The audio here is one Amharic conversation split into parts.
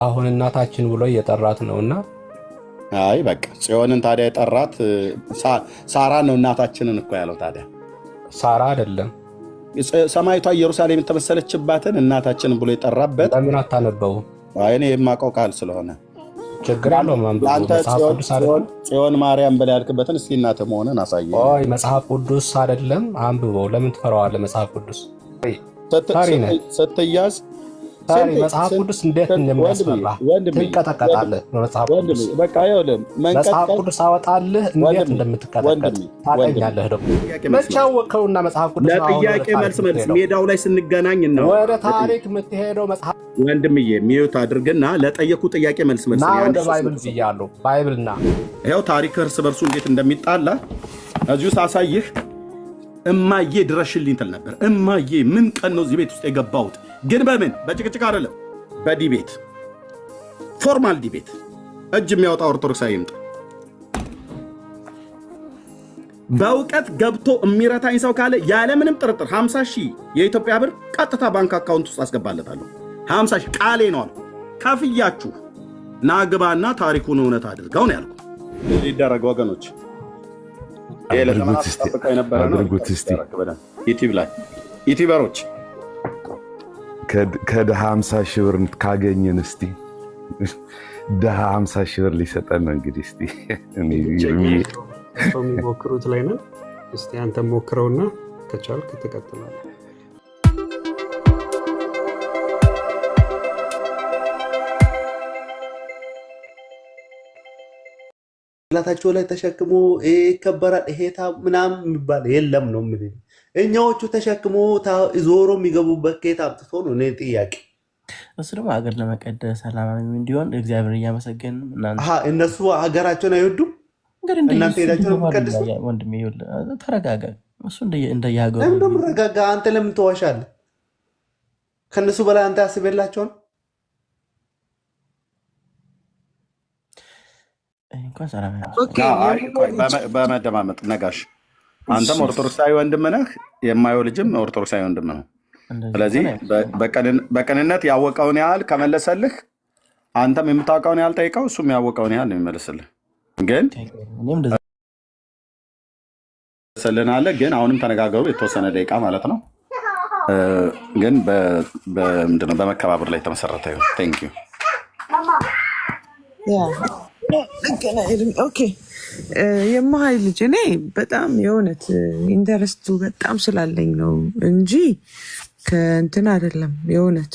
አሁን እናታችን ብሎ እየጠራት ነውና አይ በቃ ጽዮንን ታዲያ የጠራት ሳራ ነው እናታችንን እኮ ያለው። ታዲያ ሳራ አይደለም ሰማይቷ ኢየሩሳሌም የተመሰለችባትን እናታችንን ብሎ የጠራበት ለምን አታነበው? አይ እኔ የማውቀው ቃል ስለሆነ ችግር አለው። አንተ ጽዮን ማርያም ብለህ ያልክበትን እስኪ እናትህ መሆንን አሳየኝ። ኦይ መጽሐፍ ቅዱስ አይደለም አንብበው። ለምን ትፈራዋለህ? መጽሐፍ ቅዱስ ስትያዝ መጽሐፍ ቅዱስ እንዴት እንደሚያስፈራ ትንቀጠቀጣለህ። መጽሐፍ ቅዱስ አወጣልህ እንዴት እንደምትቀጠቀጥ ታገኛለህ። ደግሞ መቼ አወቅኸውና መጽሐፍ ቅዱስ ለጥያቄ መልስ ሜዳው ላይ ስንገናኝ ነው ወደ ታሪክ የምትሄደው። መጽሐፍ ወንድምዬ ሚዩት አድርግና ለጠየቁ ጥያቄ መልስ ና ወደ ባይብል ብያለሁ። ባይብልና ይኸው ታሪክ እርስ በርሱ እንዴት እንደሚጣላ እዚሁ ሳሳይህ እማዬ ድረሽልኝ ትል ነበር። እማዬ ምን ቀን ነው እዚህ ቤት ውስጥ የገባሁት? ግን በምን በጭቅጭቅ አይደለም፣ በዲቤት ፎርማል ዲቤት። እጅ የሚያወጣ ኦርቶዶክሳዊ ይምጣ። በእውቀት ገብቶ የሚረታኝ ሰው ካለ ያለምንም ጥርጥር 50 ሺህ የኢትዮጵያ ብር ቀጥታ ባንክ አካውንት ውስጥ አስገባለታለሁ። 50 ሺህ ቃሌ ነው አልኩ። ከፍያችሁ ናግባና ታሪኩን እውነት አድርገው ነው ያልኩ። ይደረግ ወገኖች፣ ዩቲዩበሮች ከድሃ 50 ሺህ ብር ካገኘን እስቲ ድሃ 50 ሺህ ብር ሊሰጠን ነው እንግዲህ። እስቲ የሚሞክሩት ላይ ነን። እስቲ አንተ ሞክረውና ከቻልክ ትቀጥላለህ። ላታቸው ላይ ተሸክሞ ይከበራል። ይሄ ምናምን የሚባል የለም ነው ምን እኛዎቹ ተሸክሞ ዞሮ የሚገቡበት ከየት አምጥቶ ነው? እኔ ጥያቄ እሱ ደግሞ ሀገር ለመቀደስ ሰላማዊ እንዲሆን እግዚአብሔር እያመሰገን እነሱ ሀገራቸውን አይወዱም። እናንተ ሄዳቸው ቀድስ። ወንድሜ ተረጋጋ። እሱ እንደየሀገሩ ረጋጋ። አንተ ለምን ተዋሻለህ? ከእነሱ በላይ አንተ ያስበላቸው ነው። በመደማመጥ ነጋሽ፣ አንተም ኦርቶዶክሳዊ ወንድም ነህ፣ የማየው ልጅም ኦርቶዶክሳዊ ወንድም ነው። ስለዚህ በቅንነት ያወቀውን ያህል ከመለሰልህ አንተም የምታውቀውን ያህል ጠይቀው፣ እሱም ያወቀውን ያህል ነው የሚመልስልህ። ግን ስልናለ ግን አሁንም ተነጋገሩ፣ የተወሰነ ደቂቃ ማለት ነው። ግን ምንድነው በመከባበር ላይ የተመሰረተ ይሁን። ቴንክ ዩ የማሀይ ልጅ እኔ በጣም የእውነት ኢንተረስቱ በጣም ስላለኝ ነው እንጂ ከእንትን አይደለም። የእውነት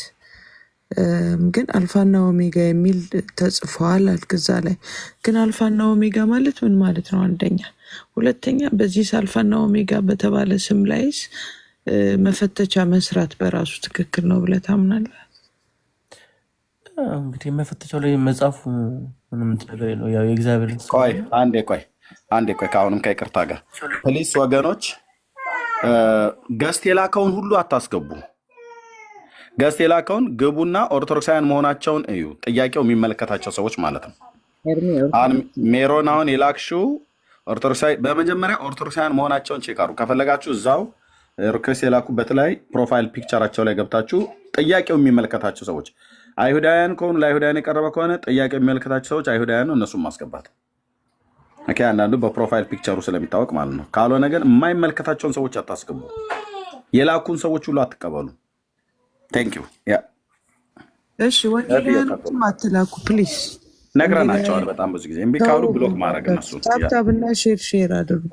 ግን አልፋና ኦሜጋ የሚል ተጽፏል አልክዛ ላይ። ግን አልፋና ኦሜጋ ማለት ምን ማለት ነው? አንደኛ። ሁለተኛ በዚህ አልፋና ኦሜጋ በተባለ ስም ላይስ መፈተቻ መስራት በራሱ ትክክል ነው ብለህ ታምናለህ? እንግዲህ መፈተቻው ላይ መጽሐፉ ምንም ነገር የለው። ያው የእግዚአብሔር አንዴ ቆይ ከአሁንም ከይቅርታ ጋር ፕሊስ ወገኖች፣ ገስት የላከውን ሁሉ አታስገቡ። ገስት የላከውን ግቡና ኦርቶዶክሳውያን መሆናቸውን እዩ። ጥያቄው የሚመለከታቸው ሰዎች ማለት ነው። ሜሮን አሁን የላክሽው ኦርቶዶክሳዊ፣ በመጀመሪያ ኦርቶዶክሳውያን መሆናቸውን ቼክ አድርጉ። ከፈለጋችሁ እዛው ሪኩዌስት የላኩበት ላይ ፕሮፋይል ፒክቸራቸው ላይ ገብታችሁ ጥያቄው የሚመለከታቸው ሰዎች አይሁዳውያን ከሆኑ ለአይሁዳውያን የቀረበ ከሆነ ጥያቄ የሚመለከታቸው ሰዎች አይሁዳውያን ነው፣ እነሱም ማስገባት። አንዳንዱ በፕሮፋይል ፒክቸሩ ስለሚታወቅ ማለት ነው። ካልሆነ ግን የማይመለከታቸውን ሰዎች አታስገቡ። የላኩን ሰዎች ሁሉ አትቀበሉ። ቴንክ ዩ። እሺ ወንጌላውያንም አትላኩ ፕሊዝ። ነግረናቸዋል በጣም ብዙ ጊዜ። እምቢ ካሉ ብሎክ ማድረግ እነሱ። ታብታብና ሼር አድርጉ።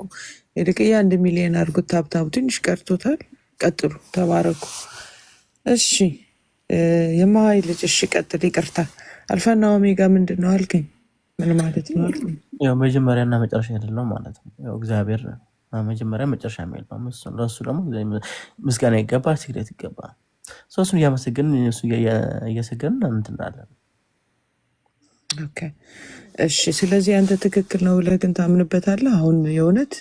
የደቀያ 1 ሚሊዮን አድርጉት። ታብታቡ ትንሽ ቀርቶታል። ቀጥሉ፣ ተባረኩ። እሺ የማሀይ ልጅ እሺ ቀጥል። ይቅርታ አልፋና ኦሜጋ ምንድን ነው አልከኝ? ምን ማለት ነው አልከኝ? ያው መጀመሪያና መጨረሻ አይደለም ማለት ነው። ያው እግዚአብሔር መጀመሪያ መጨረሻ የሚል ነው። ለእሱ ደግሞ ምስጋና ይገባል፣ ስግደት ይገባል። እሱን እያመሰገንን እሱ እየሰገንን እንትናለን። ኦኬ እሺ። ስለዚህ አንተ ትክክል ነው ብለህ ግን ታምንበታለህ? አሁን የእውነት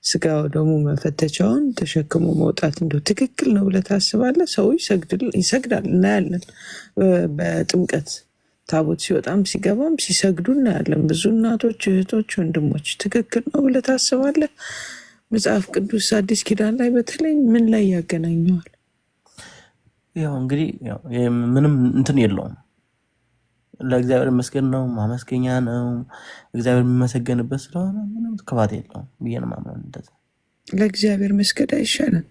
ስጋ ደግሞ መፈተቻውን ተሸክሞ መውጣት እንደው ትክክል ነው ብለህ ታስባለህ? ሰው ይሰግዳል፣ እናያለን። በጥምቀት ታቦት ሲወጣም ሲገባም ሲሰግዱ እናያለን። ብዙ እናቶች፣ እህቶች፣ ወንድሞች። ትክክል ነው ብለህ ታስባለህ? መጽሐፍ ቅዱስ አዲስ ኪዳን ላይ በተለይ ምን ላይ ያገናኘዋል? ያው እንግዲህ ምንም እንትን የለውም። ለእግዚአብሔር መስገን ነው፣ ማመስገኛ ነው። እግዚአብሔር የሚመሰገንበት ስለሆነ ምንም ክፋት የለውም ብዬ ነው የማምነው። እንደዛ ለእግዚአብሔር መስገድ አይሻልም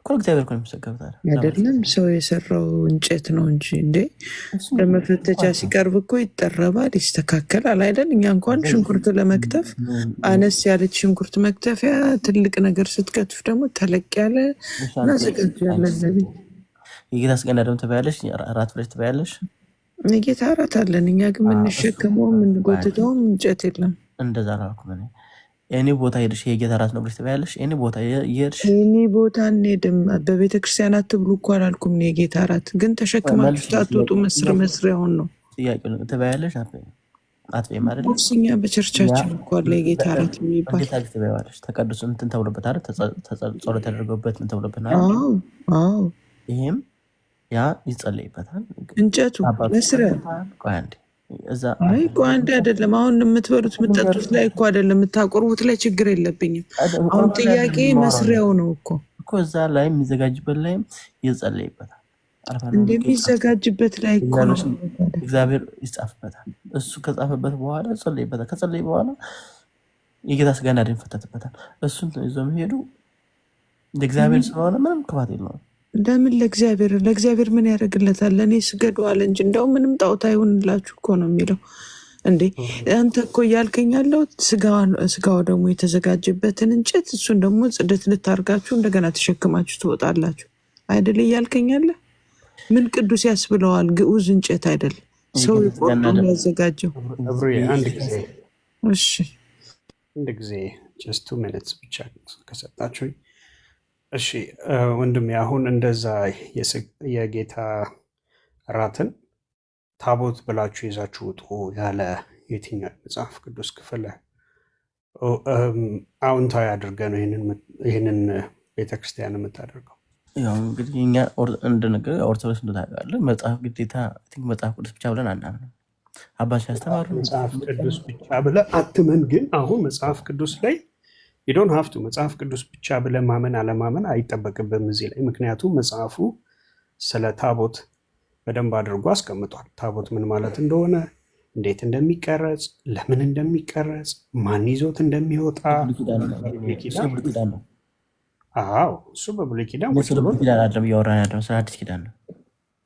እኮ እግዚአብሔር እኮ ነው የሚመሰገኑት አይደለም? ሰው የሰራው እንጨት ነው እንጂ እንዴ ለመፈተቻ ሲቀርብ እኮ ይጠረባል፣ ይስተካከላል አይደል? እኛ እንኳን ሽንኩርት ለመክተፍ አነስ ያለች ሽንኩርት መክተፊያ፣ ትልቅ ነገር ስትከትፍ ደግሞ ተለቅ ያለ እናዘጋጃለን። ለቤት የጌታ ስጋ ደግሞ ትበያለሽ፣ እራት ብለሽ ትበያለሽ። የጌታ እራት አለን። እኛ ግን የምንሸከመው የምንጎትተውም እንጨት የለም። እንደዛ አላልኩም እኔ። እኔ ቦታ ሄድሽ የጌታ እራት ነው ብለሽ ትበያለሽ። እኔ ቦታ የሄድሽ እኔ ቦታ እንሄድም። በቤተ ክርስቲያን አትብሉ እኮ አላልኩም። የጌታ እራት ግን ተሸክማችሁ ታትወጡ መስሪያውን ነው ጥያቄ። ትበያለሽ አትበይም አይደል? እኛ በቸርቻችን እኮ አለ የጌታ እራት የሚባል። እንዴት አድርገሽ ትበያለሽ? ተቀድሶ እንትን ተብሎበት አይደል? ጸሎት ያደረገበት ምን ተብሎበት? አዎ ይሄም ያ ይጸለይበታል። እንጨቱ መስሪያ አይ አንድ አይደለም። አሁን የምትበሉት የምትጠጡት ላይ እኮ አይደለም፣ የምታቆርቡት ላይ ችግር የለብኝም። አሁን ጥያቄ መስሪያው ነው እኮ እዛ ላይ የሚዘጋጅበት ላይም ይጸለይበታል። እንደሚዘጋጅበት ላይ እኮ ነው እግዚአብሔር ይጻፍበታል። እሱ ከጻፈበት በኋላ ጸለይበታል። ከጸለይ በኋላ የጌታ ስጋና ደም ይፈተትበታል። እሱን ይዞ መሄዱ ለእግዚአብሔር ስለሆነ ምንም ክፋት የለውም። ለምን ለእግዚአብሔር ምን ያደርግለታል? ለእኔ ስገዱ አለ እንጂ እንደው ምንም ጣዖት አይሆንላችሁ እኮ ነው የሚለው። እንዴ አንተ እኮ እያልከኝ ያለው ስጋው ደግሞ የተዘጋጀበትን እንጨት እሱን ደግሞ ጽደት ልታርጋችሁ እንደገና ተሸክማችሁ ትወጣላችሁ አይደል እያልከኝ ያለ? ምን ቅዱስ ያስብለዋል? ግዑዝ እንጨት አይደል ሰው ቆርጦ ያዘጋጀው። እሺ አንድ ጊዜ just 2 minutes ብቻ ከሰጣችሁ። እሺ ወንድሜ፣ አሁን እንደዛ የጌታ እራትን ታቦት ብላችሁ ይዛችሁ ውጡ ያለ የትኛው መጽሐፍ ቅዱስ ክፍል አዎንታዊ አድርገህ ነው ይህንን ቤተክርስቲያን የምታደርገው? ያው እንግዲህ እኛ እንደነገር ኦርቶዶክስ እንደታውቃለህ መጽሐፍ ግዴታ መጽሐፍ ቅዱስ ብቻ ብለን አናምንም። አባሽ ያስተማሩ መጽሐፍ ቅዱስ ብቻ ብለህ አትመን። ግን አሁን መጽሐፍ ቅዱስ ላይ ዩዶንት ሃቭ ቱ መጽሐፍ ቅዱስ ብቻ ብለህ ማመን አለማመን አይጠበቅብም እዚህ ላይ። ምክንያቱም መጽሐፉ ስለ ታቦት በደንብ አድርጎ አስቀምጧል። ታቦት ምን ማለት እንደሆነ፣ እንዴት እንደሚቀረጽ፣ ለምን እንደሚቀረጽ፣ ማን ይዞት እንደሚወጣ። አዎ እሱ በብሉይ ኪዳን እያወራን ያለው ስለ አዲስ ኪዳን ነው።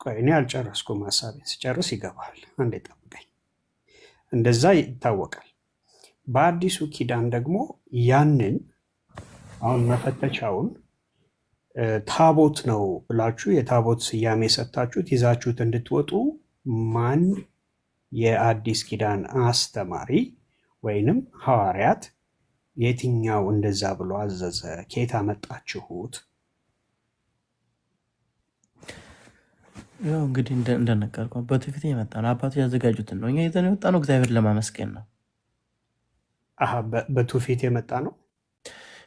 ቆይ እኔ አልጨረስኩም ሀሳቤን። ስጨርስ ይገባል። አንዴ ጠብቀኝ። እንደዛ ይታወቃል። በአዲሱ ኪዳን ደግሞ ያንን አሁን መፈተቻውን ታቦት ነው ብላችሁ የታቦት ስያሜ ሰጥታችሁት ይዛችሁት እንድትወጡ ማን የአዲስ ኪዳን አስተማሪ ወይንም ሐዋርያት የትኛው እንደዛ ብሎ አዘዘ? ከየት አመጣችሁት? ያው እንግዲህ እንደነገርኩህ በትውፊት የመጣ ነው። አባቱ ያዘጋጁትን ነው። እኛ ይዘን የወጣ ነው እግዚአብሔር ለማመስገን ነው። በትውፊት የመጣ ነው።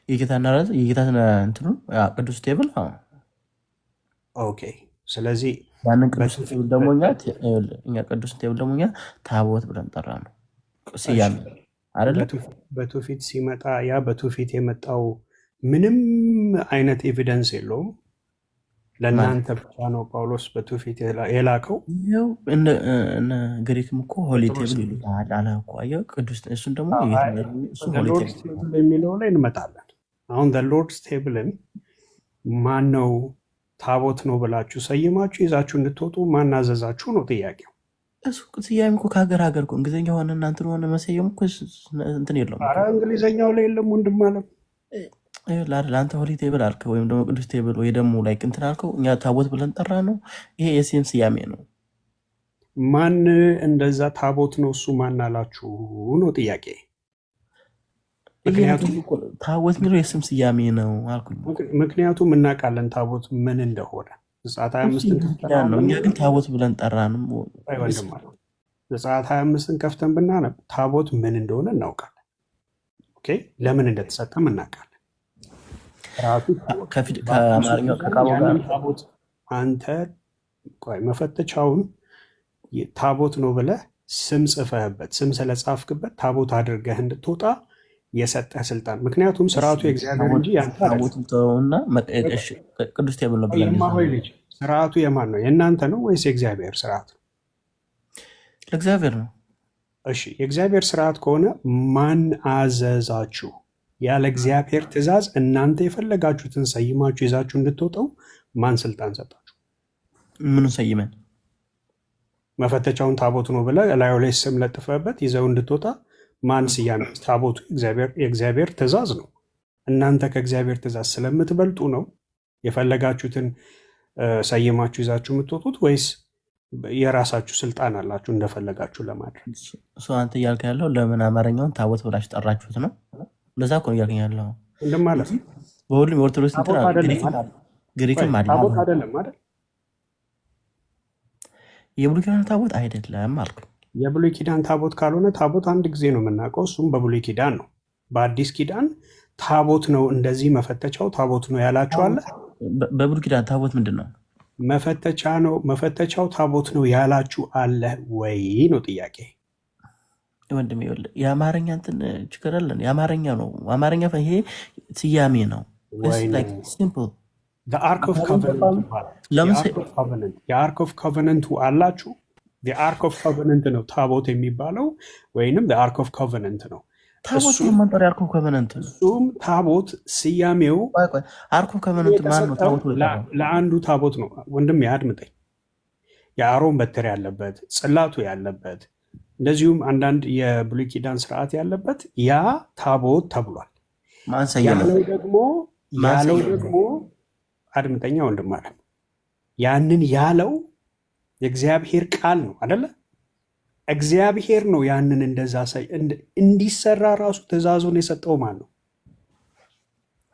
የጌታና የጌታ እንትኑ ቅዱስ ቴብል። ኦኬ። ስለዚህ ያንን ቅዱስ ቴብል ደግሞ እኛ ቅዱስ ቴብል ደግሞ እኛ ታቦት ብለን ጠራ ነው ስያሜ አይደለም። በትውፊት ሲመጣ ያ በትውፊት የመጣው ምንም አይነት ኤቪደንስ የለውም። ለእናንተ ብቻ ነው ጳውሎስ በትውፊት የላከው። ግሪክም እኮ ሆሊ ቴብል ይሉታል አለ እኮ አየሁ። ቅዱስ እሱን ደግሞ ሎርድስ ቴብል የሚለው ላይ እንመጣለን። አሁን ሎርድስ ቴብልን ማን ነው ታቦት ነው ብላችሁ ሰይማችሁ ይዛችሁ እንድትወጡ ማናዘዛችሁ ነው ጥያቄው። እሱ ስያሜ እኮ ከሀገር ሀገር እኮ እንግሊዝኛ ሆነ እናንትን ሆነ መሰየሙ እኮ እንትን የለውም። ኧረ እንግሊዝኛው ላይ የለም ወንድም አለም። ለአንተ ሆሊ ቴብል አልክ ወይም ደግሞ ቅዱስ ቴብል ወይ ደግሞ ላይ እንትን አልከው፣ እኛ ታቦት ብለን ጠራ ነው። ይሄ የስም ስያሜ ነው። ማን እንደዛ ታቦት ነው እሱ ማን አላችሁ ነው ጥያቄ። ምክንያቱም ታቦት የሚለው የስም ስያሜ ነው አልኩኝ። ምክንያቱም እናውቃለን ታቦት ምን እንደሆነ። ዘጸአት 25 ነው። እኛ ግን ታቦት ብለን ጠራ ነው። ዘጸአት 25 ከፍተን ብናነብ ታቦት ምን እንደሆነ እናውቃለን። ኦኬ፣ ለምን እንደተሰጠም እናውቃለን። ከአማርኛው ከቃሉ ጋር ታቦት አንተ ቆይ መፈተቻውን ታቦት ነው ብለህ ስም ጽፈህበት ስም ስለጻፍክበት ታቦት አድርገህ እንድትወጣ የሰጠህ ስልጣን። ምክንያቱም ስርዓቱ የእግዚአብሔር እንጂ ያንተና ቅዱስ ቴብል ነው ብለን ልጅ ስርዓቱ የማን ነው? የእናንተ ነው ወይስ የእግዚአብሔር ስርዓት ነው? ለእግዚአብሔር ነው። እሺ የእግዚአብሔር ስርዓት ከሆነ ማን አዘዛችሁ? ያለ እግዚአብሔር ትእዛዝ እናንተ የፈለጋችሁትን ሰይማችሁ ይዛችሁ እንድትወጣው ማን ስልጣን ሰጣችሁ? ምኑ ሰይመን? መፈተቻውን ታቦት ነው ብለህ ላዩ ላይ ስም ለጥፈበት ይዘው እንድትወጣ ማን ስያሜ? ታቦቱ የእግዚአብሔር ትእዛዝ ነው። እናንተ ከእግዚአብሔር ትእዛዝ ስለምትበልጡ ነው የፈለጋችሁትን ሰይማችሁ ይዛችሁ የምትወጡት ወይስ የራሳችሁ ስልጣን አላችሁ እንደፈለጋችሁ ለማድረግ? እሱ አንተ እያልክ ያለው ለምን አማርኛውን ታቦት ብላችሁ ጠራችሁት ነው? እንደዛ እኮ ነው እያልከኝ ያለው እንደማለት ነው። በሁሉም የኦርቶዶክስ እንትን ግሪክም አለ። ታቦት አይደለም አይደል? የብሉይ ኪዳን ታቦት አይደለም አልኩ። የብሉይ ኪዳን ታቦት ካልሆነ ታቦት አንድ ጊዜ ነው የምናውቀው፣ እሱም በብሉይ ኪዳን ነው። በአዲስ ኪዳን ታቦት ነው እንደዚህ መፈተቻው ታቦት ነው ያላችሁ አለ? በብሉይ ኪዳን ታቦት ምንድን ነው? መፈተቻ ነው መፈተቻው ታቦት ነው ያላችሁ አለ ወይ ነው ጥያቄ። ወንድም ይኸውልህ የአማርኛ እንትን ችግር አለን። የአማርኛ ነው አማርኛ ይሄ ስያሜ ነው። ሲምፕል የአርክ ኦፍ ኮቨነንቱ አላችሁ። የአርክ ኦፍ ኮቨነንት ነው ታቦት የሚባለው ወይንም የአርክ ኦፍ ኮቨነንት ነው። ታቦት መንጠር የአርክ ኦፍ ኮቨነንት እሱም ታቦት ስያሜው አርክ ኦፍ ኮቨነንት ማን ነው? ታቦት ለአንዱ ታቦት ነው። ወንድም ያድምጠኝ። የአሮን በትር ያለበት ጽላቱ ያለበት እንደዚሁም አንዳንድ የብሉይ ኪዳን ስርዓት ያለበት ያ ታቦት ተብሏል። ያለው ደግሞ አድምጠኛ ወንድም አለ ያንን ያለው የእግዚአብሔር ቃል ነው አደለ? እግዚአብሔር ነው ያንን እንደዛ እንዲሰራ ራሱ ትእዛዙን የሰጠው ማን ነው?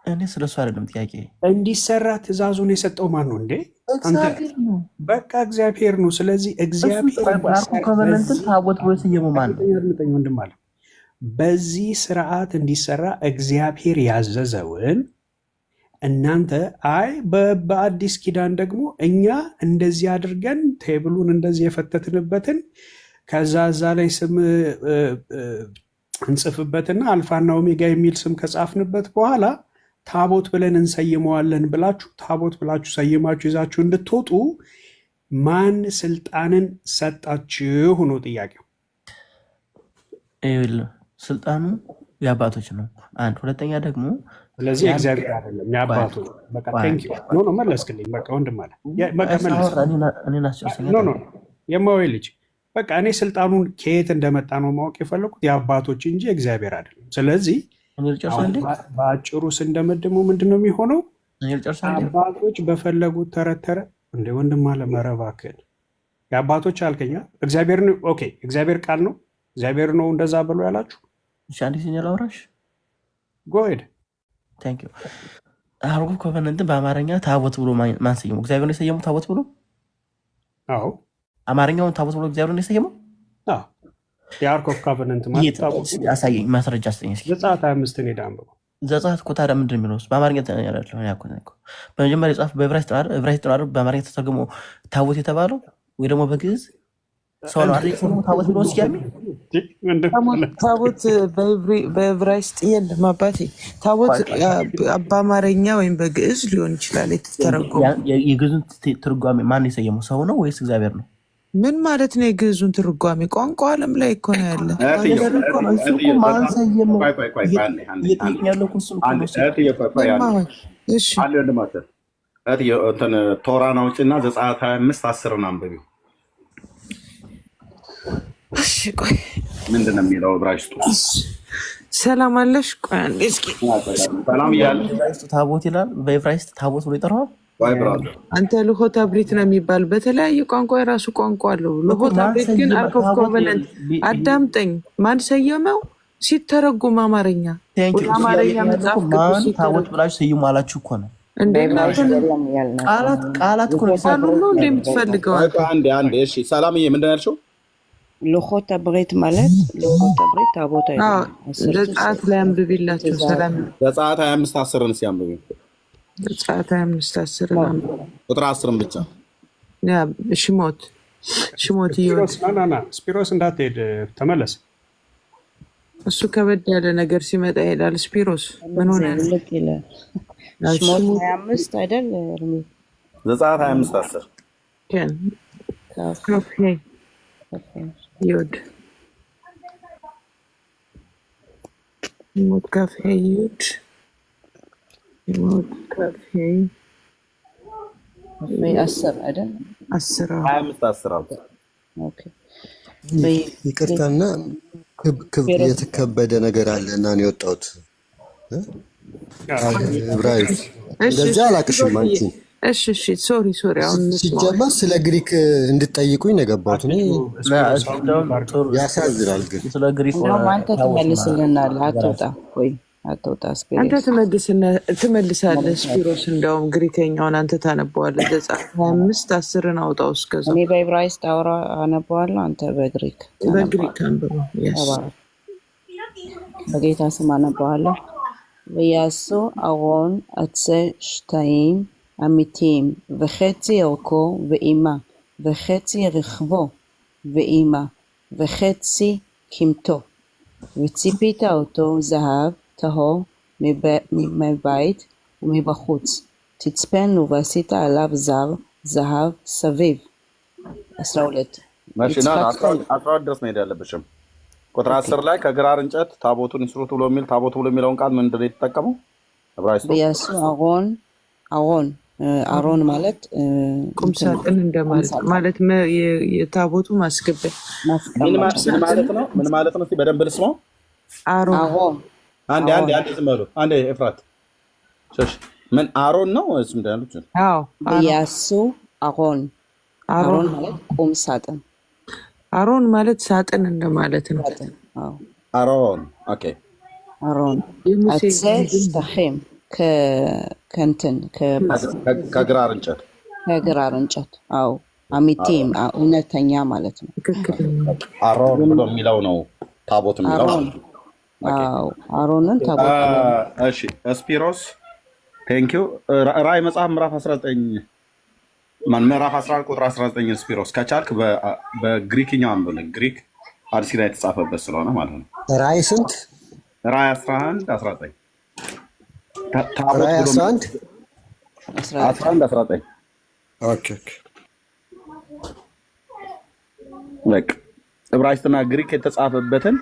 እኔ ስለሱ አይደለም ጥያቄ። እንዲሰራ ትእዛዙን የሰጠው ማን ነው እንዴ? በቃ እግዚአብሔር ነው። ስለዚህ እግዚአብሔር ታቦት ወይ ሰየመው ማን ነው? ወንድም አለ በዚህ ስርዓት እንዲሰራ እግዚአብሔር ያዘዘውን እናንተ አይ በአዲስ ኪዳን ደግሞ እኛ እንደዚህ አድርገን ቴብሉን እንደዚህ የፈተትንበትን ከዛ እዛ ላይ ስም እንጽፍበትና አልፋና ኦሜጋ የሚል ስም ከጻፍንበት በኋላ ታቦት ብለን እንሰይመዋለን ብላችሁ ታቦት ብላችሁ ሰይማችሁ ይዛችሁ እንድትወጡ ማን ስልጣንን ሰጣችሁ ነው ጥያቄው። ስልጣኑ የአባቶች ነው አንድ። ሁለተኛ ደግሞ ስለዚህ እግዚአብሔር አይደለም የአባቶች። በቃ ቴንክ ዩ ኖ መለስክልኝ። በቃ ወንድም አለ የማወይ ልጅ በቃ እኔ ስልጣኑን ከየት እንደመጣ ነው ማወቅ የፈለኩት የአባቶች እንጂ እግዚአብሔር አይደለም። ስለዚህ በአጭሩ ስንደመድመው ምንድን ነው የሚሆነው? አባቶች በፈለጉት ተረተረ እንደ ወንድም አለ መረባክን የአባቶች አልከኛ እግዚአብሔር ነው። ኦኬ እግዚአብሔር ቃል ነው እግዚአብሔር ነው እንደዛ ብሎ ያላችሁ አንዲት ላውራሽ ጎሄድ ታንክ ዩ። አርጎ ኮቨነንትን በአማርኛ ታቦት ብሎ ማን ሰየመው? እግዚአብሔር ነው የሰየመው ታቦት ብሎ? አዎ አማርኛውን ታቦት ብሎ እግዚአብሔር ነው የሰየመው? አዎ የአርክ ኦፍ ኮቨነንት ማለት ታቦት ያሳየኝ ማስረጃ አስጠኝ እስኪ። ዘጸአት 25 ነው ዳምበው ዘጸአት እኮ ታዲያ ምንድን ነው የሚለው? በአማርኛ ያለው ያኮነኮ በመጀመሪያ የጻፈ በዕብራይስጥ ጥራር በአማርኛ ተተርጉሞ ታቦት የተባለው ወይ ደግሞ በግዕዝ ሰው ነው አይደል? ታቦት ብሎ ሲያሚ ታቦት በዕብራይስጥ የለም አባቴ። ታቦት በአማርኛ ወይም በግዕዝ ሊሆን ይችላል የተተረጎመ። የግዕዙን ትርጓሜ ማን የሰየመው ሰው ነው ወይስ እግዚአብሔር ነው? ምን ማለት ነው የግዕዙን ትርጓሜ? ቋንቋ ዓለም ላይ እኮ ነው ያለ። ማን ሰየመው? ቶራን አውጪና ዘጸአት 25:10 አንብቢው። እሺ ቆይ ምንድን ነው የሚለው ዕብራይስጡ? ሰላም አለሽ? ቆይ አንዴ እስኪ ሰላም እያለ ታቦት ይላል። በዕብራይስጥ ታቦት ብሎ ይጠራዋል። አንተ ልሆታ ብሪት ነው የሚባል በተለያየ ቋንቋ የራሱ ቋንቋ አለው። ልሆታ ብሪት ግን አርክ ኦፍ ኮቨነንት አዳምጠኝ። ማን ሰየመው? ሲተረጉም አማርኛ ወደ አማርኛ መጽሐፍ ቅዱስ ታቦት ብላችሁ ሰይሙ አላችሁ እኮ ነው። ቃላት እኮ ነው እንደምትፈልገው። አንዴ እሺ ሰላምዬ ምንድን ነው ያልሽው? ልሆታ ብሬት ማለት ልሆታ ብሬት ታቦት አይደለም። ዘጸአት ላይ አንብቢላችሁ። ሰላም ዘጸአት 25:10 ሲያንብቢ ዘጸአት 25:10 ቁጥር 10 ብቻ ያ ሽሞት ይወት ስፒሮስ እንዳትሄድ ተመለስ። እሱ ከበድ ያለ ነገር ሲመጣ ይሄዳል። ስፒሮስ ምን ሆነ? ሽሞት 25 አይደል? ዘጸአት 25:10 يود يموت كاف هي يود يموت كاف هي بيأثر አይደል? 10 25 ኦኬ ይቅርታና የተከበደ ነገር አለ እና ነው የወጣሁት ብራይት እንደዚህ አላቅሽም አንቺ እሺ ሶሪ አሁን ሲጀመር ስለ ግሪክ እንድትጠይቁኝ ነው የገባሁት እኔ ያሳዝናል ግን ስለ ግሪክ አንተ ትመልስልናል አትወጣ ስፒሮስ አንተ ትመልሳለህ ስፒሮስ እንደውም ግሪከኛውን አንተ ታነበዋለህ ዘጸአት 25 10ን አውጣው እስከዛ እኔ በዕብራይስጥ አነበዋለሁ አንተ በግሪክ አንብበው በጌታ ስም አነበዋለሁ ויעשו ארון עצי שתיים אמיתיים וחצי אורכו ואימה וחצי רכבו ואימה וחצי קמתו וציפית אותו זהב טהור מבית ומבחוץ תצפנו ועשית עליו זהב סביב 12 12 ድረስ ነው ያለብሽም ቁጥር 10 ላይ ከግራር እንጨት ታቦቱን ይስሩት ብሎ የሚል ታቦቱ ብሎ የሚለውን ቃል ምን እንደሆነ የተጠቀመው ዕብራይስጥ ያሱ አሮን ማለት ቁምሳጥን እንደማለት የታቦቱ ማስገቢያ ምን ማለት ነው በደንብ ልስማው አሮን አንዴ ዝም በሉ አንዴ ኤፍራት ምን አሮን ነው ወይስ ምንድን ነው አዎ ያሱ አሮን ማለት ቁምሳጥን አሮን ማለት ሳጥን እንደማለት ነው አሮን ኦኬ አሮን አትሰሽተኸም ከእንትን ከግራር እንጨት አዎ አሚቲም እውነተኛ ማለት ነው አሮን ብሎ የሚለው ነው ታቦት የሚለው አሮንን ታቦት እሺ ስፒሮስ ቴንክ ዩ ራዕይ መጽሐፍ ምዕራፍ 19 ምዕራፍ 11 ቁጥር 19 ስፒሮስ ከቻልክ በግሪክኛው አንብበን ግሪክ አዲስ ላይ የተጻፈበት ስለሆነ ማለት ነው ራዕይ ስንት ራዕይ 11 19 ራዕይ 11 19 ኦኬ በቃ ዕብራይስጥና ግሪክ የተጻፈበትን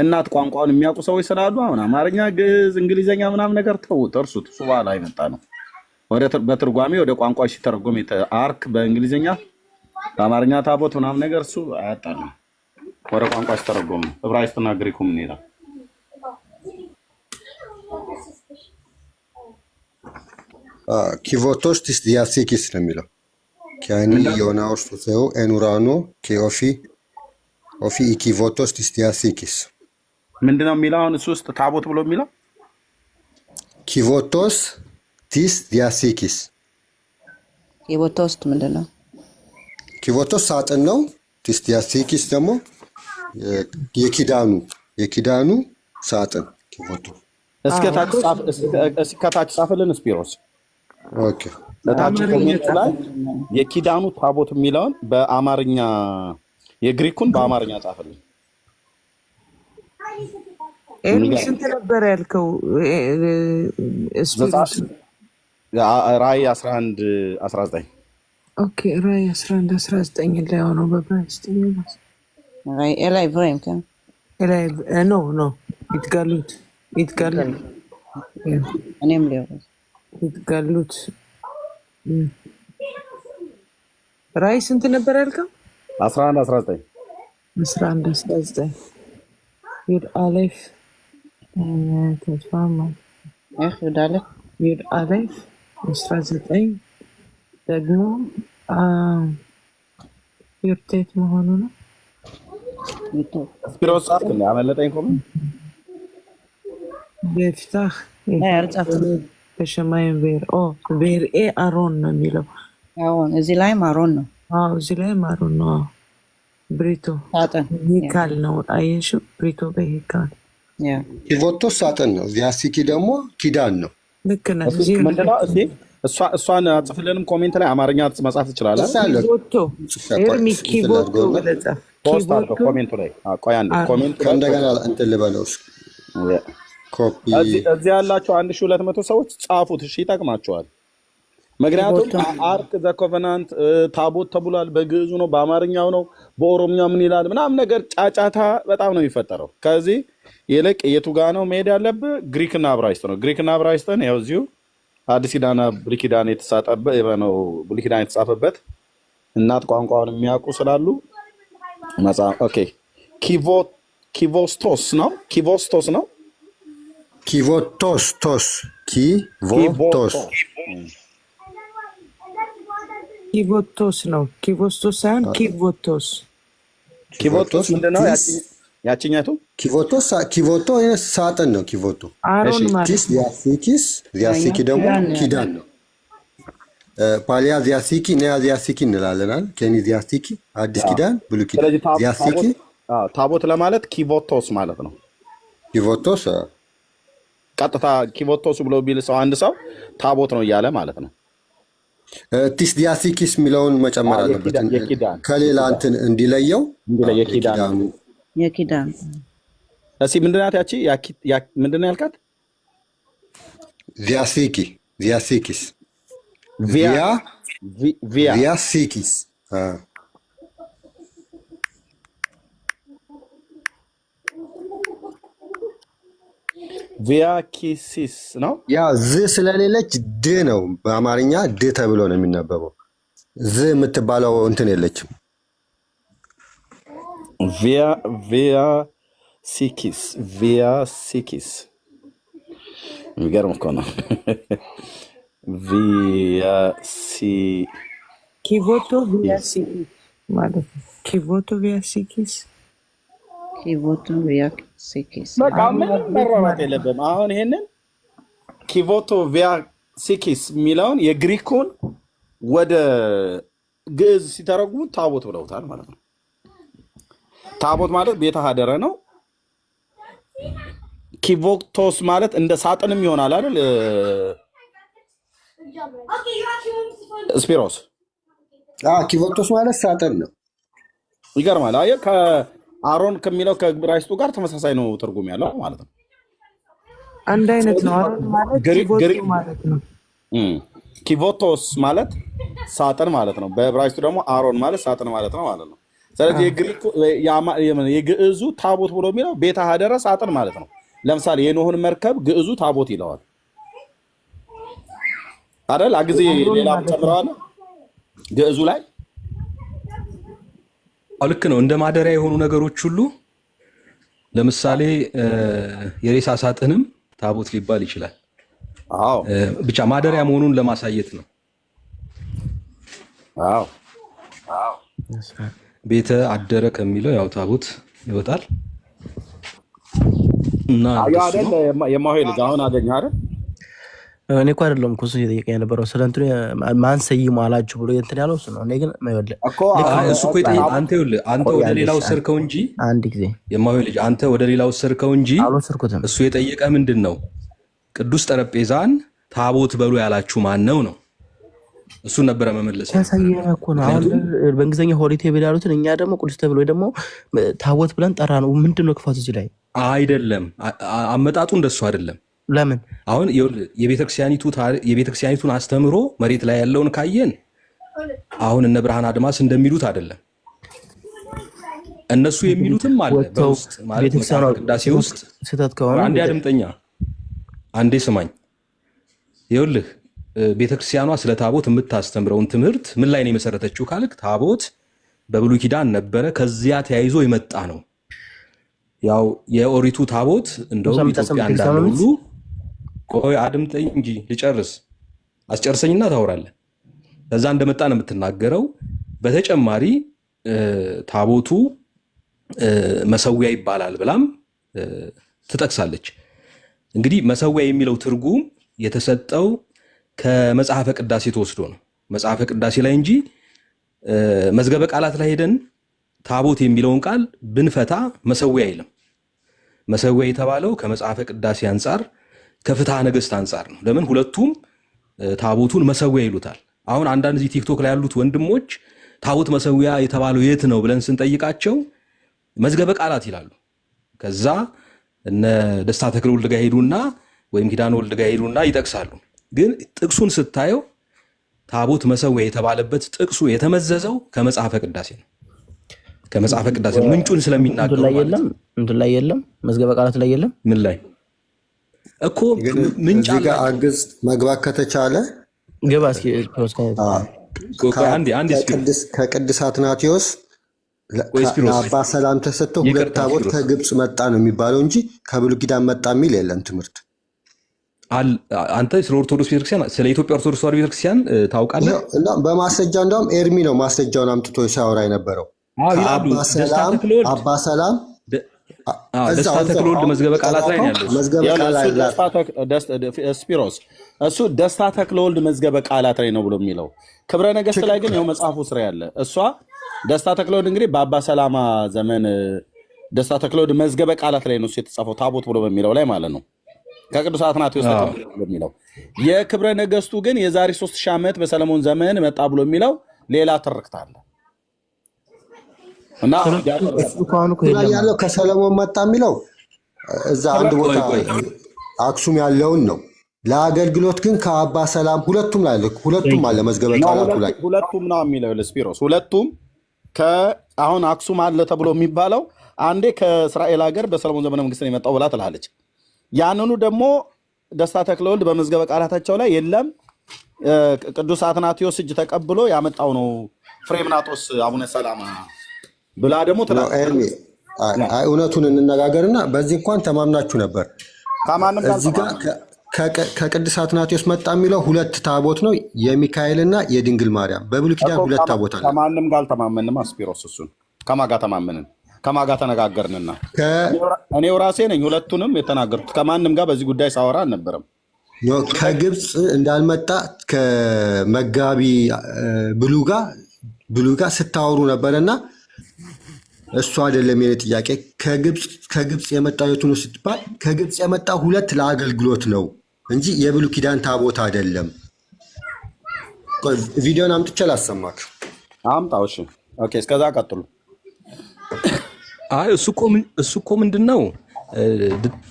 እናት ቋንቋውን የሚያውቁ ሰዎች ስላሉ አሁን አማርኛ ግዕዝ እንግሊዘኛ ምናምን ነገር ተውት እርሱት እሱ በኋላ ይመጣ ነው በትርጓሜ ወደ ቋንቋ ሲተረጎም አርክ በእንግሊዘኛ በአማርኛ ታቦት ምናምን ነገር እሱ አያጣልም ወደ ቋንቋ ሲተረጎም ነው ዕብራይስጥና ግሪኩም ነው ኪቮቶስ ቲስ ዲያሲኪስ ነው የሚለው ኪያኒ ዮናውስ ተው ኤኑራኖ ኪኦፊ ኢኪቮቶስ ቲስ ዲያሲኪስ ምንድነው የሚለው አሁን እሱ ውስጥ ታቦት ብሎ የሚለው ኪቮቶስ ቲስ ዲያሲኪስ ኪቮቶስ ምንድነው ኪቮቶስ ሳጥን ነው ቲስ ዲያሲኪስ ደግሞ የኪዳኑ ሳጥን ኪቮቶስ እስከታች ጻፈልን ስፒሮስ ኦኬ ለታች ኮሜንት ላይ የኪዳኑ ታቦት የሚለውን በአማርኛ የግሪኩን በአማርኛ ጻፈልን ስንት ነበር ያልከው ራዕይ 11 19 ኦኬ ራዕይ 11 19 ላይ ሆኖ በዕብራይስጥ ራዕይ ኤላይ ብሬም ከን ኤላይ ኖ ይትጋሉት እኔም ሊሆን ይትጋሉት ራዕይ ስንት ነበር ያልከው 11 19 ይድ አሌፍ ተስፋማ ይድ አሌፍ 19 ደግሞ ይርቴት መሆኑ ነው ስፒሮስ ጻፍ እንደ አመለጠኝ ኮሜንት የፍታህ ከሰማይም ቤርኤ አሮን ነው የሚለው እዚህ ላይ አሮን ነው እዚህ ላይ አሮን ነው ብሪቶ ሂካል ነው አየሽው ብሪቶ በሂካል ኪቮቶስ ሳጥን ነው ዲያሲኪ ደግሞ ኪዳን ነው ልክ ነህ እሷን አጽፍልንም ኮሜንት ላይ አማርኛ መጻፍ ትችላለህ ኪቮቶ ብለህ ፖስት አድርገው ኮሜንቱ ላይ ቆይ አንዴ ኮሜንት እንደገና እንትን ልበለው ኮፒ እዚህ ያላችሁ 1200 ሰዎች ጻፉት እሺ ይጠቅማችኋል ምክንያቱም አርክ ዘ ኮቨናንት ታቦት ተብሏል። በግዕዙ ነው፣ በአማርኛው ነው፣ በኦሮምኛ ምን ይላል ምናምን ነገር ጫጫታ በጣም ነው የሚፈጠረው። ከዚህ ይልቅ የቱ ጋ ነው መሄድ ያለብህ? ግሪክና ዕብራይስጥ ነው። ግሪክና ዕብራይስጥን ያው እዚሁ አዲስ ኪዳንና ብሉይ ኪዳን ነው ብሉይ ኪዳን የተጻፈበት እናት ቋንቋውን የሚያውቁ ስላሉ መጽሐፍ ኦኬ። ኪቮስቶስ ነው ኪቮስቶስ ነው ኪቮቶስ ቶስ ኪቮቶስ ኪቮቶስ ነው። ኪቮስቶስ ሳይሆን ኪቮቶስ። ኪቮቶስ ምንድን ነው? ያችኛቱ ኪቮቶ ሳጥን ነው። ኪቮቶ አሮን ማለት ዚያሲኪ ደግሞ ኪዳን ነው። ፓሊያ ዚያሲኪ ነያ ዚያሲኪ እንላለናል። ኬኒ ዚያሲኪ አዲስ ኪዳን ብሉይ ኪዳን ዚያሲኪ ታቦት ለማለት ኪቮቶስ ማለት ነው። ኪቮቶስ ቀጥታ ኪቮቶስ ብሎ ቢል ሰው አንድ ሰው ታቦት ነው እያለ ማለት ነው። ቲስ ዲያሲኪስ የሚለውን መጨመር አለበት ከሌላ እንትን እንዲለየው። የኪዳን እሺ፣ ምንድናት ያቺ ምንድን ያልካት? ዚያሲኪስ ዚያሲኪስ ቪያኪሲስ ነው። ያ ዝ ስለሌለች ድ ነው። በአማርኛ ድ ተብሎ ነው የሚነበበው። ዝ የምትባለው እንትን የለችም። ቪያሲኪስ የሚገርም እኮ ነው። ኪቮቶ ቪያሲኪስ ማለት ነው። ኪቮቶ ቪያሲኪስ በቃ ምንም መሯሯጥ የለብም። አሁን ይሄንን ኪቮቶ ቪያሲኪስ የሚለውን የግሪኩን ወደ ግዕዝ ሲተረጉሙ ታቦት ብለውታል ማለት ነው። ታቦት ማለት ቤተ ሀደረ ነው። ኪቮቶስ ማለት እንደ ሳጥንም ይሆናል አይደል? ስፒሮስ ኪቮቶስ ማለት ሳጥን ነው። ይገርማል። አየህ አሮን ከሚለው ከዕብራይስጡ ጋር ተመሳሳይ ነው ትርጉም ያለው ማለት ነው። አንድ አይነት ነው። አሮን ማለት ኪቮቶ ማለት ነው። ኪቮቶስ ማለት ሳጥን ማለት ነው። በዕብራይስጡ ደግሞ አሮን ማለት ሳጥን ማለት ነው ማለት ነው። ስለዚህ የግዕዙ ታቦት ብሎ የሚለው ቤተ ሀደረ ሳጥን ማለት ነው። ለምሳሌ የኖህን መርከብ ግዕዙ ታቦት ይለዋል አይደል? አጊዜ ሌላ ጨምረዋል ግዕዙ ላይ። ልክ ነው። እንደ ማደሪያ የሆኑ ነገሮች ሁሉ ለምሳሌ የሬሳ ሳጥንም ታቦት ሊባል ይችላል። ብቻ ማደሪያ መሆኑን ለማሳየት ነው። ቤተ አደረ ከሚለው ያው ታቦት ይወጣል እና የማሆይ ልጅ አሁን አገኘህ አይደል? እኔ እኮ አይደለም እኮ እሱ እየጠየቀኝ የነበረው ስለ እንትኑ ማን ሰይሞ አላችሁ ብሎ እንትን ያለው እሱ ነው። እኔ ግን እሱ እኮ አንተ ወደ ሌላው ወሰድከው እንጂ አንድ ጊዜ የማሆይ ልጅ አንተ ወደ ሌላው ወሰድከው እንጂ እሱ የጠየቀ ምንድን ነው? ቅዱስ ጠረጴዛን ታቦት በሉ ያላችሁ ማን ነው ነው? እሱን ነበረ መመለስ ያሳየህ እኮ ነው። አሁን በእንግሊዝኛ ሆሊ ቴብል ያሉትን እኛ ደግሞ ቅዱስ ተብሎ ደግሞ ታቦት ብለን ጠራ ነው። ምንድን ነው ክፋቱ እዚህ ላይ? አይደለም አመጣጡ እንደሱ አይደለም። ለምን አሁን የቤተክርስቲያኒቱን አስተምሮ መሬት ላይ ያለውን ካየን አሁን እነ ብርሃን አድማስ እንደሚሉት አይደለም። እነሱ የሚሉትም አለ በውስጥ ማለት መጽሐፍ ቅዳሴ ውስጥ ስህተት ከሆነ አንዴ አድምጠኛ፣ አንዴ ስማኝ። ይኸውልህ ቤተክርስቲያኗ ስለ ታቦት የምታስተምረውን ትምህርት ምን ላይ ነው የመሰረተችው ካልክ ታቦት በብሉይ ኪዳን ነበረ፣ ከዚያ ተያይዞ የመጣ ነው። ያው የኦሪቱ ታቦት እንደውም ኢትዮጵያ እንዳለ ሁሉ ቆይ አድምጠኝ እንጂ ልጨርስ፣ አስጨርሰኝና ታወራለህ። ከዛ እንደመጣ ነው የምትናገረው። በተጨማሪ ታቦቱ መሰዊያ ይባላል ብላም ትጠቅሳለች። እንግዲህ መሰዊያ የሚለው ትርጉም የተሰጠው ከመጽሐፈ ቅዳሴ ተወስዶ ነው። መጽሐፈ ቅዳሴ ላይ እንጂ መዝገበ ቃላት ላይ ሄደን ታቦት የሚለውን ቃል ብንፈታ መሰዊያ አይልም። መሰዊያ የተባለው ከመጽሐፈ ቅዳሴ አንጻር ከፍትሐ ነገሥት አንጻር ነው። ለምን ሁለቱም ታቦቱን መሰዊያ ይሉታል። አሁን አንዳንድ እዚህ ቲክቶክ ላይ ያሉት ወንድሞች ታቦት መሰዊያ የተባለው የት ነው ብለን ስንጠይቃቸው መዝገበ ቃላት ይላሉ። ከዛ እነ ደስታ ተክለ ወልድ ጋር ሄዱና ወይም ኪዳነ ወልድ ጋር ሄዱና ይጠቅሳሉ። ግን ጥቅሱን ስታየው ታቦት መሰዊያ የተባለበት ጥቅሱ የተመዘዘው ከመጽሐፈ ቅዳሴ ነው። ከመጽሐፈ ቅዳሴ ምንጩን ስለሚናገሩ እንትን ላይ የለም፣ መዝገበ ቃላት ላይ የለም። ምን ላይ እኮ ምንጭ እዚህ ጋር አግዝ መግባት ከተቻለ ገባ። እስኪ ከቅዱስ አትናቴዎስ ለአባ ሰላም ተሰጥተው ሁለት ታቦት ከግብፅ መጣ ነው የሚባለው እንጂ ከብሉይ ኪዳን መጣ የሚል የለም ትምህርት። አንተ ስለ ኦርቶዶክስ ቤተክርስቲያን ስለ ኢትዮጵያ ኦርቶዶክስ ተዋሕዶ ቤተክርስቲያን ታውቃለህ? እና በማስረጃ እንደውም ኤርሚ ነው ማስረጃውን አምጥቶ ሲያወራ የነበረው። አባ ሰላም ደስታ ተክለወልድ መዝገበ ቃላት ላይ ነው ያለው። ስፒሮስ እሱ ደስታ ተክለወልድ መዝገበ ቃላት ላይ ነው ብሎ የሚለው ክብረ ነገሥት ላይ ግን ይኸው መጽሐፉ ስራ ያለ እሷ ደስታ ተክለወልድ እንግዲህ በአባ ሰላማ ዘመን ደስታ ተክለወልድ መዝገበ ቃላት ላይ ነው እሱ የተጻፈው ታቦት ብሎ በሚለው ላይ ማለት ነው። ከቅዱስ አትናቴዎስ ተቀብሎ የሚለው የክብረ ነገሥቱ ግን የዛሬ 3000 ዓመት በሰለሞን ዘመን መጣ ብሎ የሚለው ሌላ ትርክት አለ እና ያለው ከሰለሞን መጣ የሚለው እዛ አንድ ቦታ አክሱም ያለውን ነው። ለአገልግሎት ግን ከአባ ሰላም ሁለቱም አለ መዝገበ ቃላቱ ላይ ሁለቱም ነው የሚለው ለስፒሮስ ሁለቱም አሁን አክሱም አለ ተብሎ የሚባለው አንዴ ከእስራኤል ሀገር በሰለሞን ዘመነ መንግስት ነው የመጣው ብላ ትላለች። ያንኑ ደግሞ ደስታ ተክለወልድ በመዝገበ ቃላታቸው ላይ የለም ቅዱስ አትናቴዎስ እጅ ተቀብሎ ያመጣው ነው ፍሬምናጦስ አቡነ ሰላማ ብላ ደግሞ ትላለች። እውነቱን እንነጋገርና በዚህ እንኳን ተማምናችሁ ነበር። እዚህ ጋር ከቅዱስ አትናቴዎስ መጣ የሚለው ሁለት ታቦት ነው፣ የሚካኤልና የድንግል ማርያም። በብሉይ ኪዳን ሁለት ታቦት አለ። ከማንም ጋር አልተማመንም። አስፒሮስ እሱን ከማን ጋር ተማመንን? ከማን ጋር ተነጋገርንና? እኔው ራሴ ነኝ ሁለቱንም የተናገርኩት። ከማንም ጋር በዚህ ጉዳይ ሳወራ አልነበረም። ከግብፅ እንዳልመጣ ከመጋቢ ብሉይ ጋር ስታወሩ ነበረና እሱ አይደለም የኔ ጥያቄ። ከግብፅ የመጣው የቱ ነው ስትባል ከግብፅ የመጣው ሁለት ለአገልግሎት ነው እንጂ የብሉይ ኪዳን ታቦት አይደለም። ቪዲዮን አምጥቼ ላሰማችሁ። አምጣው። እሺ ኦኬ፣ እስከዛ ቀጥሉ። እሱ እኮ ምንድን ነው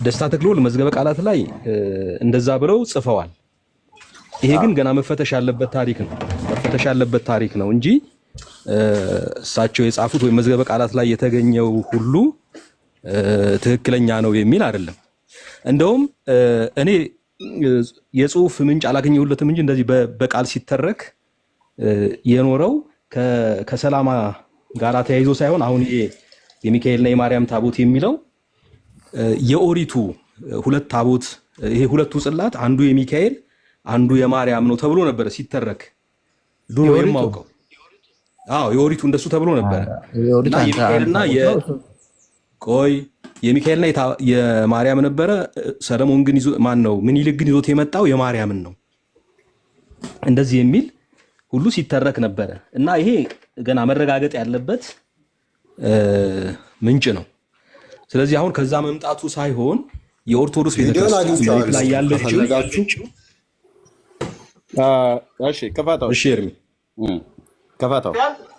ደስታ ተክለወልድ መዝገበ ቃላት ላይ እንደዛ ብለው ጽፈዋል። ይሄ ግን ገና መፈተሽ ያለበት ታሪክ ነው እንጂ እሳቸው የጻፉት ወይም መዝገበ ቃላት ላይ የተገኘው ሁሉ ትክክለኛ ነው የሚል አይደለም። እንደውም እኔ የጽሁፍ ምንጭ አላገኘሁለትም እንጂ እንደዚህ በቃል ሲተረክ የኖረው ከሰላማ ጋራ ተያይዞ ሳይሆን አሁን ይሄ የሚካኤልና የማርያም ታቦት የሚለው የኦሪቱ ሁለት ታቦት ይሄ ሁለቱ ጽላት አንዱ የሚካኤል አንዱ የማርያም ነው ተብሎ ነበር ሲተረክ ድሮ የማውቀው። የኦሪቱ እንደሱ ተብሎ ነበር እና የሚካኤልና የሚካኤልና የማርያም ነበረ። ሰለሞን ግን ምኒልክ ግን ይዞት የመጣው የማርያምን ነው እንደዚህ የሚል ሁሉ ሲተረክ ነበረ እና ይሄ ገና መረጋገጥ ያለበት ምንጭ ነው። ስለዚህ አሁን ከዛ መምጣቱ ሳይሆን የኦርቶዶክስ ቤተክርስቲያን ላይ ያለችው ከፋታው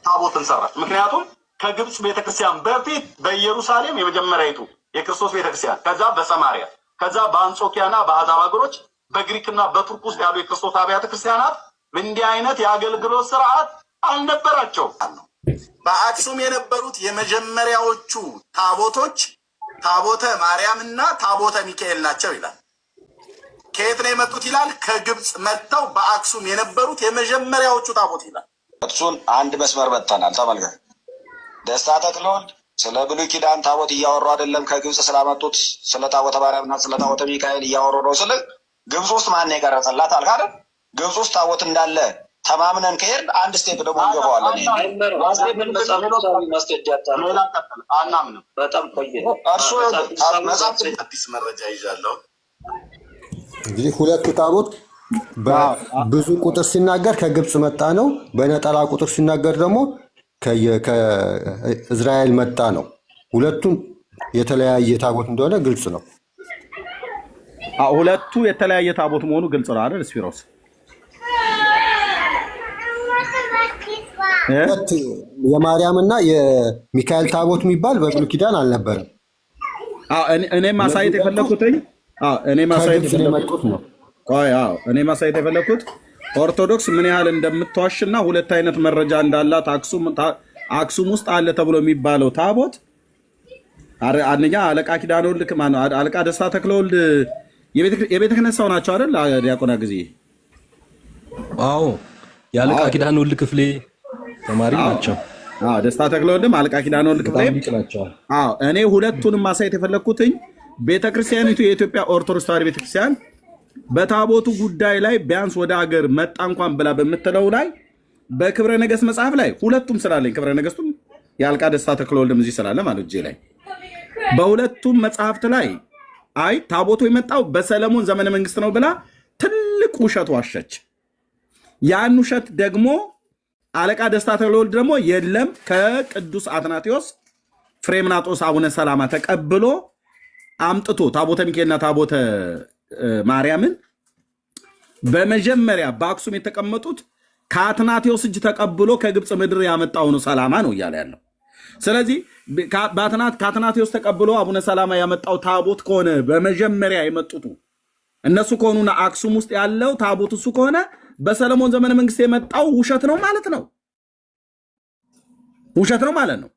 ታቦትን ሰራች። ምክንያቱም ከግብፅ ቤተክርስቲያን በፊት በኢየሩሳሌም የመጀመሪያይቱ የክርስቶስ ቤተክርስቲያን፣ ከዛ በሰማሪያ፣ ከዛ በአንጾኪያና በአሕዛብ ሀገሮች በግሪክና በቱርክ ውስጥ ያሉ የክርስቶስ አብያተ ክርስቲያናት እንዲህ አይነት የአገልግሎት ስርዓት አልነበራቸውም። በአክሱም የነበሩት የመጀመሪያዎቹ ታቦቶች ታቦተ ማርያምና ታቦተ ሚካኤል ናቸው ይላል። ከየት ነው የመጡት ይላል? ከግብፅ መጥተው በአክሱም የነበሩት የመጀመሪያዎቹ ታቦት ይላል። እሱን አንድ መስመር በተናል። ተመልከት። ደስታ ተክለወልድ ስለ ብሉይ ኪዳን ታቦት እያወሩ አይደለም፣ ከግብፅ ስላመጡት ስለ ታቦተ ማርያምና ስለ ታቦተ ሚካኤል እያወሩ ነው። ስለ ግብፅ ውስጥ ማን የቀረጸላት አልክ አይደል? ግብፅ ውስጥ ታቦት እንዳለ ተማምነን ከሄድን አንድ ስቴፕ ደግሞ እንገባዋለን። አናምንም። በጣም ቆየ። አዲስ መረጃ ይዣለሁ። እንግዲህ ሁለቱ ታቦት በብዙ ቁጥር ሲናገር ከግብፅ መጣ ነው፣ በነጠላ ቁጥር ሲናገር ደግሞ ከእስራኤል መጣ ነው። ሁለቱም የተለያየ ታቦት እንደሆነ ግልጽ ነው። ሁለቱ የተለያየ ታቦት መሆኑ ግልጽ ነው አይደል ስፒሮስ? የማርያምና የሚካኤል ታቦት የሚባል በብሉይ ኪዳን አልነበረም። እኔ ማሳየት የፈለኩት ኦርቶዶክስ ምን ያህል እንደምትዋሽና ሁለት አይነት መረጃ እንዳላት አክሱም ውስጥ አለ ተብሎ የሚባለው ታቦት አንደኛ አለቃ ኪዳነ ወልድ አለቃ ደስታ ተክለወልድ የቤተ ክህነት ሰው ናቸው አይደል? ዲያቆና ጊዜ አዎ፣ የአለቃ ኪዳነ ወልድ ክፍሌ ተማሪ ናቸው። ደስታ ተክለወልድም አለቃ ኪዳነ ወልድ ክፍሌ ናቸው። እኔ ሁለቱንም ማሳየት የፈለግኩትኝ ቤተክርስቲያኒቱ የኢትዮጵያ ኦርቶዶክስ ተዋሕዶ ቤተክርስቲያን በታቦቱ ጉዳይ ላይ ቢያንስ ወደ ሀገር መጣ እንኳን ብላ በምትለው ላይ በክብረ ነገሥት መጽሐፍ ላይ ሁለቱም ስላለኝ ክብረ ነገሥቱም የአለቃ ደስታ ተክለወልድም እዚህ ስላለ ማለት እጄ ላይ በሁለቱም መጽሐፍት ላይ አይ ታቦቱ የመጣው በሰለሞን ዘመነ መንግስት ነው ብላ ትልቅ ውሸት ዋሸች። ያን ውሸት ደግሞ አለቃ ደስታ ተክለወልድ ደግሞ የለም ከቅዱስ አትናቴዎስ ፍሬምናጦስ አቡነ ሰላማ ተቀብሎ አምጥቶ ታቦተ ሚካኤልና ታቦተ ማርያምን በመጀመሪያ በአክሱም የተቀመጡት ከአትናቴዎስ እጅ ተቀብሎ ከግብፅ ምድር ያመጣው ነው ሰላማ ነው እያለ ያለው። ስለዚህ ከአትናቴዎስ ተቀብሎ አቡነ ሰላማ ያመጣው ታቦት ከሆነ በመጀመሪያ የመጡት እነሱ ከሆኑና አክሱም ውስጥ ያለው ታቦት እሱ ከሆነ በሰለሞን ዘመነ መንግስት የመጣው ውሸት ነው ማለት ነው። ውሸት ነው ማለት ነው።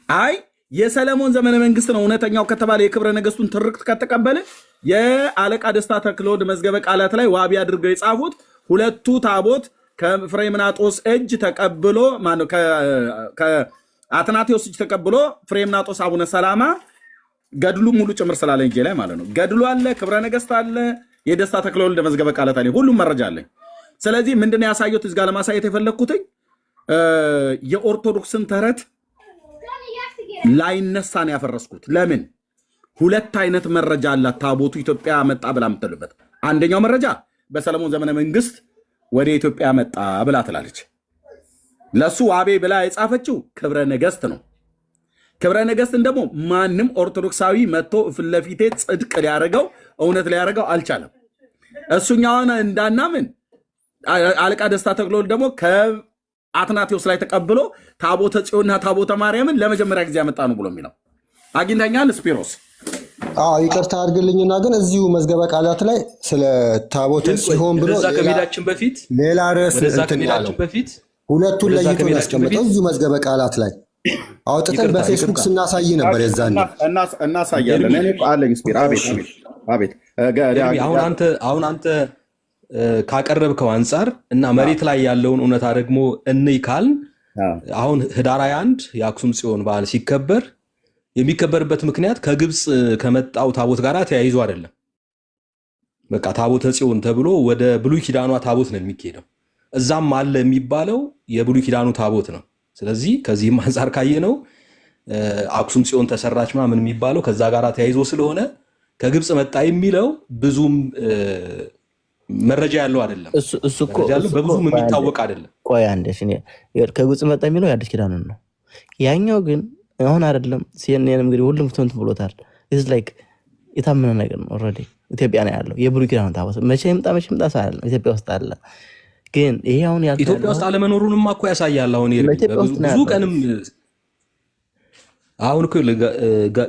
አይ የሰለሞን ዘመነ መንግስት ነው እውነተኛው ከተባለ የክብረ ነገሥቱን ትርክት ከተቀበለ የአለቃ ደስታ ተክለወልድ መዝገበ ቃላት ላይ ዋቢ አድርገው የጻፉት ሁለቱ ታቦት ከፍሬምናጦስ እጅ ተቀብሎ ማነው ከአትናቴዎስ እጅ ተቀብሎ ፍሬምናጦስ አቡነ ሰላማ ገድሉ ሙሉ ጭምር ስላለኝ እጄ ላይ ማለት ነው። ገድሉ አለ፣ ክብረ ነገሥት አለ፣ የደስታ ተክለወልድ መዝገበ ቃላት አለ፣ ሁሉም መረጃ አለኝ። ስለዚህ ምንድነው ያሳየሁት እዚህ ጋር ለማሳየት የፈለግኩትኝ የኦርቶዶክስን ተረት ላይነሳን ያፈረስኩት። ለምን ሁለት አይነት መረጃ አላት ታቦቱ ኢትዮጵያ መጣ ብላ የምትልበት። አንደኛው መረጃ በሰለሞን ዘመነ መንግስት ወደ ኢትዮጵያ መጣ ብላ ትላለች። ለሱ ዋቤ ብላ የጻፈችው ክብረ ነገሥት ነው። ክብረ ነገሥትን ደግሞ ማንም ኦርቶዶክሳዊ መጥቶ ፊት ለፊቴ ጽድቅ ሊያደርገው እውነት ሊያደርገው አልቻለም። እሱኛውን እንዳናምን አለቃ ደስታ ተክለወልድ ደግሞ ከአትናቴዎስ ላይ ተቀብሎ ታቦተ ጽዮንና ታቦተ ማርያምን ለመጀመሪያ ጊዜ ያመጣ ነው ብሎ የሚለው አግኝተኛል። ስፒሮስ ይቅርታ አድርግልኝና ግን እዚሁ መዝገበ ቃላት ላይ ስለ ታቦተ ጽዮን ብሎ ከመሄዳችን በፊት ሌላ ርዕስ ሁለቱን ለይቶ ያስቀመጠው እዚሁ መዝገበ ቃላት ላይ አውጥተን በፌስቡክ ስናሳይ ነበር። የዛን እናሳያለን። እኔ አለኝ ስፒር። አቤት አሁን አንተ ካቀረብከው አንጻር እና መሬት ላይ ያለውን እውነታ ደግሞ እንይ ካልን አሁን ህዳር 21 የአክሱም ጽዮን በዓል ሲከበር የሚከበርበት ምክንያት ከግብፅ ከመጣው ታቦት ጋር ተያይዞ አይደለም። በቃ ታቦተ ጽዮን ተብሎ ወደ ብሉይ ኪዳኗ ታቦት ነው የሚካሄደው። እዛም አለ የሚባለው የብሉይ ኪዳኑ ታቦት ነው። ስለዚህ ከዚህም አንጻር ካየነው አክሱም ጽዮን ተሰራች ምናምን የሚባለው ከዛ ጋር ተያይዞ ስለሆነ ከግብፅ መጣ የሚለው ብዙም መረጃ ያለው አይደለም። እሱ እኮ በብዙም የሚታወቅ አይደለም። ቆይ አንዴሽ ከግብፅ መጣ የሚለው የአዲስ ኪዳኑን ነው። ያኛው ግን አሁን አይደለም። ሲኤንኤን እንግዲህ ሁሉም ትንት ብሎታል። ኢዝ ላይክ የታመነ ነገር ነው። ኦልሬዲ ኢትዮጵያ ነው ያለው የብሉይ ኪዳኑ ታቦት። መቼ ይምጣ አይደለም፣ ኢትዮጵያ ውስጥ አለ። ግን ይሄ አሁን ያልተው ኢትዮጵያ ውስጥ አለመኖሩንማ እኮ ያሳያል። አሁን ብዙ ቀንም አሁን እኮ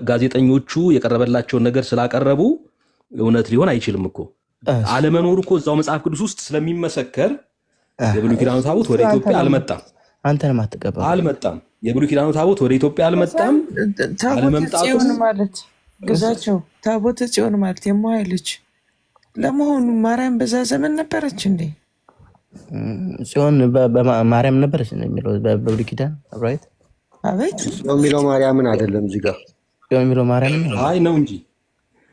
ጋዜጠኞቹ የቀረበላቸውን ነገር ስላቀረቡ እውነት ሊሆን አይችልም እኮ። አለመኖሩ እኮ እዛው መጽሐፍ ቅዱስ ውስጥ ስለሚመሰከር የብሉይ ኪዳኑ ታቦት ወደ ኢትዮጵያ አልመጣም። አንተን ማትቀበል አልመጣም። የብሉይ ኪዳኑ ታቦት ወደ ኢትዮጵያ አልመጣም። ታቦተ ጽዮን ማለት ግዛቸው ታቦተ ጽዮን ማለት የማይልች ለመሆኑ ማርያም በዛ ዘመን ነበረች እንዴ? ጽዮን በማርያም ነበረች የሚለው በብሉይ ኪዳን ራይት? አቤት የሚለው ማርያምን አይደለም እዚህ ጋር ጽዮን የሚለው ማርያምን ነው። አይ ነው እንጂ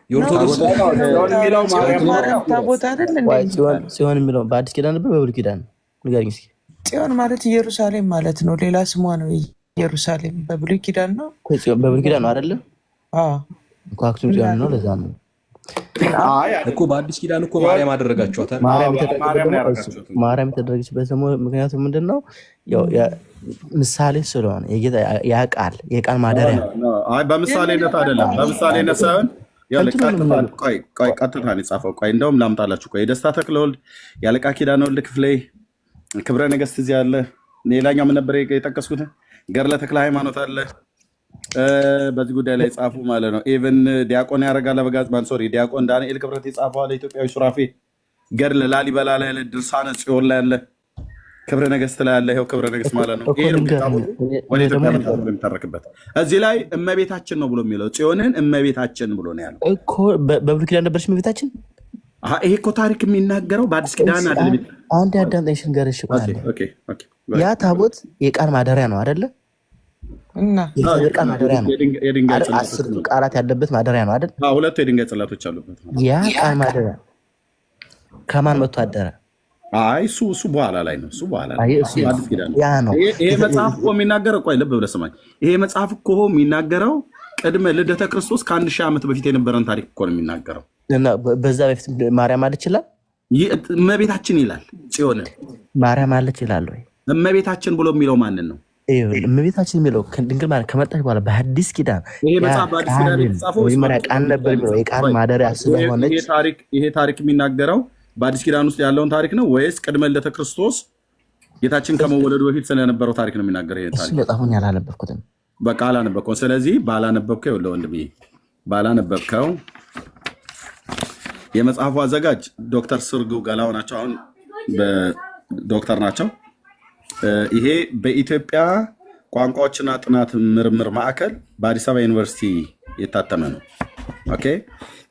የኦርቶዶክስ ታቦት አይደል እንዴ? ጽዮን የሚለው በአዲስ ኪዳን ነበር በብሉይ ኪዳን? ንገረኝ እስኪ። ጽዮን ማለት ኢየሩሳሌም ማለት ነው። ሌላ ስሟ ነው ኢየሩሳሌም። በብሉይ ኪዳን ነው በብሉይ ኪዳን ነው አይደለ? አዎ እኮ አክሱም ጽዮን ነው። ለዛ ነው እኮ በአዲስ ኪዳን እኮ ማርያም አደረጋችኋታል። ማርያም የተደረገችበት ደግሞ ምክንያቱ ምንድን ነው? ምሳሌ ስለሆነ የቃል ማደሪያ በምሳሌነት አይደለም። በምሳሌነት ሳይሆን ቀጥታ ነው የጻፈው። ቆይ እንደውም ላምጣላችሁ። ቆይ የደስታ ተክለወልድ የአለቃ ኪዳነ ወልድ ክፍሌ ክብረ ነገሥት እዚህ አለ። ሌላኛው ምን ነበር የጠቀስኩት? ገድለ ተክለ ሃይማኖት አለ። በዚህ ጉዳይ ላይ ጻፉ ማለት ነው። ኢቨን ዲያቆን ያረጋል አበጋዝ ዲያቆን ዳንኤል ክብረት የጻፈው አለ። ኢትዮጵያዊ ሱራፌ ገድለ ላሊበላ ላይ ያለ፣ ድርሳነ ጽዮን ላይ ያለ፣ ክብረ ነገስት ላይ ያለ። ይኸው ክብረ ነገስት ማለት ነው። ይሄ ነው ወደ ኢትዮጵያ የሚተረክበት። እዚህ ላይ እመቤታችን ነው ብሎ የሚለው ጽዮንን እመቤታችን ብሎ ነው ያለው እኮ። በብሉይ ኪዳን ነበረች እመቤታችን። ይሄ እኮ ታሪክ የሚናገረው በአዲስ ኪዳን አይደለም። አንድ አዳምጠኝ ሽንገርሽ። ያ ታቦት የቃል ማደሪያ ነው አይደለ? ቃል ማደሪያ ነው። አስር ቃላት ያለበት ማደሪያ ነው አይደል? ሁለቱ የድንጋይ ጽላቶች አሉበት። ያ ቃል ማደሪያ ከማን መጥቶ አደረ? እሱ በኋላ ላይ ነው። እሱ በኋላ ያ ነው። ይሄ መጽሐፍ እኮ የሚናገረው ቆይ ልብ ብለህ ስማኝ። ይሄ መጽሐፍ እኮ የሚናገረው ቅድመ ልደተ ክርስቶስ ከ1000 ዓመት በፊት የነበረን ታሪክ እኮ ነው የሚናገረው። እና በዛ በፊት ማርያም አለች ይላል። እመቤታችን ይላል። ጽዮን ማርያም አለች ይላል ወይ? እመቤታችን ብሎ የሚለው ማንን ነው? እመቤታችን የሚለው ድንግል ማርያም ከመጣች በኋላ በሐዲስ ኪዳን ይሄ መጽሐፍ በአዲስ ኪዳን የተጻፈው መጀመሪያ ቃል ነበር የሚለው የቃል ማደሪያ ስለሆነች ይሄ ታሪክ የሚናገረው በአዲስ ኪዳን ውስጥ ያለውን ታሪክ ነው ወይስ ቅድመ ልደተ ክርስቶስ ጌታችን ከመወለዱ በፊት ስለነበረው ታሪክ ነው የሚናገረው? ይሄ ታሪክ መጽሐፉን ያላነበብኩትም በቃ አላነበብከው። ስለዚህ ባላነበብከው ይኸውልህ ወንድሜ፣ ባላነበብከው የመጽሐፉ አዘጋጅ ዶክተር ስርጉ ገላው ናቸው። አሁን ዶክተር ናቸው። ይሄ በኢትዮጵያ ቋንቋዎችና ጥናት ምርምር ማዕከል በአዲስ አበባ ዩኒቨርሲቲ የታተመ ነው። ኦኬ።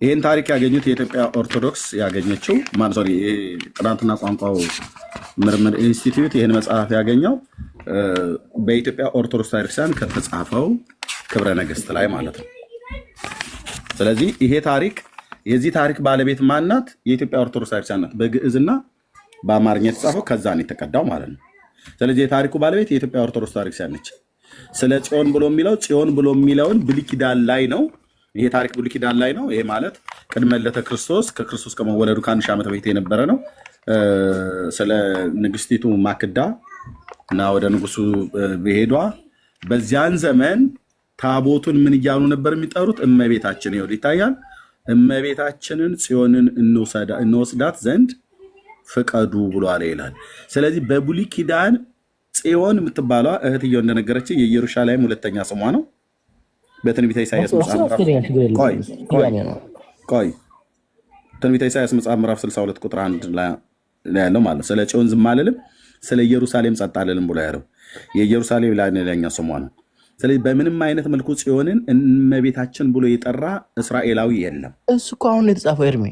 ይህን ታሪክ ያገኙት የኢትዮጵያ ኦርቶዶክስ ያገኘችው ጥናትና ቋንቋው ምርምር ኢንስቲትዩት ይህን መጽሐፍ ያገኘው በኢትዮጵያ ኦርቶዶክስ ታሪክሳን ከተጻፈው ክብረ ነገስት ላይ ማለት ነው። ስለዚህ ይሄ ታሪክ የዚህ ታሪክ ባለቤት ማናት? የኢትዮጵያ ኦርቶዶክስ ታሪክሳን ናት። በግዕዝና በአማርኛ የተጻፈው ከዛ ነው የተቀዳው ማለት ነው። ስለዚህ የታሪኩ ባለቤት የኢትዮጵያ ኦርቶዶክስ ታሪክሳን ነች። ስለ ጽዮን ብሎ የሚለውን ብሉይ ኪዳን ላይ ነው። ይሄ ታሪክ ብሉይ ኪዳን ላይ ነው። ይሄ ማለት ቅድመ ልደተ ክርስቶስ ከክርስቶስ ከመወለዱ ከ1000 ዓመት በፊት የነበረ ነው። ስለ ንግስቲቱ ማክዳ እና ወደ ንጉሱ በሄዷ በዚያን ዘመን ታቦቱን ምን እያሉ ነበር የሚጠሩት? እመቤታችን። ይኸው ይታያል። እመቤታችንን ጽዮንን እንወስዳት ዘንድ ፍቀዱ ብሏል ይላል። ስለዚህ በብሉይ ኪዳን ጽዮን የምትባሏ እህትየው እንደነገረች የኢየሩሳሌም ሁለተኛ ስሟ ነው። በትንቢተ ኢሳያስ መጽሐፍ ምዕራፍ 62 ቁጥር 1 ላይ ያለው ማለት ነው። ስለ ጽዮን ዝም አልልም፣ ስለ ኢየሩሳሌም ጸጥ አልልም ብሎ ያለው የኢየሩሳሌም ላይኛው ስሟ ነው። ስለዚህ በምንም አይነት መልኩ ጽዮንን እመቤታችን ብሎ የጠራ እስራኤላዊ የለም። እሱ እኮ አሁን የተጻፈው ኤርሜ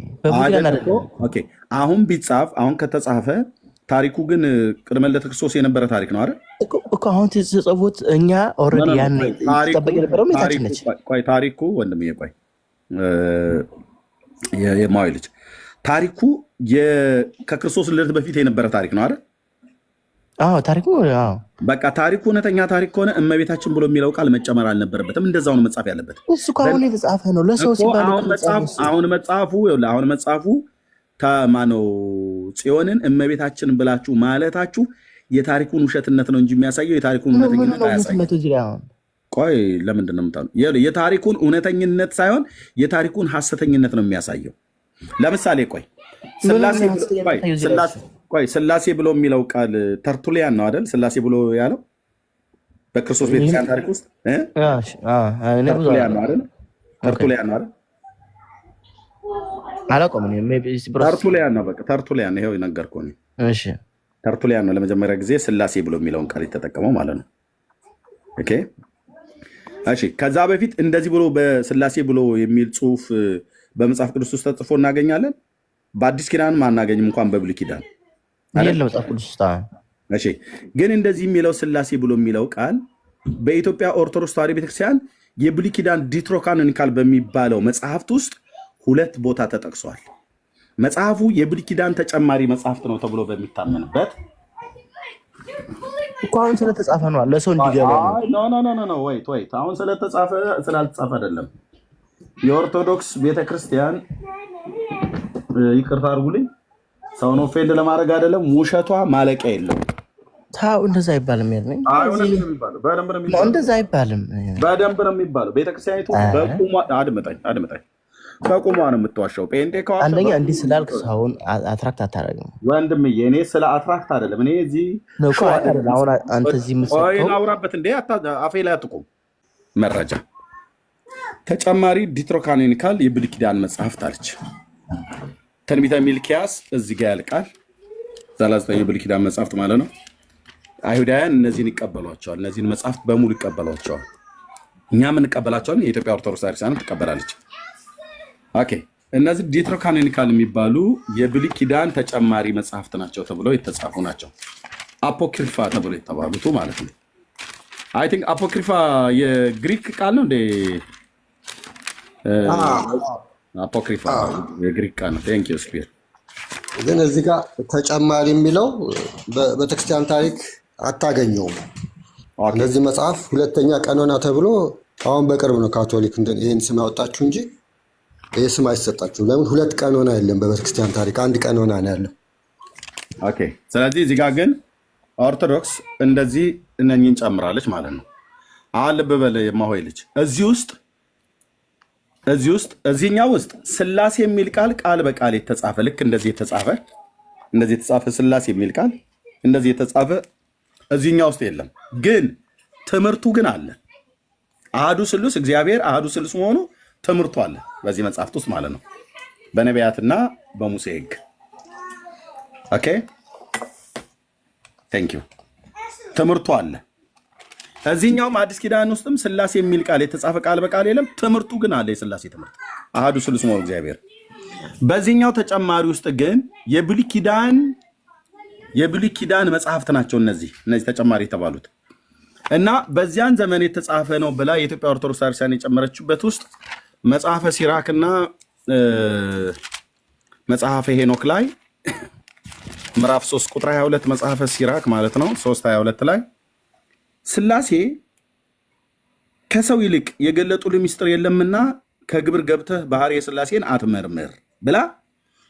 አሁን ቢጻፍ አሁን ከተጻፈ ታሪኩ ግን ቅድመ ልደተ ክርስቶስ የነበረ ታሪክ ነው አይደል እኮ አሁን የተጻፉት እኛ ኦልሬዲ ያን ተጠበቅ የነበረው እመቤታችን ነች። ቆይ ታሪኩ ወንድምዬ ቆይ የማዊ ልጅ ታሪኩ ከክርስቶስ ልደት በፊት የነበረ ታሪክ ነው አይደል? ታሪኩ በቃ ታሪኩ እውነተኛ ታሪክ ከሆነ እመቤታችን ብሎ የሚለው ቃል መጨመር አልነበረበትም። እንደዛው ነው መጻፍ ያለበት። እሱ አሁን የተጻፈ ነው ለሰው ሲባል አሁን መጽሐፉ ማነው ጽዮንን እመቤታችን ብላችሁ ማለታችሁ የታሪኩን ውሸትነት ነው እንጂ የሚያሳየው የታሪኩን እውነተኝነት አያሳይም። ቆይ ለምንድን ነው የታሪኩን እውነተኝነት ሳይሆን የታሪኩን ሐሰተኝነት ነው የሚያሳየው። ለምሳሌ ስላሴ ብሎ የሚለው ቃል ተርቱሊያን ነው አይደል? ስላሴ ብሎ ያለው በክርስቶስ ቤተክርስቲያን ታሪክ ውስጥ ተርቱሊያን ነው አይደል? ተርቱሊያን ነው። በቃ ተርቱሊያን ይኸው ነገርኩህ እኔ። ተርቱሊያን ነው ለመጀመሪያ ጊዜ ስላሴ ብሎ የሚለውን ቃል የተጠቀመው ማለት ነው። ኦኬ እሺ። ከዛ በፊት እንደዚህ ብሎ በስላሴ ብሎ የሚል ጽሁፍ በመጽሐፍ ቅዱስ ውስጥ ተጽፎ እናገኛለን። በአዲስ ኪዳን አናገኝም እንኳን በብሉይ ኪዳን እሺ። ግን እንደዚህ የሚለው ስላሴ ብሎ የሚለው ቃል በኢትዮጵያ ኦርቶዶክስ ተዋሕዶ ቤተክርስቲያን የብሉይ ኪዳን ዲትሮካኖኒካል በሚባለው መጽሐፍት ውስጥ 2 ቦታ ተጠቅሷል። መጽሐፉ የብሉይ ኪዳን ተጨማሪ መጽሐፍት ነው ተብሎ በሚታመንበት አሁን ስለተጻፈ ነው ለሰው እንዲገባ ነው። ወይት አሁን ስለተጻፈ ስላልተጻፈ አይደለም። የኦርቶዶክስ ቤተክርስቲያን ይቅርታ አድርጉልኝ፣ ሰውን ኦፌንድ ለማድረግ አይደለም፣ ውሸቷ ማለቂያ የለው። እንደዛ አይባልም። እንደዛ አይባልም። በደንብ ነው የሚባለው። ቤተክርስቲያኒቱ በቁሟ አድምጠኝ፣ በቁሟ ነው የምትዋሻው። ጴንጤ አንደኛ እንዲህ ስላልክ ሰውን አትራክት አታደርግም ወንድምዬ። እኔ ስለ አትራክት አይደለም። እኔ እዚህ አንተ እዚህ የምትሰጠው አውራበት እንዴ አፌ ላይ አትቁም። መረጃ ተጨማሪ ዲትሮካኖኒካል የብሉይ ኪዳን መጽሐፍት አለች። ትንቢተ ሚልኪያስ እዚህ ጋር ያልቃል። 39 ብሉይ ኪዳን መጽሐፍት ማለት ነው። አይሁዳውያን እነዚህን ይቀበሏቸዋል። እነዚህን መጽሐፍት በሙሉ ይቀበሏቸዋል። እኛም እንቀበላቸዋለን። የኢትዮጵያ ኦርቶዶክስ ቤተክርስቲያን ትቀበላለች። ኦኬ። እነዚህ ዲትሮካኖኒካል የሚባሉ የብሉይ ኪዳን ተጨማሪ መጽሐፍት ናቸው ተብለው የተጻፉ ናቸው። አፖክሪፋ ተብለው የተባሉት ማለት ነው። አይ ቲንክ አፖክሪፋ የግሪክ ቃል ነው እንዴ? አፖክሪፋ የግሪክ ቃል ነው። ቴንክ ዩ ስፒር። ግን እዚህ ጋር ተጨማሪ የሚለው በቤተክርስቲያን ታሪክ አታገኘውም። እነዚህ መጽሐፍ ሁለተኛ ቀኖና ተብሎ አሁን በቅርብ ነው ካቶሊክ ይህን ስም ያወጣችሁ እንጂ ይህ ስም አይሰጣችሁም። ለምን? ሁለት ቀኖና የለም በቤተክርስቲያን ታሪክ፣ አንድ ቀኖና ነው ያለው። ኦኬ። ስለዚህ እዚህ ጋር ግን ኦርቶዶክስ እንደዚህ እነኝን ጨምራለች ማለት ነው። አሁን ልብ በል የማሆይ ልጅ እዚህኛው ውስጥ ስላሴ የሚል ቃል በቃል የተጻፈ ልክ እንደዚህ የተጻፈ ስላሴ የሚል ቃል እንደዚህ የተጻፈ እዚህኛው ውስጥ የለም። ግን ትምህርቱ ግን አለ። አሐዱ ስሉስ እግዚአብሔር አሐዱ ስሉስ መሆኑ ትምህርቱ አለ በዚህ መጽሐፍት ውስጥ ማለት ነው፣ በነቢያትና በሙሴ ሕግ። ኦኬ ቴንክ ዩ። ትምህርቱ አለ። እዚህኛውም አዲስ ኪዳን ውስጥም ስላሴ የሚል ቃል የተጻፈ ቃል በቃል የለም። ትምህርቱ ግን አለ። የስላሴ ትምህርት አሐዱ ስሉስ መሆኑ እግዚአብሔር። በዚህኛው ተጨማሪ ውስጥ ግን የብሉይ ኪዳን መጽሐፍት ናቸው እነዚህ ተጨማሪ የተባሉት እና በዚያን ዘመን የተጻፈ ነው ብላ የኢትዮጵያ ኦርቶዶክስ ቤተክርስቲያን የጨመረችበት ውስጥ መጽሐፈ ሲራክና መጽሐፈ ሄኖክ ላይ ምዕራፍ 3 ቁጥር 22 መጽሐፈ ሲራክ ማለት ነው 3:22 ላይ ስላሴ ከሰው ይልቅ የገለጡልህ ምስጢር የለምና ከግብር ገብተህ ባህርየ ስላሴን አትመርምር ብላ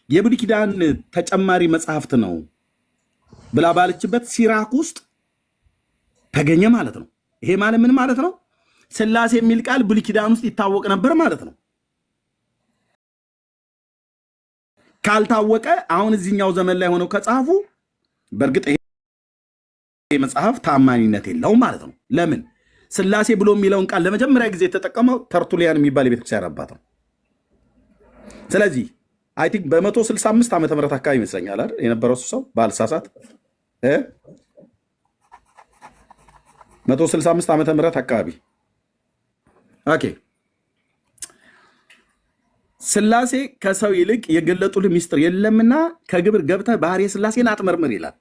የብሉይ ኪዳን ተጨማሪ መጽሐፍት ነው ብላ ባለችበት ሲራክ ውስጥ ተገኘ ማለት ነው። ይሄ ማለት ምን ማለት ነው? ስላሴ የሚል ቃል ብሉይ ኪዳን ውስጥ ይታወቅ ነበር ማለት ነው። ካልታወቀ አሁን እዚህኛው ዘመን ላይ ሆነው ከጻፉ በእርግጥ ይሄ መጽሐፍ ታማኝነት የለውም ማለት ነው። ለምን? ስላሴ ብሎ የሚለውን ቃል ለመጀመሪያ ጊዜ የተጠቀመው ተርቱሊያን የሚባል የቤተክርስቲያን አባት ነው። ስለዚህ አይ ቲንክ በ165 ዓመተ ምህረት አካባቢ ይመስለኛል አይደል የነበረው ሰው ባልሳሳት 165 ዓመተ ምህረት አካባቢ ኦኬ። ስላሴ ከሰው ይልቅ የገለጡልህ ምስጢር የለምና ከግብር ገብተህ ባህርየ ስላሴን አትመርምር ይላል።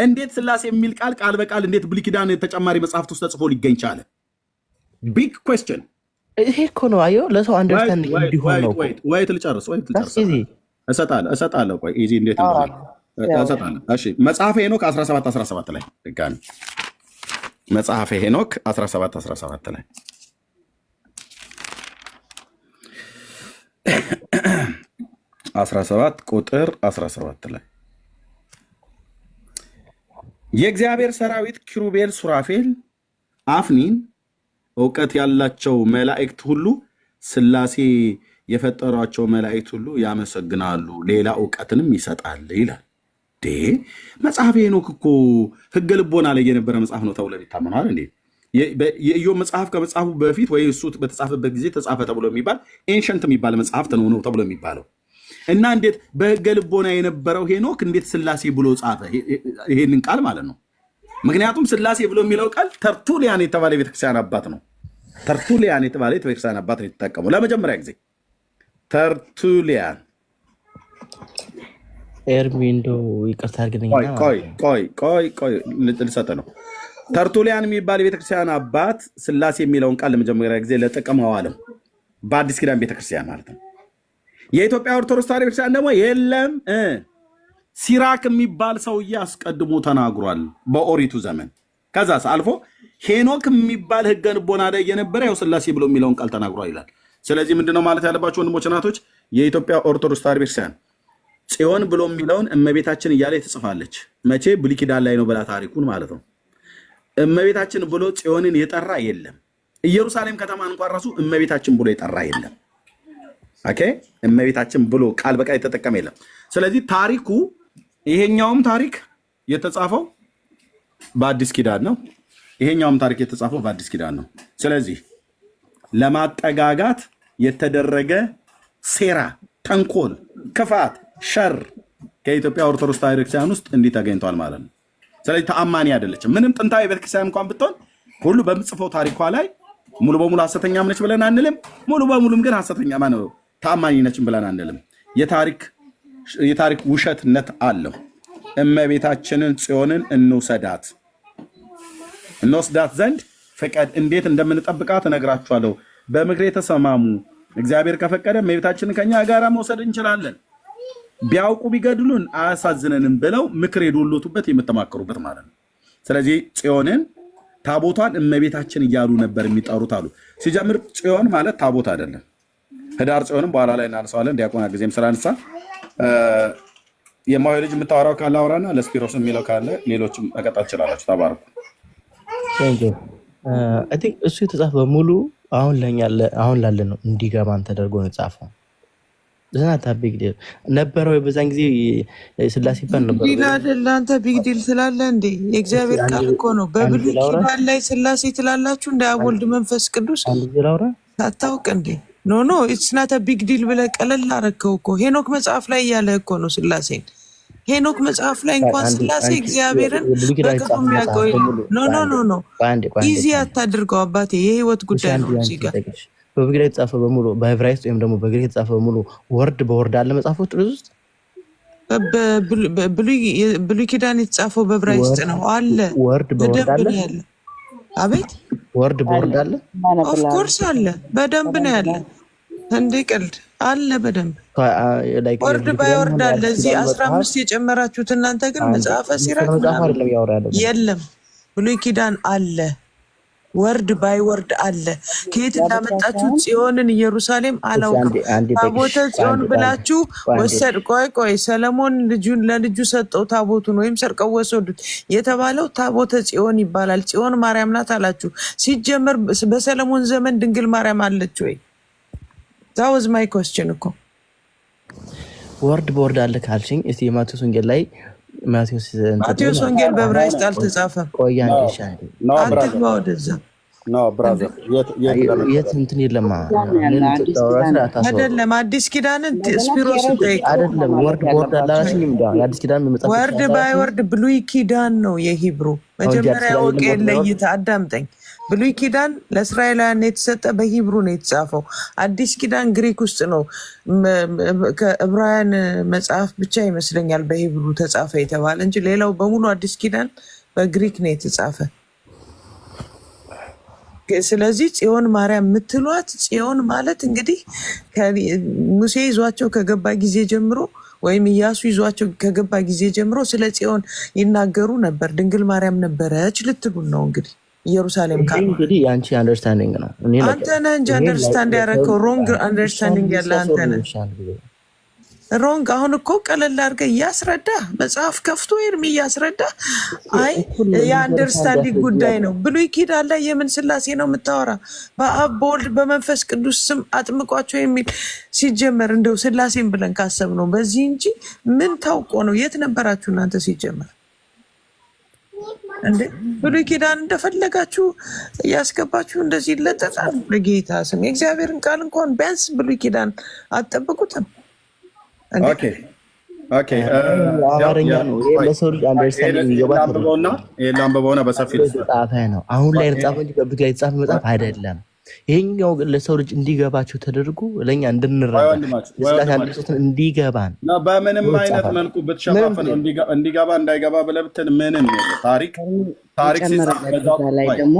እንዴት ስላሴ የሚል ቃል በቃል እንዴት ብሉይ ኪዳን ተጨማሪ መጽሐፍት ውስጥ ተጽፎ ሊገኝ ቻለ? ቢግ ኩዌስችን። ይሄ እኮ ነው አየው፣ ለሰው አንደርስታንዲንግ እንዲሆን ነው። ወይ ልጨርስ እሰጣለሁ። ቆይ ኢዚ እንዴት እንደሆነ እሰጣለሁ። እሺ መጽሐፈ ሄኖክ 17:17 ላይ ድጋሚ መጽሐፈ ሄኖክ 17:17 ላይ 17 ቁጥር 17 ላይ የእግዚአብሔር ሰራዊት ኪሩቤል፣ ሱራፌል፣ አፍኒን እውቀት ያላቸው መላእክት ሁሉ ስላሴ የፈጠሯቸው መላእክት ሁሉ ያመሰግናሉ፣ ሌላ እውቀትንም ይሰጣል ይላል። መጽሐፈ ሄኖክ እኮ ሕገ ልቦና ላይ የነበረ መጽሐፍ ነው ተብሎ ይታመናል እንዴ? የኢዮብ መጽሐፍ ከመጽሐፉ በፊት ወይ እሱ በተጻፈበት ጊዜ ተጻፈ ተብሎ የሚባል ኤንሸንት የሚባል መጽሐፍት ነው ተብሎ የሚባለው እና እንዴት በሕገ ልቦና የነበረው ሄኖክ እንዴት ስላሴ ብሎ ጻፈ ይሄንን ቃል ማለት ነው? ምክንያቱም ስላሴ ብሎ የሚለው ቃል ተርቱሊያን የተባለ ቤተክርስቲያን አባት ነው። ተርቱሊያን የተባለ ቤተክርስቲያን አባት ነው የተጠቀመው ለመጀመሪያ ጊዜ። ተርቱሊያን ኤርሚንዶ ይቅርታ አድርግልኝ። ቆይ ልሰጥ ነው። ተርቱሊያን የሚባል የቤተክርስቲያን አባት ስላሴ የሚለውን ቃል ለመጀመሪያ ጊዜ ለጥቅም አዋለው በአዲስ ኪዳን ቤተክርስቲያን ማለት ነው። የኢትዮጵያ ኦርቶዶክስ ተዋሕዶ ቤተክርስቲያን ደግሞ የለም ሲራክ የሚባል ሰውዬ አስቀድሞ ተናግሯል በኦሪቱ ዘመን። ከዛስ አልፎ ሄኖክ የሚባል ሕገ ልቦና ላይ የነበረ ያው ስላሴ ብሎ የሚለውን ቃል ተናግሯል ይላል። ስለዚህ ምንድነው ማለት ያለባቸው ወንድሞች እናቶች፣ የኢትዮጵያ ኦርቶዶክስ ተዋሕዶ ቤተክርስቲያን ጽዮን ብሎ የሚለውን እመቤታችን እያለ ትጽፋለች። መቼ? ብሉይ ኪዳን ላይ ነው ብላ ታሪኩን ማለት ነው። እመቤታችን ብሎ ጽዮንን የጠራ የለም። ኢየሩሳሌም ከተማ እንኳን ራሱ እመቤታችን ብሎ የጠራ የለም። ኦኬ፣ እመቤታችን ብሎ ቃል በቃል የተጠቀመ የለም። ስለዚህ ታሪኩ ይሄኛውም ታሪክ የተጻፈው በአዲስ ኪዳን ነው፣ ይሄኛውም ታሪክ የተጻፈው በአዲስ ኪዳን ነው። ስለዚህ ለማጠጋጋት የተደረገ ሴራ፣ ተንኮል ክፋት፣ ሸር ከኢትዮጵያ ኦርቶዶክስ ተዋሕዶ ቤተክርስቲያን ውስጥ እንዲህ ተገኝቷል ማለት ነው። ስለዚህ ተአማኒ አይደለችም። ምንም ጥንታዊ ቤተክርስቲያን እንኳን ብትሆን ሁሉ በምጽፈው ታሪኳ ላይ ሙሉ በሙሉ ሐሰተኛም ነች ብለን አንልም። ሙሉ በሙሉም ግን ሐሰተኛ ማነው ተአማኒ ነች ብለን አንልም። የታሪክ ውሸትነት አለው። እመቤታችንን ጽዮንን እንወስዳት ዘንድ ፍቀድ። እንዴት እንደምንጠብቃት እነግራችኋለሁ። በምክሬ ተሰማሙ። እግዚአብሔር ከፈቀደ እመቤታችንን ከኛ ጋር መውሰድ እንችላለን። ቢያውቁ ቢገድሉን አያሳዝነንም ብለው ምክር የዶሎቱበት የምተማከሩበት ማለት ነው። ስለዚህ ጽዮንን ታቦቷን እመቤታችን እያሉ ነበር የሚጠሩት አሉ። ሲጀምር ጽዮን ማለት ታቦት አይደለም። ህዳር ጽዮንም በኋላ ላይ እናነሳዋለን። ዲያቆና ጊዜም ስላነሳ የማዊ ልጅ የምታወራው ካለ አውራና ለስፒሮስ የሚለው ካለ ሌሎችም መቀጠል ትችላላችሁ። ተባረኩ። እሱ የተጻፈ በሙሉ አሁን ላለ ነው እንዲገባን ተደርጎ ነው የጻፈው። ዝናታ ቢግ ዲል ነበረው። በዛን ጊዜ ስላሴ ባል ነበር ዲል አይደል? አንተ ቢግ ዲል ስላለ እንዴ የእግዚአብሔር ቃል እኮ ነው። በብሉይ ኪዳን ላይ ስላሴ ትላላችሁ እንደ አብ ወልድ መንፈስ ቅዱስ ሳታውቅ እንዴ? ኖ ኢትስ ናት ቢግ ዲል ብለህ ቀለል አደረከው እኮ። ሄኖክ መጽሐፍ ላይ እያለ እኮ ነው ስላሴን። ሄኖክ መጽሐፍ ላይ እንኳን ስላሴ እግዚአብሔርን በቅጡ የሚያውቀው ኖ ኢዚ አታድርገው አባቴ። የህይወት ጉዳይ ነው እዚህ ጋር በግሪክ የተጻፈ በሙሉ በዕብራይስጥ ወይም ደግሞ በግሪክ የተጻፈ በሙሉ ወርድ በወርድ አለ መጽሐፎች ውስጥ። ብሉይ ኪዳን የተጻፈው በዕብራይስጥ ነው አለ። ወርድ በወርድ አለ። አቤት ወርድ በወርድ አለ። ኦፍ ኮርስ አለ። በደንብ ነው ያለ። እንዴ ቀልድ አለ በደንብ ወርድ ባይወርድ አለ። እዚህ 15 የጨመራችሁት እናንተ ግን መጽሐፈ ሲራክ የለም። ብሉይ ኪዳን አለ። ወርድ ባይወርድ አለ። ከየት እንዳመጣችሁ ጽዮንን ኢየሩሳሌም አላውቅም። ታቦተ ጽዮን ብላችሁ ወሰድ። ቆይ ሰለሞን ለልጁ ሰጠው ታቦቱን ወይም ሰርቀው ወሰዱት የተባለው ታቦተ ጽዮን ይባላል። ጽዮን ማርያም ናት አላችሁ። ሲጀመር በሰለሞን ዘመን ድንግል ማርያም አለች ወይ? that was my question እኮ። ወርድ በወርድ አለ ካልሽኝ እስቲ የማቴዎስ ወንጌል ላይ ማቴዎስ ወንጌል በዕብራይስጥ አልተጻፈም። ቆያ አንዴ አትግባ ወደዛ። የት እንትን የለም አይደለም። አዲስ ኪዳንን ስፒሮስን ጠይቅ። አይደለም ወርድ በወርድ አላሽኝ የአዲስ ኪዳን መጽሐፍ ወርድ ባይወርድ ብሉይ ኪዳን ነው የሂብሩ መጀመሪያ ወቄ ለይታ አዳምጠኝ። ብሉይ ኪዳን ለእስራኤላውያን የተሰጠ በሂብሩ ነው የተጻፈው። አዲስ ኪዳን ግሪክ ውስጥ ነው። ከዕብራውያን መጽሐፍ ብቻ ይመስለኛል በሂብሩ ተጻፈ የተባለ እንጂ ሌላው በሙሉ አዲስ ኪዳን በግሪክ ነው የተጻፈ። ስለዚህ ጽዮን ማርያም የምትሏት ጽዮን ማለት እንግዲህ ሙሴ ይዟቸው ከገባ ጊዜ ጀምሮ ወይም ኢያሱ ይዟቸው ከገባ ጊዜ ጀምሮ ስለ ጽዮን ይናገሩ ነበር። ድንግል ማርያም ነበረች ልትሉን ነው እንግዲህ። ኢየሩሳሌም ካለ እንግዲህ ያንቺ አንደርስታንዲንግ ነው። አንተ ነህ እንጂ አንደርስታንድ ያደረከው ሮንግ አንደርስታንዲንግ ያለ አንተ ነህ። ሮንግ አሁን እኮ ቀለል አድርገህ እያስረዳ መጽሐፍ ከፍቶ ኤርሚ እያስረዳ አይ የአንደርስታንዲንግ ጉዳይ ነው። ብሉይ ኪዳን ላይ የምን ስላሴ ነው የምታወራ? በአብ በወልድ በመንፈስ ቅዱስ ስም አጥምቋቸው የሚል ሲጀመር እንደው ስላሴን ብለን ካሰብ ነው በዚህ እንጂ ምን ታውቆ ነው? የት ነበራችሁ እናንተ ሲጀመር? እንዴ ብሉይ ኪዳን እንደፈለጋችሁ እያስገባችሁ እንደዚህ ይለጠጣል። በጌታ ስም የእግዚአብሔርን ቃል እንኳን ቢያንስ ብሉይ ኪዳን አትጠብቁትም። ኦኬ አማርኛ ነው ለሰው ልጅ አንደርስታንዲንግ ይገባል። ላንብበውና በሰፊ ጻፈ ነው አሁን ላይ የተጻፈ እንጂ በብሉይ ላይ የተጻፈ መጽሐፍ አይደለም። ይሄኛው ግን ለሰው ልጅ እንዲገባቸው ተደርጎ ለኛ እንድንረዳ ስላታ አንደርስታንድ እንዲገባን በምንም አይነት መልኩ ብትሸፋፈን እንዲገባ እንዳይገባ ብለህ ብትል ምንም ታሪክ ሲጻፍ ላይ ደግሞ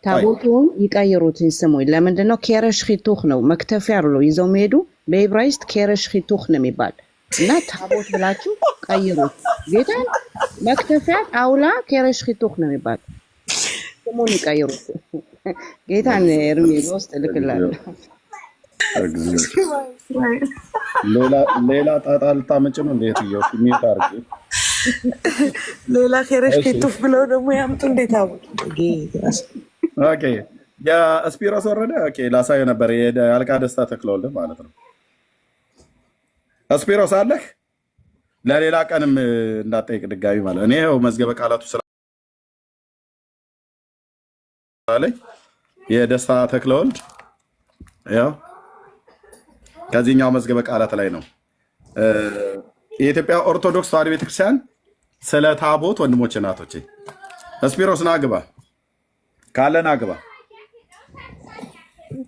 ታቦቱን ይቀይሩትን ስሙኝ። ለምንድነው ኬረሽ ኺቱኽ ነው መክተፊያ ብሎ ይዘው መሄዱ። በዕብራይስጥ ኬረሽ ኺቱኽ ነው የሚባል እና ታቦት ብላችሁ ቀይሩት። ጌታ መክተፊያ ጣውላ ኬረሽ ኺቱኽ ነው የሚባል ስሙን ይቀይሩት። ጌታን ኤርሚ ውስጥ ልክላለሁ። ሌላ ጣጣ ልታመጭ ነው እንዴት ይው ሚት አርግ ሌላ ኬረሽ ኺቱኽ ብለው ደግሞ ያምጡ እንዴት አውቁ? ኦኬ የስፒሮስ ወረደ። ኦኬ ላሳየው ነበር የአልቃ ደስታ ተክለውልህ ማለት ነው። ስፒሮስ አለህ ለሌላ ቀንም እንዳጠይቅ ድጋሚ ማለት እኔ ይኸው መዝገበ ቃላቱ ስላለኝ የደስታ ተክለወልድ ያው ከዚህኛው መዝገበ ቃላት ላይ ነው የኢትዮጵያ ኦርቶዶክስ ተዋሕዶ ቤተክርስቲያን ስለ ታቦት ወንድሞች እናቶቼ፣ ስፒሮስ ና ግባ ካለን አግባ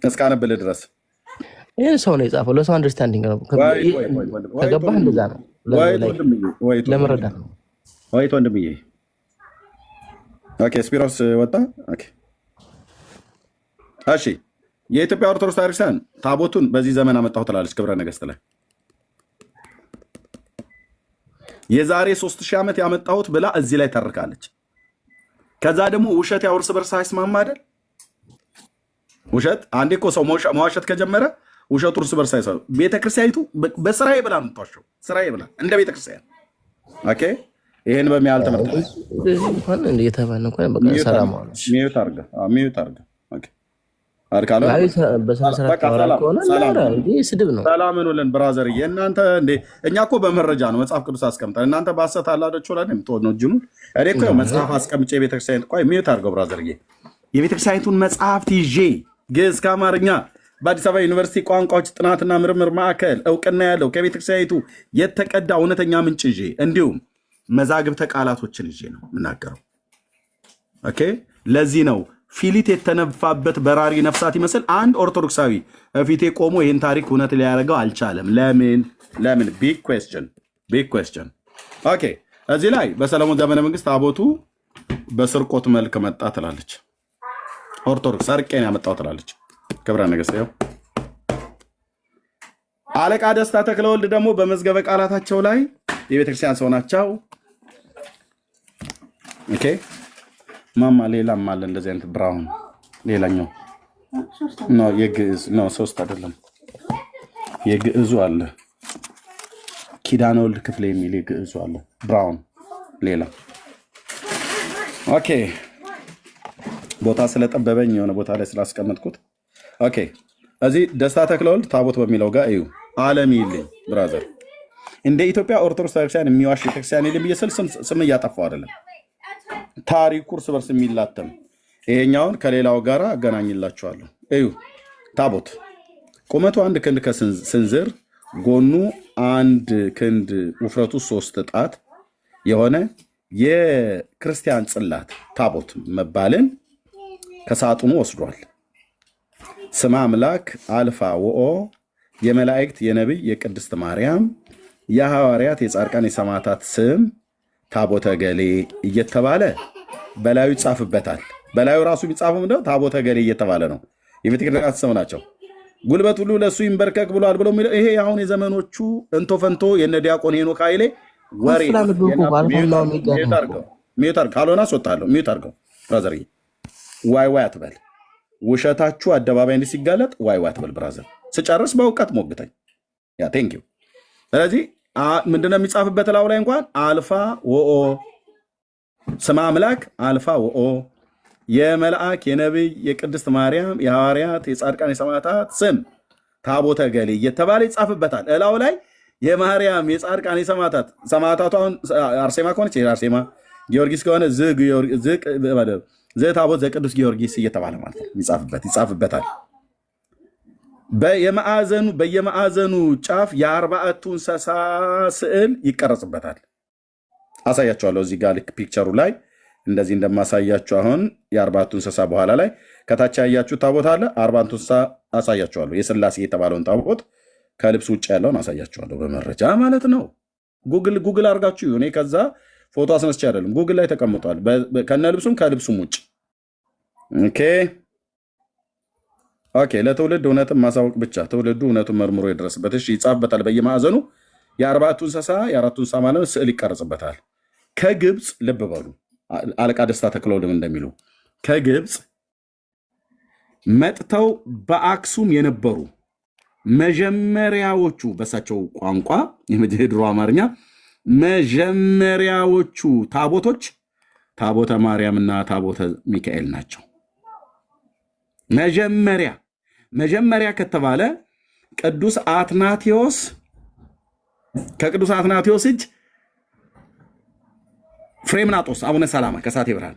እስካነብል ድረስ ይህ ሰው ነው የጻፈው። ለሰው አንደርስታንዲንግ ነው። ከገባህ እንደዛ ነው ለመረዳት ነው። ወይት ወንድምዬ። ኦኬ ስፒሮስ ወጣ። ኦኬ እሺ። የኢትዮጵያ ኦርቶዶክስ ተዋሕዶ ቤተክርስቲያን ታቦቱን በዚህ ዘመን አመጣሁ ትላለች ክብረ ነገሥት ላይ። የዛሬ 3000 ዓመት ያመጣሁት ብላ እዚህ ላይ ተርካለች። ከዛ ደግሞ ውሸት ያው እርስ በርስ አይስማማ አይደል? ውሸት አንዴ እኮ ሰው መዋሸት ከጀመረ ውሸቱ እርስ በርስ አይሰሩ። ቤተክርስቲያኒቱ በስራዬ ብላ ነው የምትዋሸው። ስራዬ ብላ እንደ ቤተክርስቲያን። ኦኬ ይሄን በሚያህል ትምህርት ላይ እየተባለ እንኳን በቃ ሰላም ነው። ሚዩት አድርገህ ሚዩት አድርገህ ኦኬ ሰላም ኑልን ብራዘር። እናንተ እንዴ እኛ እኮ በመረጃ ነው መጽሐፍ ቅዱስ አስቀምጠን እናንተ በሐሰት አላደችው ላይ የምትሆን ነው ጅኑ። እኔ እኮ መጽሐፍ አስቀምጬ ቤተክርስቲያን ቆይ ሚዩት አድርገው ብራዘር። የቤተክርስቲያኒቱን መጽሐፍት ይዤ ግዕዝ ከአማርኛ በአዲስ አበባ ዩኒቨርሲቲ ቋንቋዎች ጥናትና ምርምር ማዕከል እውቅና ያለው ከቤተክርስቲያኒቱ የተቀዳ እውነተኛ ምንጭ ይዤ እንዲሁም መዛግብተ ቃላቶችን ይዤ ነው የምናገረው። ኦኬ ለዚህ ነው ፊሊት የተነፋበት በራሪ ነፍሳት ይመስል አንድ ኦርቶዶክሳዊ ፊቴ ቆሞ ይህን ታሪክ እውነት ሊያደርገው አልቻለም። ለምን? ቢግ ኩዌስችን። ኦኬ እዚህ ላይ በሰለሞን ዘመነ መንግስት ታቦቱ በስርቆት መልክ መጣ ትላለች ኦርቶዶክስ። ሰርቄን ያመጣው ትላለች ክብረ ነገሥት። ያው አለቃ ደስታ ተክለወልድ ደግሞ በመዝገበ ቃላታቸው ላይ የቤተክርስቲያን ሰው ናቸው። ኦኬ ማማ ሌላም አለ እንደዚህ አይነት ብራውን ሌላኛው ነው የግዕዝ ነው። ሶስት አይደለም የግዕዙ አለ ኪዳነ ወልድ ክፍሌ የሚል የግዕዙ አለ ብራውን ሌላ። ኦኬ ቦታ ስለጠበበኝ የሆነ ቦታ ላይ ስላስቀመጥኩት ኦኬ እዚህ ደስታ ተክለወልድ ታቦት በሚለው ጋር እዩ። ዓለም ይልኝ ብራዘር እንደ ኢትዮጵያ ኦርቶዶክስ ቤተክርስቲያን የሚዋሽ ቤተክርስቲያን የለም ብዬ ስል ስም እያጠፋው አይደለም። ታሪኩ እርስ በርስ የሚላተም ይሄኛውን ከሌላው ጋር አገናኝላችኋለሁ። እዩ ታቦት ቁመቱ 1 ክንድ ከስንዝር ጎኑ 1 ክንድ ውፍረቱ 3 ጣት የሆነ የክርስቲያን ጽላት ታቦት መባልን ከሳጥኑ ወስዷል። ስመ አምላክ አልፋ ወኦ የመላእክት የነቢይ የቅድስት ማርያም የሐዋርያት የጻድቃን የሰማዕታት ስም ታቦተ ገሌ እየተባለ በላዩ ይጻፍበታል። በላዩ ራሱ የሚጻፈው ምንድነው? ታቦተ ገሌ እየተባለ ነው። የቤተክርስቲያን ስም ናቸው። ጉልበት ሁሉ ለእሱ ይንበርከክ ብሏል ብሎ የሚለው ይሄ አሁን የዘመኖቹ እንቶ ፈንቶ የነ ዲያቆን ሄኖክ ኃይሌ ወሬ። ሚዩት አድርገው ካልሆነ አስወጣለሁ። ሚዩት አድርገው ብራዘር። ዋይ ዋይ አትበል። ውሸታችሁ አደባባይ እንዲህ ሲጋለጥ ዋይ ዋይ አትበል ብራዘር። ስጨርስ በእውቀት ሞግተኝ። ያ ቴንክ ዩ። ስለዚህ ምንድነው የሚጻፍበት ላው ላይ እንኳን አልፋ ወኦ ስመ አምላክ አልፋ ወኦ የመልአክ የነቢይ የቅድስት ማርያም የሐዋርያት የጻድቃን የሰማዕታት ስም ታቦተ ገሌ እየተባለ ይጻፍበታል። እላው ላይ የማርያም የጻድቃን የሰማዕታት ሰማዕታቱ አሁን አርሴማ ከሆነች አርሴማ፣ ጊዮርጊስ ከሆነ ታቦት ዘቅዱስ ጊዮርጊስ እየተባለ ማለት ነው ይጻፍበታል። በየማዕዘኑ ጫፍ የ40ቱ እንስሳ ስዕል ይቀረጽበታል። አሳያቸዋለሁ እዚህ ጋር ልክ ፒክቸሩ ላይ እንደዚህ እንደማሳያችሁ አሁን የ40ቱ እንስሳ በኋላ ላይ ከታች ያያችሁ ታቦት አለ። 40ቱ እንስሳ አሳያችኋለሁ። የሥላሴ የተባለውን ታቦት ከልብስ ውጭ ያለውን አሳያችኋለሁ በመረጃ ማለት ነው። ጉግል አድርጋችሁ እኔ ከዛ ፎቶ አስነስቼ አይደለም፣ ጉግል ላይ ተቀምጧል። ከነ ልብሱም ከልብሱም ውጭ ኦኬ ለትውልድ እውነትን ማሳወቅ ብቻ ትውልዱ እውነቱን መርምሮ ይደረስበት። እሺ ይጻፍበታል። በየማዕዘኑ የ40ቱ እንስሳ የ4ቱ እንስሳ ማለት ስዕል ይቀረጽበታል። ከግብፅ ልብ በሉ አለቃ ደስታ ተክለወልድም እንደሚሉ ከግብፅ መጥተው በአክሱም የነበሩ መጀመሪያዎቹ በሳቸው ቋንቋ የድሮ አማርኛ መጀመሪያዎቹ ታቦቶች ታቦተ ማርያምና ታቦተ ሚካኤል ናቸው። መጀመሪያ ከተባለ ቅዱስ አትናቴዎስ ከቅዱስ አትናቴዎስ እጅ ፍሬምናጦስ አቡነ ሰላማ ከሳቴ ብርሃን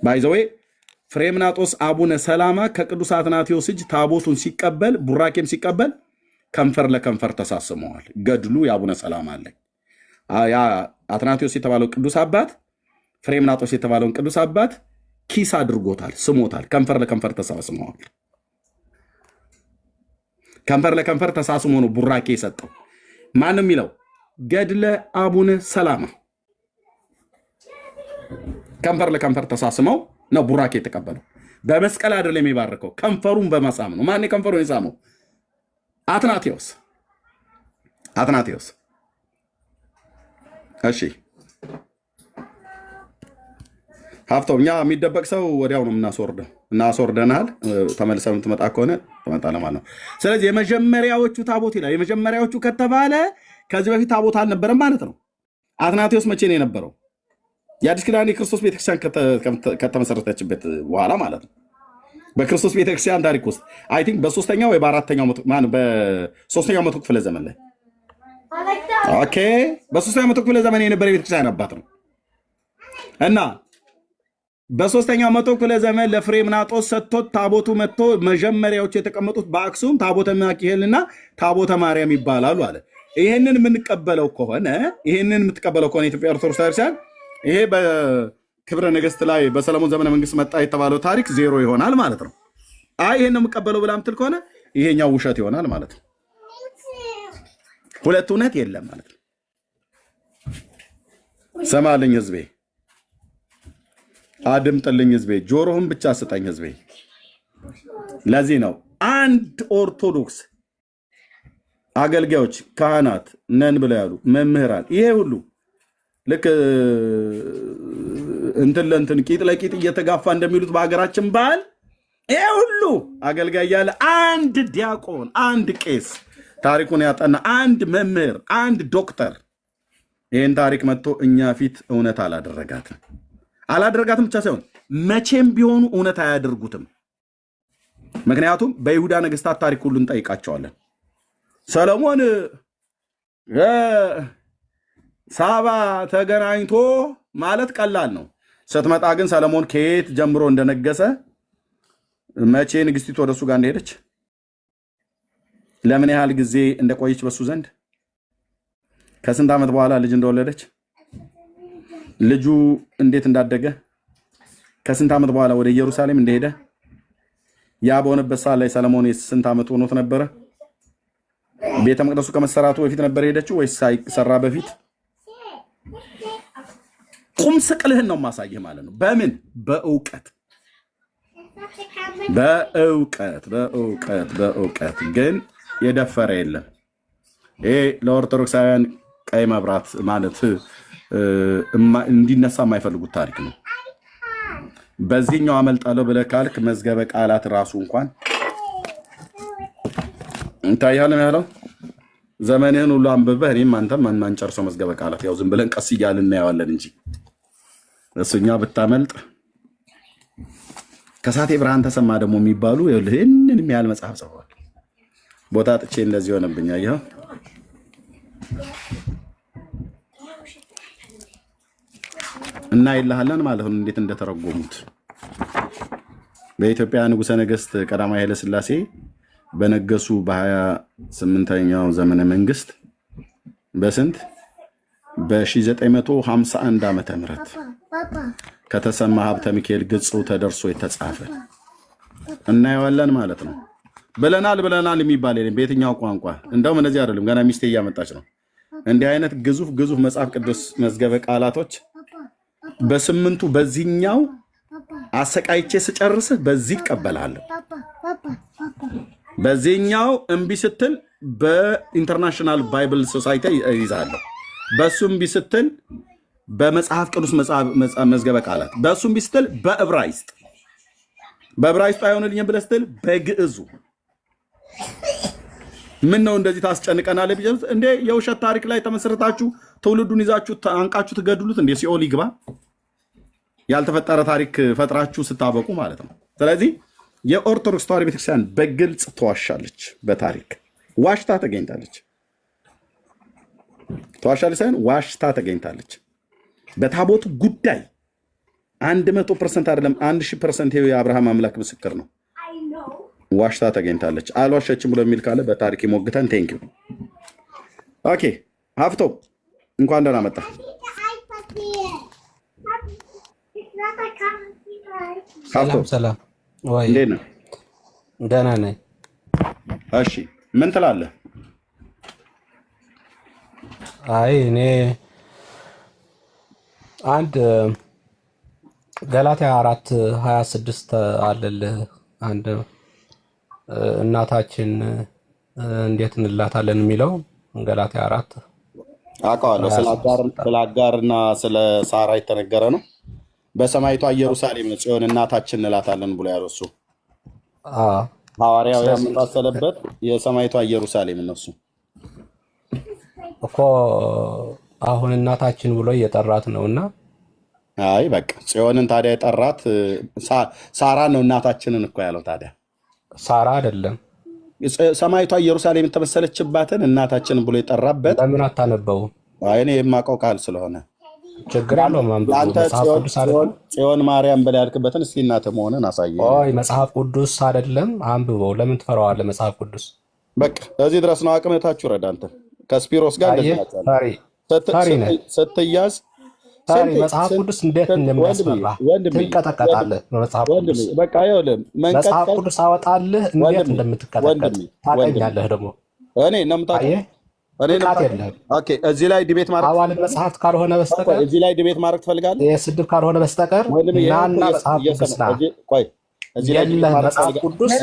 ባይዘዌ ፍሬምናጦስ አቡነ ሰላማ ከቅዱስ አትናቴዎስ እጅ ታቦቱን ሲቀበል ቡራኬም ሲቀበል ከንፈር ለከንፈር ተሳስመዋል። ገድሉ የአቡነ ሰላማ አለኝ። ያ አትናቴዎስ የተባለው ቅዱስ አባት ፍሬምናጦስ የተባለውን ቅዱስ አባት ኪስ አድርጎታል፣ ስሞታል። ከንፈር ለከንፈር ተሳስመዋል። ከንፈር ለከንፈር ተሳስሞ ነው ቡራኬ የሰጠው። ማንም የሚለው ገድለ አቡነ ሰላማ ከንፈር ለከንፈር ተሳስመው ነው ቡራኬ የተቀበለው። በመስቀል አይደለም የሚባርከው፣ ከንፈሩን በመሳም ነው። ማን ከንፈሩን የሳመው? አትናቴዎስ። እሺ ሀብቶም፣ እኛ የሚደበቅ ሰው ወዲያው ነው የምናስወርደው። እናስወርደናል። ተመልሰህ የምትመጣ ከሆነ ትመጣለህ ማለት ነው። ስለዚህ የመጀመሪያዎቹ ታቦት ይላል። የመጀመሪያዎቹ ከተባለ ከዚህ በፊት ታቦት አልነበረም ማለት ነው። አትናቴዎስ መቼ ነው የነበረው? የአዲስ ኪዳን የክርስቶስ ቤተክርስቲያን ከተመሰረተችበት በኋላ ማለት ነው። በክርስቶስ ቤተክርስቲያን ታሪክ ውስጥ አይ ቲንክ በሶስተኛው ወይ በአራተኛው በሶስተኛው መቶ ክፍለ ዘመን ላይ ኦኬ፣ በሶስተኛው መቶ ክፍለ ዘመን የነበረ ቤተክርስቲያን አባት ነው እና በሶስተኛው መቶ ክፍለ ዘመን ለፍሬምናጦስ ሰጥቶት ታቦቱ መጥቶ መጀመሪያዎቹ የተቀመጡት በአክሱም ታቦተ ሚካኤልና ታቦተ ማርያም ይባላሉ አለ። ይሄንን የምትቀበለው ከሆነ የኢትዮጵያ ኦርቶዶክስ ቤተክርስቲያን ይሄ በክብረ ነገስት ላይ በሰለሞን ዘመነ መንግስት መጣ የተባለው ታሪክ ዜሮ ይሆናል ማለት ነው። አይ ይሄን ነው የምቀበለው ብላ ምትል ከሆነ ይሄኛው ውሸት ይሆናል ማለት ነው። ሁለት እውነት የለም ማለት ነው። ሰማልኝ ህዝቤ፣ አድምጥልኝ ህዝቤ፣ ጆሮህን ብቻ ስጠኝ ህዝቤ። ለዚህ ነው አንድ ኦርቶዶክስ አገልጋዮች ካህናት ነን ብለው ያሉ መምህራን ይሄ ሁሉ ልክ እንትን ለእንትን ቂጥ ለቂጥ እየተጋፋ እንደሚሉት በሀገራችን ባህል ይሄ ሁሉ አገልጋይ ያለ አንድ ዲያቆን፣ አንድ ቄስ፣ ታሪኩን ያጠና አንድ መምህር፣ አንድ ዶክተር ይህን ታሪክ መጥቶ እኛ ፊት እውነት አላደረጋትም ብቻ ሳይሆን መቼም ቢሆኑ እውነት አያደርጉትም። ምክንያቱም በይሁዳ ነገስታት ታሪክ ሁሉ እንጠይቃቸዋለን። ሰለሞን ሳባ ተገናኝቶ ማለት ቀላል ነው። ስትመጣ ግን ሰለሞን ከየት ጀምሮ እንደነገሰ፣ መቼ ንግስቲቱ ወደሱ ጋር እንደሄደች፣ ለምን ያህል ጊዜ እንደቆየች በሱ ዘንድ፣ ከስንት ዓመት በኋላ ልጅ እንደወለደች፣ ልጁ እንዴት እንዳደገ፣ ከስንት ዓመት በኋላ ወደ ኢየሩሳሌም እንደሄደ፣ ያ በሆነበት ሰዓት ላይ ሰለሞን ስንት ዓመት ሆኖት ነበረ? ቤተ መቅደሱ ከመሰራቱ በፊት ነበር ሄደችው ወይስ ሳይሰራ በፊት? ቁም ስቅልህን ነው ማሳየህ ማለት ነው። በምን? በእውቀት ግን የደፈረ የለም። ይሄ ለኦርቶዶክሳውያን ቀይ መብራት ማለት እንዲነሳ የማይፈልጉት ታሪክ ነው። በዚህኛው አመልጣለሁ ብለህ ካልክ መዝገበ ቃላት ራሱ እንኳን እንታያለን ያለው ዘመንህን ሁሉ አንብበህ እኔም አንተም አንጨርሰው መዝገበ ቃላት ያው ዝም ብለን ቀስ እያልን እናየዋለን እንጂ እሱኛ ብታመልጥ ከሳቴ ብርሃን ተሰማ ደግሞ የሚባሉ ይህንን የሚያህል መጽሐፍ ጽፈዋል። ቦታ ጥቼ እንደዚህ ሆነብኝ። አየኸው እና ይልሃለን ማለት ነው እንዴት እንደተረጎሙት። በኢትዮጵያ ንጉሠ ነገሥት ቀዳማዊ ኃይለ ሥላሴ በነገሱ በ28ኛው ዘመነ መንግስት በስንት በ1951 ዓመተ ምህረት ከተሰማ ሀብተ ሚካኤል ገጹ ተደርሶ የተጻፈ እናየዋለን ማለት ነው። ብለናል የሚባል የለም በየትኛው ቋንቋ። እንደውም እነዚህ አይደለም ገና ሚስቴ እያመጣች ነው። እንዲህ አይነት ግዙፍ መጽሐፍ ቅዱስ መዝገበ ቃላቶች በስምንቱ በዚህኛው አሰቃይቼ ስጨርስህ በዚህ ይቀበላለሁ። በዚህኛው እምቢ ስትል በኢንተርናሽናል ባይብል ሶሳይቲ ይዛለሁ። በሱ እምቢ ስትል በመጽሐፍ ቅዱስ መዝገበ ቃላት፣ በሱ እምቢ ስትል በዕብራይስጥ አይሆንልኝም ብለህ ስትል በግዕዙ። ምን ነው እንደዚህ ታስጨንቀናለህ? እንዴ የውሸት ታሪክ ላይ ተመስርታችሁ ትውልዱን ይዛችሁ አንቃችሁ ትገድሉት እንዴ? ሲኦል ይግባ። ያልተፈጠረ ታሪክ ፈጥራችሁ ስታበቁ ማለት ነው። ስለዚህ የኦርቶዶክስ ተዋሕዶ ቤተክርስቲያን በግልጽ ተዋሻለች። በታሪክ ዋሽታ ተገኝታለች። ተዋሻለች ሳይሆን ዋሽታ ተገኝታለች። በታቦቱ ጉዳይ 100% አይደለም 1000% የአብርሃም አምላክ ምስክር ነው። ዋሽታ ተገኝታለች። አልዋሸችም ብሎ የሚል ካለ በታሪክ ይሞግተን። ቴንኪው። ኦኬ ሀፍቶ እንኳን ደህና መጣ። ሰላም ወይ? እንዴት ነህ? ደህና ነኝ። እሺ ምን ትላለህ? አይ እኔ አንድ ገላትያ 4:26 አለልህ። አንድ እናታችን እንዴት እንላታለን የሚለው ገላትያ 4 አውቀዋለሁ። ስለ አጋርና ስለ ሳራ የተነገረ ነው። በሰማይቷ ኢየሩሳሌም ጽዮን እናታችን እንላታለን ብሎ ያለው እሱ ሐዋርያው ያመሳሰለበት የሰማይቷ ኢየሩሳሌም እነሱ እኮ አሁን እናታችን ብሎ እየጠራት ነውና፣ አይ በቃ ጽዮንን ታዲያ የጠራት ሳራ ነው። እናታችንን እኮ ያለው ታዲያ ሳራ አይደለም። ሰማይቷ ኢየሩሳሌም የተመሰለችባትን እናታችንን ብሎ የጠራበት ለምን አታነበው? አይ እኔ የማውቀው ቃል ስለሆነ ችግር አለው። ማንበብ አንተ ጽዮን ማርያም ብለህ ያልክበትን እስኪ እናትህ መሆንን አሳየኝ። ኦይ መጽሐፍ ቅዱስ አይደለም አንብበው። ለምን ትፈራዋለህ? መጽሐፍ ቅዱስ በቃ እዚህ ድረስ ነው። አቅምታችሁ ረዳ። አንተ ከስፒሮስ ጋር ስትያዝ መጽሐፍ ቅዱስ እንዴት እንደሚያስፈራ ትንቀጠቀጣለህ። መጽሐፍ ቅዱስ አወጣልህ እንዴት እንደምትቀጠቀጥ ታውቀኛለህ። ደግሞ እኔ እዚህ ላይ ዲቤት ማድረግ አዋልድ መጽሐፍ ካልሆነ በስተቀር እዚህ ላይ ዲቤት ማድረግ ትፈልጋለህ? የስድብ ካልሆነ በስተቀር ናና መጽሐፍ ቅዱስ ና የለህ። መጽሐፍ ቅዱስ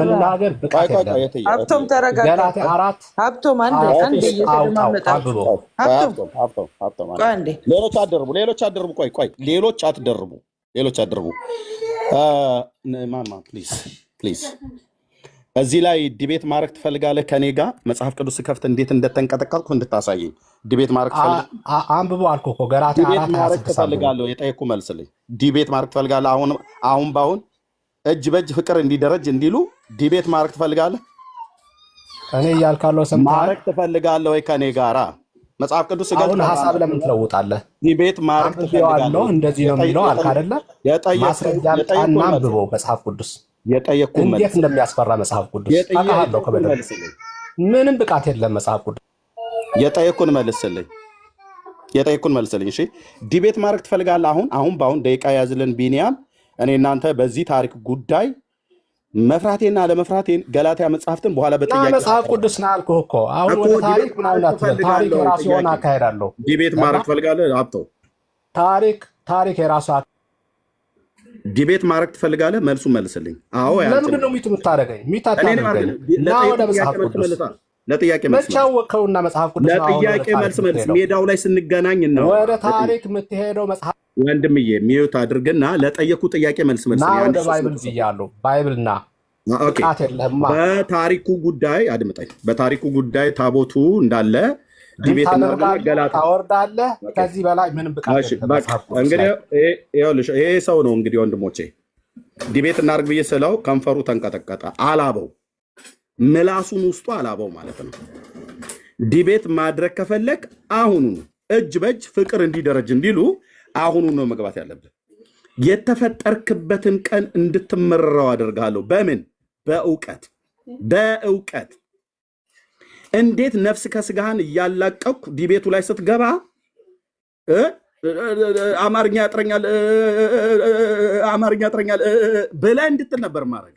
መናገር ብቃት የለም። ሀብቶም ተረጋጋ። ገላትያ 4 ሀብቶም አንድ እየተደማመጣችሁ ሌሎች አትደርቡ። ሌሎች አትደርቡ። ማማ ፕሊዝ እዚህ ላይ ዲቤት ማድረግ ትፈልጋለህ? ከኔ ጋር መጽሐፍ ቅዱስ ከፍት እንዴት እንደተንቀጠቀጥኩ እንድታሳየኝ ዲቤት ማድረግ አንብበው አልኩህ እኮ ገላትያ 4 ትፈልጋለሁ? የጠየኩ መልስልኝ። ዲቤት ማድረግ ትፈልጋለህ? አሁን በአሁን እጅ በእጅ ፍቅር እንዲደረጅ እንዲሉ ዲቤት ማድረግ ትፈልጋለህ? እኔ እያልካለሁ ሰምተሃል? ማድረግ ትፈልጋለህ ወይ ከኔ ጋራ? መጽሐፍ ቅዱስ አሁን ሀሳብ ለምን ትለውጣለህ? ዲቤት ማድረግ ትፈልጋለህ? እንደዚህ ነው የሚለው አልክ አይደለ? ማስረጃ አምጣና አንብበው መጽሐፍ ቅዱስ እንዴት እንደሚያስፈራ መጽሐፍ ቅዱስ አውቃለሁ። ከበደል ምንም ብቃት የለም መጽሐፍ ቅዱስ። የጠየኩን መልስልኝ። እሺ ዲቤት ማድረግ ትፈልጋለህ? አሁን በአሁን ደቂቃ ያዝልን ቢኒያም። እኔ እናንተ በዚህ ታሪክ ጉዳይ መፍራቴና ለመፍራቴን ገላትያ መጽሐፍትን በኋላ በጥያቄ መጽሐፍ ቅዱስ ነው አልኩህ እኮ። አሁን ወደ ታሪክ ምናምን አትበል። ታሪክ የራሱ የሆነ አካሄድ አለው። ዲቤት ማድረግ ትፈልጋለህ? አብተው ታሪክ የራሱ ዲቤት ማድረግ ትፈልጋለህ? መልሱ መልስልኝ። አዎ ለምንድን ነው ሚቱ የምታደርገኝ? ና ወደ መጽሐፍ ቅዱስ ለጥያቄ መልስ መቻወቀውና መጽሐፍ ቅዱስ ለጥያቄ መልስ ሜዳው ላይ ስንገናኝ ነው ወደ ታሪክ የምትሄደው። መጽሐፍ ወንድምዬ ሚዩት አድርግና ለጠየኩ ጥያቄ መልስ ና ወደ ባይብል ብያለሁ። ባይብልና ቃት የለህማ። በታሪኩ ጉዳይ አድምጠኝ። በታሪኩ ጉዳይ ታቦቱ እንዳለ ዲቤት ታወርዳለህ። ከዚህ በላይ ምንም ብቃት እንግዲህ ይሄ ሰው ነው እንግዲህ ወንድሞቼ ዲቤት እናድርግ ብዬ ስለው ከንፈሩ ተንቀጠቀጠ። አላበው ምላሱን ውስጡ አላበው ማለት ነው። ዲቤት ማድረግ ከፈለግ አሁኑ እጅ በእጅ ፍቅር እንዲደረጅ እንዲሉ አሁኑ ነው መግባት ያለብን። የተፈጠርክበትን ቀን እንድትመረረው አደርጋለሁ። በምን? በእውቀት እንዴት ነፍስ ከስጋህን እያላቀኩ ዲቤቱ ላይ ስትገባ አማርኛ ያጥረኛል ብለህ እንድትል ነበር ማድረግ፣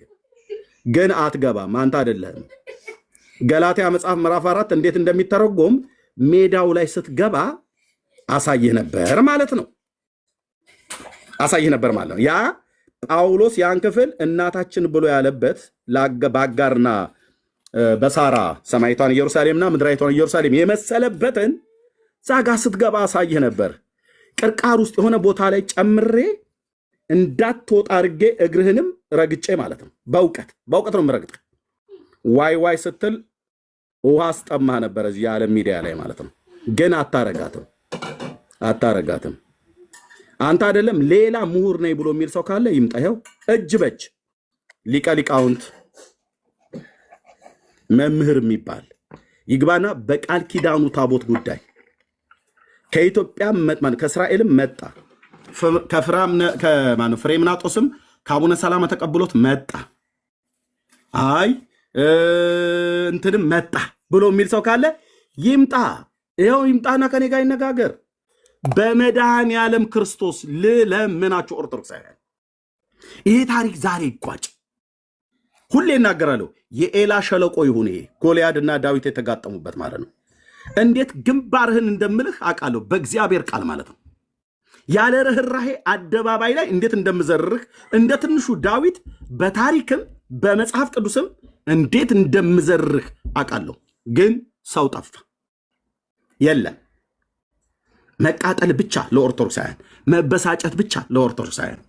ግን አትገባም። አንተ አይደለህም። ገላትያ መጽሐፍ ምዕራፍ 4 እንዴት እንደሚተረጎም ሜዳው ላይ ስትገባ አሳይህ ነበር ማለት ነው። ያ ጳውሎስ ያን ክፍል እናታችን ብሎ ያለበት በአጋርና በሳራ ሰማይቷን ኢየሩሳሌምና ምድራዊቷን ኢየሩሳሌም የመሰለበትን ዛጋ ስትገባ አሳይህ ነበር። ቅርቃር ውስጥ የሆነ ቦታ ላይ ጨምሬ እንዳትወጣ አድርጌ እግርህንም ረግጬ ማለት ነው። በእውቀት ነው የምረግጥ። ዋይ ስትል ውሃ አስጠማህ ነበር እዚህ የዓለም ሚዲያ ላይ ማለት ነው። ግን አታረጋትም። አንተ አይደለም ሌላ ምሁር ነኝ ብሎ የሚል ሰው ካለ ይምጣ። ይኸው እጅ በእጅ ሊቀ ሊቃውንት መምህር የሚባል ይግባና በቃል ኪዳኑ ታቦት ጉዳይ ከኢትዮጵያ ከእስራኤልም መጣ፣ ፍሬምናጦስም ከአቡነ ሰላማ ተቀብሎት መጣ። አይ እንትንም መጣ ብሎ የሚል ሰው ካለ ይምጣ። ይኸው ይምጣና ከኔ ጋር ይነጋገር። በመድኃኔዓለም ክርስቶስ ልለምናችሁ ኦርቶዶክሳውያን፣ ይሄ ታሪክ ዛሬ ይቋጭ። ሁሌ እናገራለሁ። የኤላ ሸለቆ ይሁን ይሄ ጎልያድና ዳዊት የተጋጠሙበት ማለት ነው። እንዴት ግንባርህን እንደምልህ አውቃለሁ፣ በእግዚአብሔር ቃል ማለት ነው። ያለ ርኅራሄ አደባባይ ላይ እንዴት እንደምዘርርህ እንደ ትንሹ ዳዊት በታሪክም በመጽሐፍ ቅዱስም እንዴት እንደምዘርርህ አውቃለሁ። ግን ሰው ጠፋ። የለም መቃጠል ብቻ ለኦርቶዶክሳውያን፣ መበሳጨት ብቻ ለኦርቶዶክሳውያን።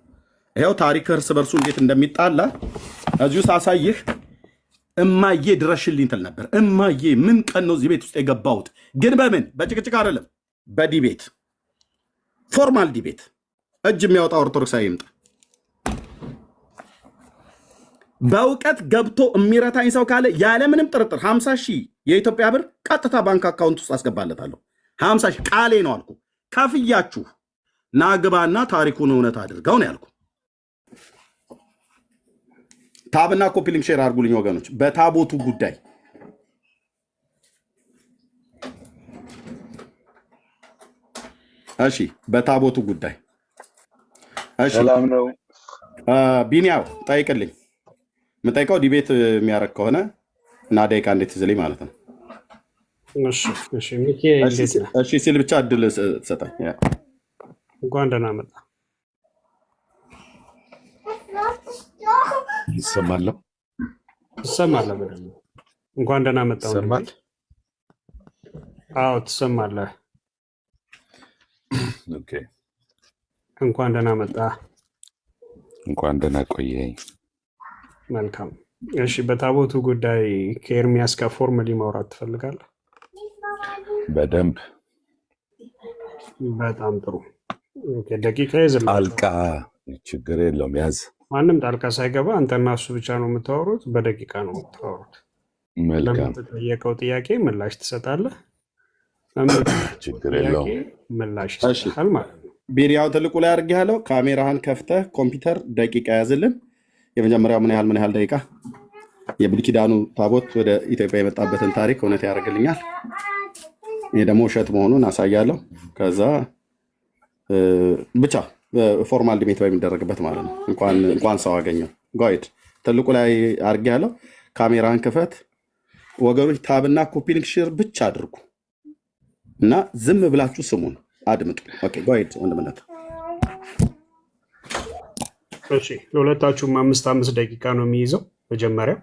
ይኸው ታሪክ እርስ በርሱ እንዴት እንደሚጣላ እዚሁ ሳሳይህ እማዬ ድረሽልኝ ትል ነበር። እማዬ ምን ቀን ነው እዚህ ቤት ውስጥ የገባሁት? ግን በምን በጭቅጭቅ አይደለም፣ በዲቤት ፎርማል ዲቤት። እጅ የሚያወጣ ኦርቶዶክሳዊ ይምጣ። በእውቀት ገብቶ የሚረታኝ ሰው ካለ ያለምንም ጥርጥር 50 ሺህ የኢትዮጵያ ብር ቀጥታ ባንክ አካውንት ውስጥ አስገባለታለሁ። 50 ሺህ ቃሌ ነው አልኩ። ከፍያችሁ ናግባና ታሪኩን እውነት አድርገው ነው ያልኩ። ታብና ኮፒሊንግ ሼር አድርጉልኝ ወገኖች። በታቦቱ ጉዳይ እሺ፣ በታቦቱ ጉዳይ እሺ። ሰላም ነው ቢኒያው ጠይቅልኝ። የምጠይቀው ዲቤት የሚያደርግ ከሆነ እና ደቂቃ እንዴት ይዝልኝ ማለት ነው። እሺ ሲል ብቻ እድል ትሰጠኝ። እንኳን ደህና መጣ። ይሰማለሁ? ትሰማለህ? በደምብ እንኳን ደህና መጣ። ይሰማል? አዎ ትሰማለህ። ኦኬ፣ እንኳን ደህና መጣ። እንኳን ደህና ቆየኝ። መልካም። እሺ፣ በታቦቱ ጉዳይ ከኤርሚያስ ጋር ፎርማሊ ማውራት ትፈልጋለህ? በደንብ። በጣም ጥሩ። ደቂቃ ይዝልህ። ጣልቃ ችግር የለውም ያዝ። ማንም ጣልቃ ሳይገባ አንተና እሱ ብቻ ነው የምታወሩት። በደቂቃ ነው የምታወሩት። መልካም። ለምትጠየቀው ጥያቄ ምላሽ ትሰጣለህ። ችግር የለውም ምላሽ ይሰጣል ማለት ነው። ቢሪያው ትልቁ ላይ አድርጌ ያለው ካሜራህን ከፍተህ ኮምፒውተር ደቂቃ ያዝልን። የመጀመሪያው ምን ያህል ደቂቃ የብሉይ ኪዳኑ ታቦት ወደ ኢትዮጵያ የመጣበትን ታሪክ እውነት ያደርግልኛል። ይህ ደግሞ ውሸት መሆኑን አሳያለሁ። ከዛ ብቻ ፎርማል ዲሜት በሚደረግበት ማለት ነው። እንኳን ሰው አገኘው። ጓይድ ትልቁ ላይ አድርጌ ያለው ካሜራን ክፈት ወገኖች። ታብና ኮፒሊንግ ሼር ብቻ አድርጉ እና ዝም ብላችሁ ስሙን አድምጡ። ኦኬ ጓይድ ወንድምነት። እሺ ለሁለታችሁም 5 ደቂቃ ነው የሚይዘው። መጀመሪያ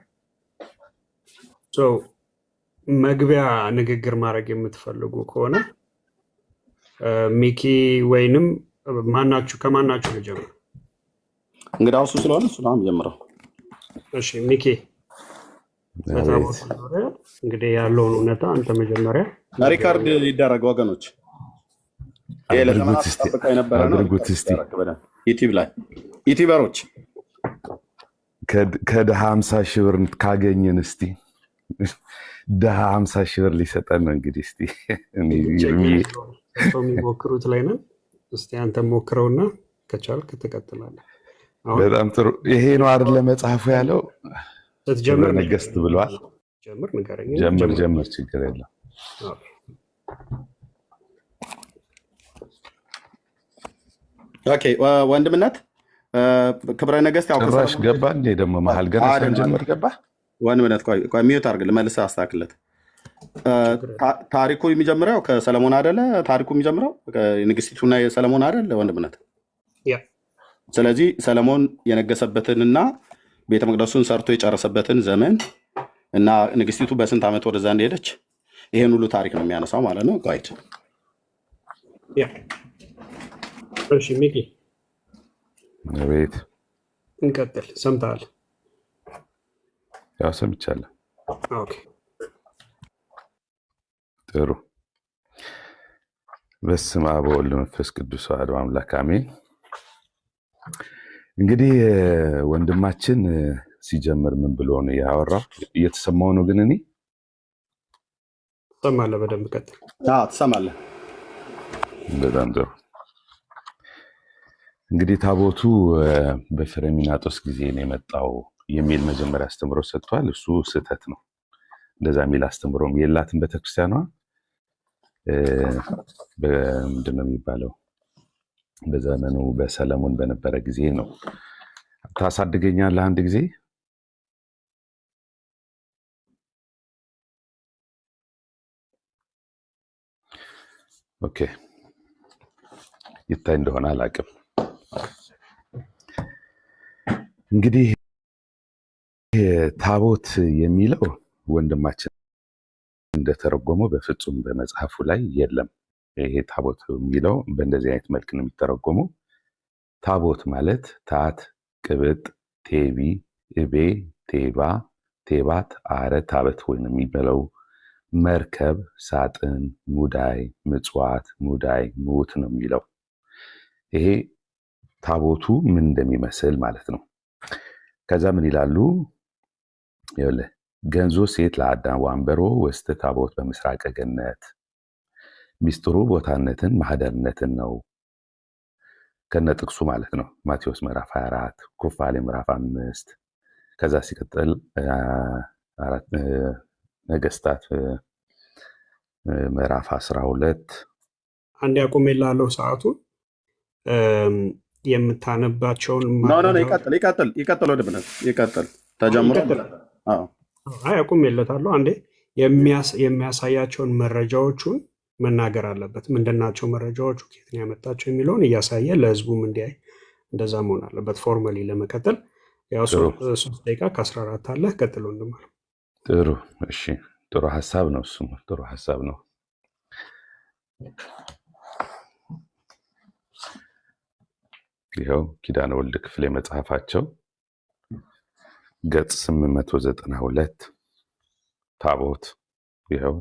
መግቢያ ንግግር ማድረግ የምትፈልጉ ከሆነ ሚኪ ወይንም ከማናችሁ ልጀምር? እንግዲህ እሱ ስለሆነ እሱ ነው ጀምረው። እሺ ሚኪ፣ በታቦቱ ዙሪያ እንግዲህ ያለውን እውነታ አንተ መጀመሪያ ሪካርድ ይደረግ ወገኖች። አድርጉት እስቲ ዩቲዩብ ላይ ዩቲዩበሮች ከድሃ 50 ሺህ ብር ካገኘን እስቲ ድሃ 50 ሺህ ብር ሊሰጠን ነው እንግዲህ። እስቲ የሚሞክሩት ላይ ነን። እስቲ አንተ ሞክረውና ከቻልክ ትቀጥላለህ። በጣም ጥሩ። ይሄ ነው አይደለ መጽሐፉ ያለው? ስትጀምር ነገስት ብሏል። ጀምር፣ ንገረኝ። ጀምር፣ ችግር የለም። ኦኬ ወንድምነት ክብረ ነገስት ያው ጭራሽ ገባ እንዴ ደግሞ መሀል ገና ሳንጀምር ገባ። ወንድምነት ቆይ ሚዩት አድርግ፣ መልሰህ አስተካክለት። ታሪኩ የሚጀምረው ከሰለሞን አይደለ? ታሪኩ የሚጀምረው ንግስቲቱና የሰለሞን አይደለ ወንድምነት? ስለዚህ ሰለሞን የነገሰበትንና ቤተ መቅደሱን ሰርቶ የጨረሰበትን ዘመን እና ንግስቲቱ በስንት ዓመት ወደዛ እንደሄደች ይሄን ሁሉ ታሪክ ነው የሚያነሳው ማለት ነው። ጋይድ እሺ ሚኪ ቤት እንቀጥል። ሰምተሃል? ያው ሰምቻለሁ። ኦኬ ጥሩ። በስመ አብ ወወልድ ወመንፈስ ቅዱስ አሐዱ አምላክ አሜን። እንግዲህ ወንድማችን ሲጀምር ምን ብሎ ነው ያወራው? እየተሰማው ነው ግን እኔ ትሰማለህ? በደንብ ቀጥል። ትሰማለህ? በጣም ጥሩ። እንግዲህ ታቦቱ በፍሬምናጦስ ጊዜ ነው የመጣው የሚል መጀመሪያ አስተምሮ ሰጥቷል። እሱ ስህተት ነው። እንደዛ የሚል አስተምሮም የላትም ቤተክርስቲያኗ። ምንድን ነው የሚባለው? በዘመኑ በሰለሞን በነበረ ጊዜ ነው። ታሳድገኛለህ አንድ ጊዜ ኦኬ፣ ይታይ እንደሆነ አላውቅም። እንግዲህ ታቦት የሚለው ወንድማችን እንደተረጎመው በፍጹም በመጽሐፉ ላይ የለም። ይሄ ታቦት የሚለው በእንደዚህ አይነት መልክ ነው የሚተረጎመው። ታቦት ማለት ታት፣ ቅብጥ፣ ቴቢ፣ እቤ፣ ቴባ፣ ቴባት፣ አረ፣ ታበት ወይ ነው የሚበለው መርከብ፣ ሳጥን፣ ሙዳይ፣ ምጽዋት፣ ሙዳይ፣ ሙት ነው የሚለው። ይሄ ታቦቱ ምን እንደሚመስል ማለት ነው። ከዛ ምን ይላሉ? ገንዞ ሴት ለአዳም ዋንበሮ ወስተ ታቦት በምስራቀ ገነት። ሚስጥሩ ቦታነትን ማህደርነትን ነው ከነ ጥቅሱ ማለት ነው። ማቴዎስ ምዕራፍ 24 ኩፋሌ ምዕራፍ 5 ከዛ ሲቀጥል ነገስታት ምዕራፍ 12 አንድ ያቆሜላለሁ ሰዓቱን የምታነባቸውን ይቀጥል ወደ ብነት ይቀጥል ተጀምሮ ያቆሜለታለሁ። አንዴ የሚያሳያቸውን መረጃዎቹን መናገር አለበት። ምንድናቸው መረጃዎቹ፣ ከየት ነው ያመጣቸው የሚለውን እያሳየ ለህዝቡም እንዲያይ እንደዛ መሆን አለበት። ፎርማሊ ለመቀጠል ያው 3 ደቂቃ ከ14 አለ። ቀጥሎ እንድማር። ጥሩ እሺ፣ ጥሩ ሀሳብ ነው። እሱም ጥሩ ሀሳብ ነው። ይኸው ኪዳነ ወልድ ክፍሌ መጽሐፋቸው ገጽ 892 ታቦት ይኸው።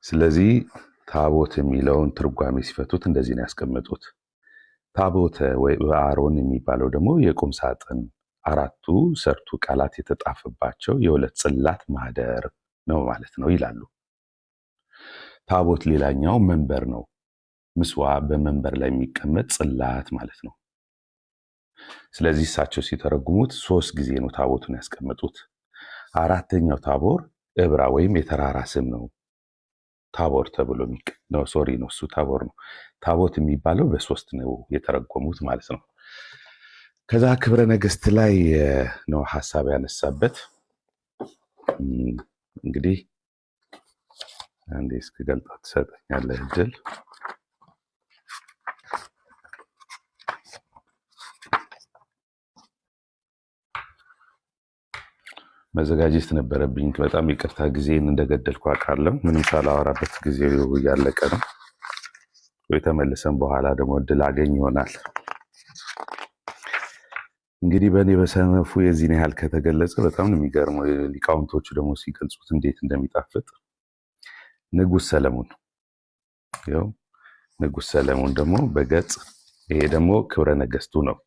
ስለዚህ ታቦት የሚለውን ትርጓሜ ሲፈቱት እንደዚህ ነው ያስቀመጡት። ታቦተ ወይ አሮን የሚባለው ደግሞ የቁም ሳጥን አራቱ ሰርቱ ቃላት የተጣፈባቸው የሁለት ጽላት ማህደር ነው ማለት ነው ይላሉ። ታቦት ሌላኛው መንበር ነው። ምስዋ በመንበር ላይ የሚቀመጥ ጽላት ማለት ነው። ስለዚህ እሳቸው ሲተረጉሙት 3 ጊዜ ነው ታቦቱን ያስቀመጡት። አራተኛው ታቦር እብራ ወይም የተራራ ስም ነው። ታቦር ተብሎ ነው። ሶሪ ነው እሱ ታቦር ነው። ታቦት የሚባለው በ3 ነው የተረጎሙት ማለት ነው። ከዛ ክብረ ነገስት ላይ ነው ሀሳብ ያነሳበት። እንግዲህ አንዴ እስክገልጣ ትሰጠኛለህ እድል። መዘጋጀት ነበረብኝ። በጣም ይቅርታ፣ ጊዜን እንደገደልኩ አውቃለሁ። ምንም ሳላወራበት ጊዜው እያለቀ ነው። ወይ ተመልሰን በኋላ ደግሞ እድል አገኝ ይሆናል። እንግዲህ በእኔ በሰነፉ የዚህን ያህል ከተገለጸ በጣም ነው የሚገርመው። ሊቃውንቶቹ ደግሞ ሲገልጹት እንዴት እንደሚጣፍጥ። ንጉሥ ሰለሞን ይኸው ንጉሥ ሰለሞን ደግሞ በገጽ ይሄ ደግሞ ክብረ ነገስቱ ነው።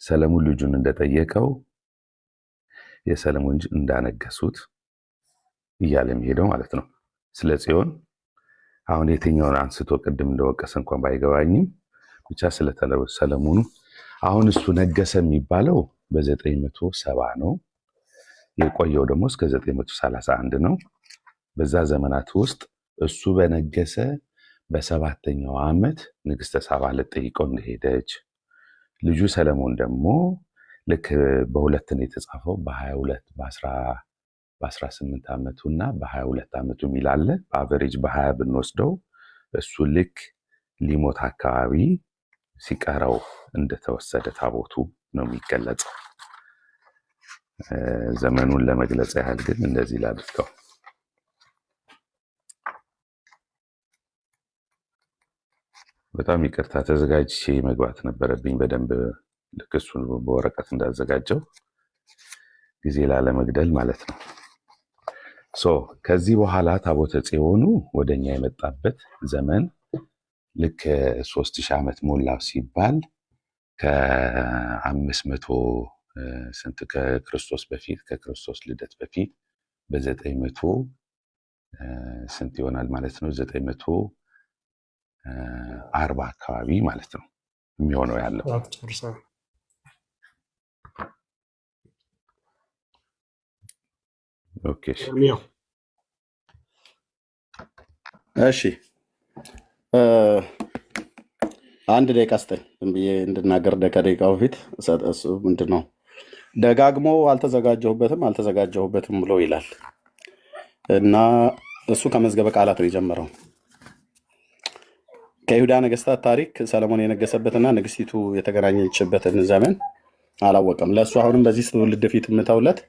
ሰለሞን ልጁን እንደጠየቀው የሰለሞን ልጅ እንዳነገሱት እያለ የሚሄደው ማለት ነው። ስለ ጽዮን አሁን የትኛውን አንስቶ ቅድም እንደወቀሰ እንኳን ባይገባኝም ብቻ ስለ ሰለሞኑ አሁን እሱ ነገሰ የሚባለው በ970 ነው። የቆየው ደግሞ እስከ 931 ነው። በዛ ዘመናት ውስጥ እሱ በነገሰ በ7ኛው ዓመት ንግስተ ሳባ ልትጠይቀው እንደሄደች፣ ልጁ ሰለሞን ደግሞ ልክ በሁለት ነው የተጻፈው፣ በ22 በ18 ዓመቱ እና በ22 ዓመቱ የሚላለ በአቨሬጅ በ20 ብንወስደው እሱ ልክ ሊሞት አካባቢ ሲቀረው እንደተወሰደ ታቦቱ ነው የሚገለጸው። ዘመኑን ለመግለጽ ያህል ግን እንደዚህ ላድርገው። በጣም ይቅርታ፣ ተዘጋጅቼ መግባት ነበረብኝ በደንብ ልክ እሱን በወረቀት እንዳዘጋጀው ጊዜ ላለመግደል ማለት ነው። ከዚህ በኋላ ታቦተ ጽዮኑ ወደኛ የመጣበት ዘመን ልክ 3000 ዓመት ሞላው ሲባል ከ500 ስንት ከክርስቶስ በፊት ከክርስቶስ ልደት በፊት በ900 ስንት ይሆናል ማለት ነው? 40 አካባቢ ማለት ነው የሚሆነው ያለው። ኦኬ እሺ አንድ ደቂቃ ስጠኝ ዝም ብዬ እንድናገር ከደቂቃው በፊት እሱ ምንድን ነው ደጋግሞ አልተዘጋጀሁበትም ብሎ ይላል እና እሱ ከመዝገበ ቃላት ነው የጀመረው። ከይሁዳ ነገስታት ታሪክ ሰለሞን የነገሰበትና ንግስቲቱ የተገናኘችበትን ዘመን አላወቀም። ለእሱ አሁንም በዚህ ትውልድ ፊት የምተውለት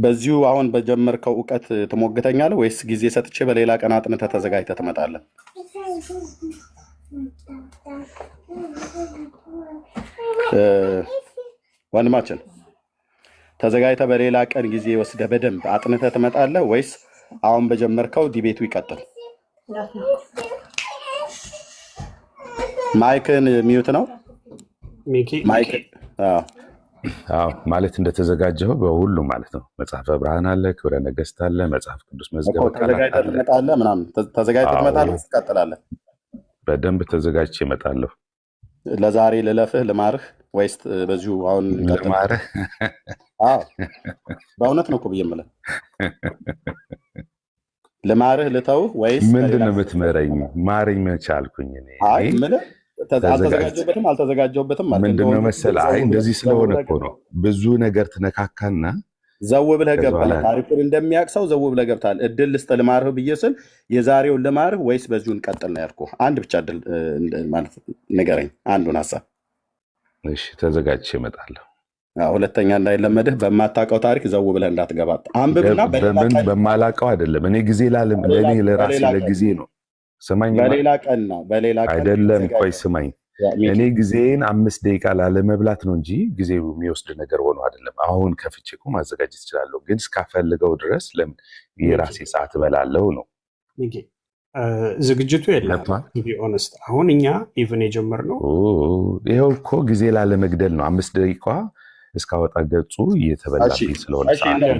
በዚሁ አሁን በጀመርከው እውቀት ትሞግተኛለህ ወይስ ጊዜ ሰጥቼ በሌላ ቀን አጥንተህ ተዘጋጅተህ ትመጣለህ? ወንድማችን ተዘጋጅተህ በሌላ ቀን ጊዜ ወስደህ በደንብ አጥንተህ ትመጣለህ ወይስ አሁን በጀመርከው ዲቤቱ ይቀጥል? ማይክን ሚዩት ነው ማይክ። አዎ ማለት እንደተዘጋጀው በሁሉ ማለት ነው። መጽሐፈ ብርሃን አለ፣ ክብረ ነገስት አለ፣ መጽሐፍ ቅዱስ መዝገበ ቃላት ተዘጋጅተህ ትመጣለህ ምናምን ተዘጋጅተህ ትመጣለህ ትቀጥላለህ? በደንብ ተዘጋጅቼ እመጣለሁ። ለዛሬ ልለፍህ ልማርህ ወይስ በዚሁ አሁን ልማርህ? አዎ በእውነት ነው እኮ ብዬ የምልህ ልማርህ ልተውህ ወይስ ምንድን ነው የምትመረኝ? ማረኝ መቼ አልኩኝ እኔ? አይ የምልህ አልተዘጋጀሁበትም ምንድን ነው መሰለህ? አይ እንደዚህ ስለሆነ እኮ ነው ብዙ ነገር ትነካካና ዘው ብለህ ገብተሃል። ታሪኩን እንደሚያውቅ ሰው ዘው ብለህ ገብተሃል። እድል ልስጥ ልማርህ ብዬ ስል የዛሬውን ልማርህ ወይስ በዚሁ እንቀጥል ነው ያልኩህ። አንድ ብቻ እድል ማለት ንገረኝ፣ አንዱን ሀሳብ። እሺ ተዘጋጅቼ እመጣለሁ። ሁለተኛ እንዳይለመድህ በማታውቀው ታሪክ ዘው ብለህ እንዳትገባ። አንብብና በምን በማላውቀው አይደለም። እኔ ጊዜ ለእኔ ለራሴ ለጊዜ ነው። ስማኝ፣ በሌላ ቀን ነው በሌላ ቀን አይደለም። ቆይ ስማኝ፣ እኔ ጊዜን 5 ደቂቃ ላለመብላት ነው እንጂ ጊዜው የሚወስድ ነገር ሆኖ አይደለም። አሁን ከፍቼ እኮ ማዘጋጀት እችላለሁ፣ ግን እስካፈልገው ድረስ ለምን የራሴ ሰዓት እበላለሁ ነው። ዝግጅቱ የለም። ኦነስት አሁን እኛ ኢቭን የጀመርነው ይኸው እኮ ጊዜ ላለመግደል ነው። 5 ደቂቃ እስካወጣ ገጹ እየተበላብኝ ስለሆነ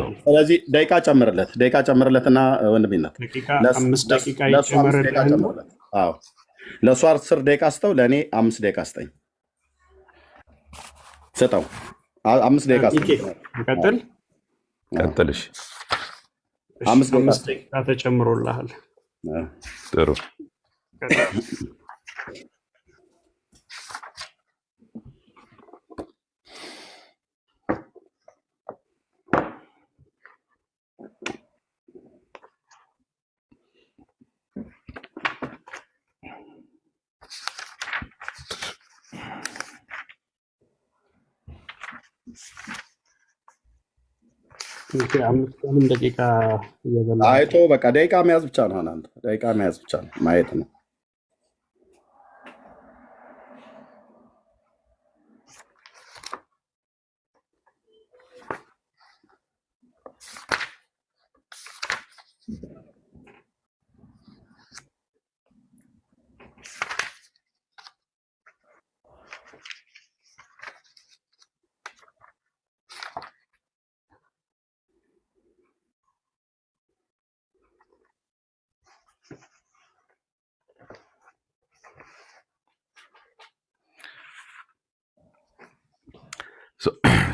ነው። ስለዚህ ደቂቃ ጨምርለትና ወንድሜነት ለእሱ 10 ደቂቃ ስተው ለእኔ 5 ደቂቃ ስጠኝ። ስጠው 5 ደቂቃ ቀጥልሽ። 5 ደቂቃ ተጨምሮልሃል። ጥሩ ደቂቃ አይቶ በቃ ደቂቃ መያዝ ብቻ ነው። አንተ ደቂቃ መያዝ ብቻ ነው፣ ማየት ነው።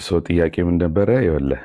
ሰው ጥያቄ ምን ነበረ? ይኸውልህ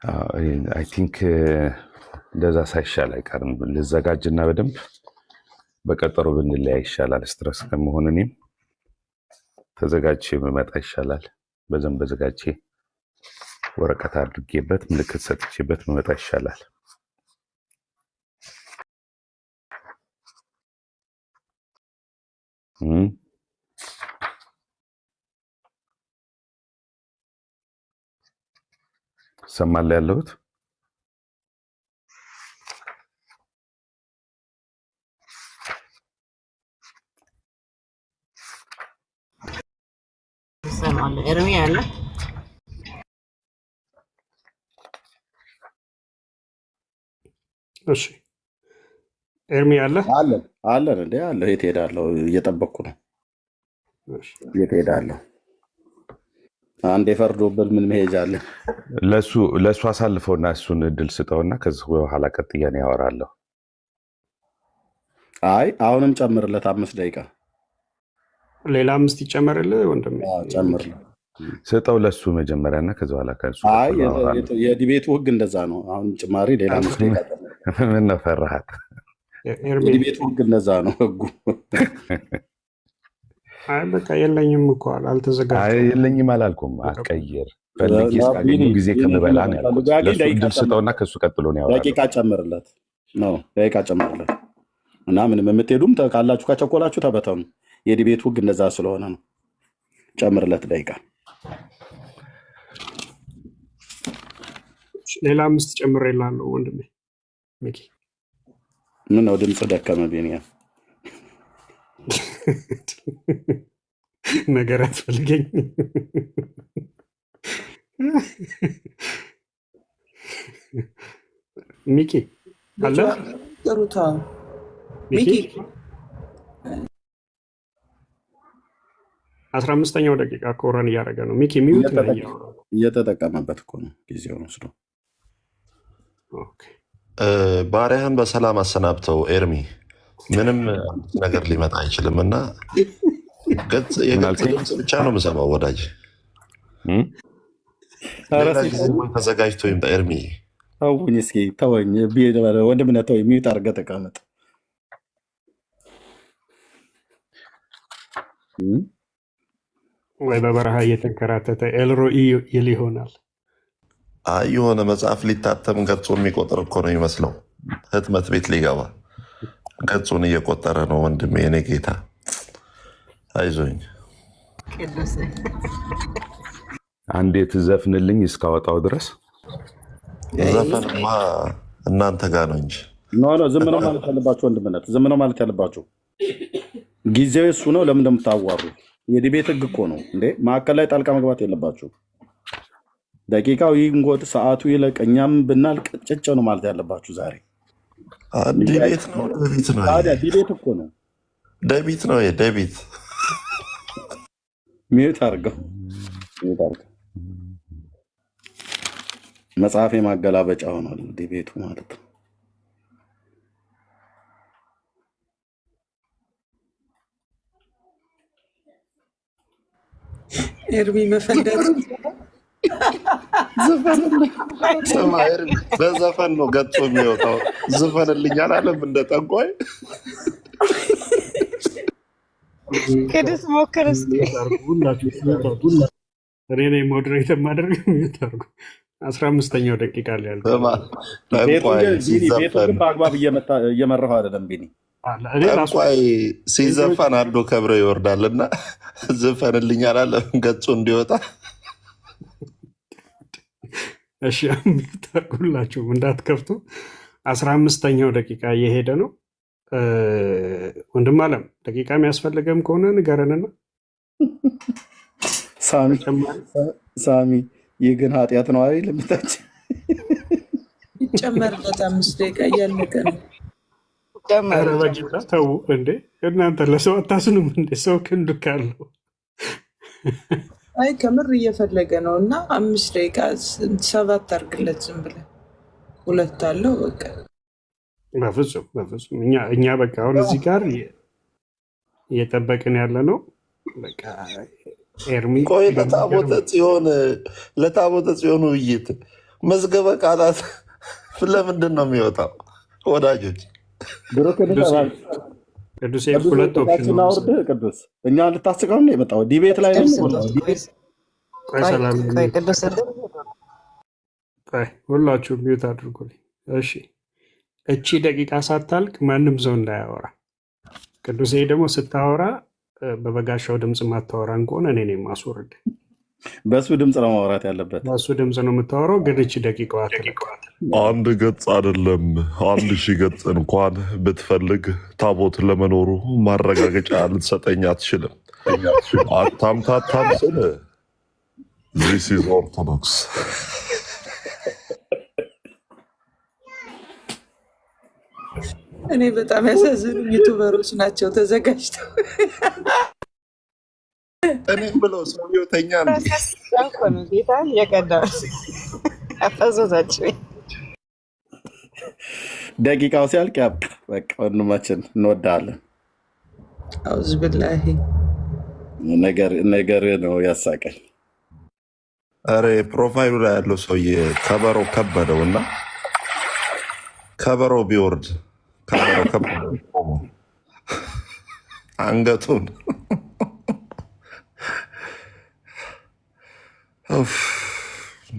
አይ ቲንክ እንደዛ ሳይሻል አይቀርም። ልዘጋጅና በደንብ በቀጠሮ ብንለያ ይሻላል። ስትረስ ከመሆን እኔም ተዘጋጅቼ መመጣ ይሻላል። በደንብ በዘጋጅቼ ወረቀት አድርጌበት ምልክት ሰጥቼበት መመጣ ይሻላል። ሰማላ ያለሁት ኤርሚ አለ እሺ ኤርሚ አለ አለን እንዴ አለ። የት ሄዳለሁ? እየጠበቅኩ ነው። የት ሄዳለሁ? አንድ የፈርዶበት ምን መሄጃ አለ? ለእሱ አሳልፈውና እሱን እድል ስጠውና ከዚህ በኋላ ቀጥያ ነው ያወራለሁ። አይ አሁንም ጨምርለት 5 ደቂቃ ሌላ 5 ይጨመርልህ ወንድሜ። ጨምርለት ስጠው ለሱ መጀመሪያና ከዚ በኋላ ከሱ የዲቤቱ ህግ እንደዛ ነው። አሁን ጭማሪ ሌላ 5 ደቂቃ ምን ነው ፈራሃት? የዲቤቱ ህግ እንደዛ ነው ህጉ። አይ በቃ የለኝም እኮ አልተዘጋጀም። የለኝም አላልኩም። አትቀይር ፈልጊ እስካገኘሁ ጊዜ ከምበላ ነው ያልኩት። ለሱ እድል ስጠውና ከሱ ቀጥሎ ነው ያወራል። ደቂቃ ጨምርለት ነው ደቂቃ ጨምርለት እና ምንም የምትሄዱም ካላችሁ ከቸኮላችሁ ተበተኑ። የዲቤቱ ህግ እንደዛ ስለሆነ ነው። ጨምርለት ደቂቃ። ሌላ 5 ጨምሬልሃለሁ ወንድሜ ሚኪ። ምን ነው ድምፅ ደከመ? ቢኒያ ነገር አትፈልገኝ። ሚኪ አለ ጥሩታ ሚኪ 15ኛው ደቂቃ ኮረን እያደረገ ነው። ሚኪ ሚዩት ነው እየተጠቀመበት እኮ ነው ጊዜውን ወስዶ። ባሪያህን በሰላም አሰናብተው ኤርሚ። ምንም ነገር ሊመጣ አይችልም እና የገጽ ድምፅ ብቻ ነው የምሰማው ወዳጅ። ተዘጋጅቶ ይምጣ ኤርሚ። ተውኝ እስኪ ተወኝ፣ ወንድምነት ተወኝ። ሚዩት አድርገህ ተቀመጥ። ወይ በበረሃ እየተንከራተተ ኤልሮኢ ይል ይሆናል። አይ የሆነ መጽሐፍ ሊታተም ገጹ የሚቆጥር እኮ ነው ይመስለው። ህትመት ቤት ሊገባ ገጹን እየቆጠረ ነው ወንድሜ። የኔ ጌታ አይዞኝ። አንዴ ትዘፍንልኝ እስካወጣው ድረስ። ዘፈንማ እናንተ ጋር ነው እንጂ ዝም ነው ማለት ያለባችሁ ወንድምነት፣ ዝም ነው ማለት ያለባችሁ። ጊዜው እሱ ነው። ለምን እንደምታዋሩ የዲቤት ህግ እኮ ነው እንዴ። ማዕከል ላይ ጣልቃ መግባት የለባችሁ። ደቂቃው ይንጎድ፣ ሰዓቱ ይለቅ፣ እኛም ብናልቅ ጭጭ ነው ማለት ያለባችሁ ዛሬ። ዲቤት ነው ደቢት ነው ዲቤት እኮ ነው ደቢት ነው ደቢት። ሚዩት አድርገው መጽሐፍ የማገላበጫ ሆኗል ዲቤቱ ማለት ነው። ኤርሚ መፈንደት በዘፈን ነው ገጾ የሚወጣው። ዝፈንልኝ አላለም እንደ ጠንቋይ። ቅድስ ሞክር እስኪ። እኔ ነኝ ሞዴሬት የማደርግ። ሚዩት አድርጉ። 15ኛው ደቂቃ ላይ ያልኩት ቤቱን በአግባብ እየመራሁ አይደለም ቢኒ። ጠንቋይ ሲዘፈን አንዱ ከብረ ይወርዳልና ዝፈንልኝ አላለም ገጹ እንዲወጣ። እሺ ሁላችሁም እንዳትከፍቱ። 15ኛው ደቂቃ እየሄደ ነው። ወንድም አለም ደቂቃ የሚያስፈልገም ከሆነ ንገረንና። ሳሚ ይህ ግን ኃጢአት ነው አይደል? ልምታች ይጨመርለት 5 ደቂቃ እያለቀ ነው። ኧረ በጌታ ተው እንዴ እናንተ ለሰው አታስኑም እንዴ? ሰው ክንዱ ካለው አይ ከምር እየፈለገ ነው እና 5 ደቂቃ 7 አድርግለት ዝም ብለህ 2 አለው በቃ። በፍጹም እኛ በቃ አሁን እዚህ ጋር እየጠበቅን ያለ ነው። በቃ ኤርሚ ቆይ ለታቦተ ጽዮን ውይይት መዝገበ ቃላት ለምንድን ነው የሚወጣው? ወዳጆች ቅዱስ ሁለት ኦፕሽን አውርድ። ቅዱስ እኛ ልታስቀው ነው የመጣው ዲቤት ላይ ነው። ሁላችሁ ሚዩት አድርጉልኝ እሺ። እቺ ደቂቃ ሳታልቅ ማንም ሰው እንዳያወራ። ቅዱሴ ደግሞ ስታወራ በበጋሻው ድምፅ ማታወራን ከሆነ እኔ ነኝ ማስወርድ። በሱ ድምፅ ነው ማውራት ያለበት። በሱ ድምፅ ነው የምታወራው። ግን እቺ ደቂቃዋ አንድ ገጽ አይደለም 1000 ገጽ እንኳን ብትፈልግ ታቦት ለመኖሩ ማረጋገጫ ልትሰጠኝ አትችልም። አታምታታም ስል ዚስ ኢዝ ኦርቶዶክስ። እኔ በጣም ያሳዝኑ ዩቱበሮች ናቸው ተዘጋጅተው እኔ ብለው ሰውየው ተኛ ጌታ የቀዳ አፈዞታቸው ደቂቃው ሲያልቅ ያብቃ። በቃ ወንድማችን እንወዳለን። አውዝ ብላሂ ነገር ነው ያሳቀኝ። ኧረ ፕሮፋይሉ ላይ ያለው ሰውዬ ከበሮ ከበደው እና ከበሮ ቢወርድ አንገቱን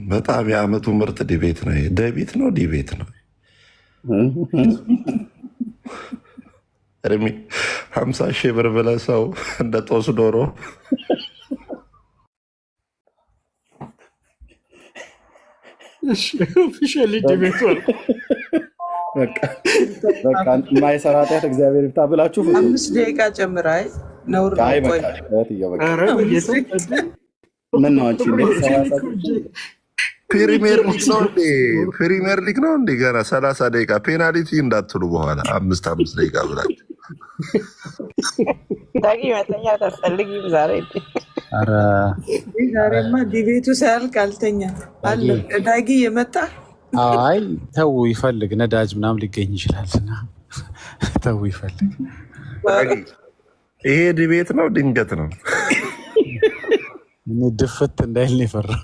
በጣም የዓመቱ ምርጥ ዲቤት ነው። ደቢት ነው ዲቤት ነው። እርሚ 50 ሺህ ብር ብለህ ሰው እንደ ጦስ ዶሮ ኦፊሻሊ ዲቤት የማይሰራ ኃጢአት እግዚአብሔር ይፍታ ብላችሁ 5 ደቂቃ ጨምራይ ነውር ምን ነው አንቺ ፕሪሚየር ሊግ ነው እንዴ? ገና 30 ደቂቃ ፔናልቲ እንዳትሉ በኋላ 5 ደቂቃ ብላችሁ ዳጊ መተኛ ታስፈልጊም ዛሬማ ዲቤቱ ሳያልቅ አልተኛ አለ ዳጊ የመጣ አይ ተው ይፈልግ ነዳጅ ምናምን ሊገኝ ይችላልና ተው ይፈልግ። ይሄ ዲቤት ነው ድንገት ነው። እኔ ድፍት እንዳይል ነው የፈራው።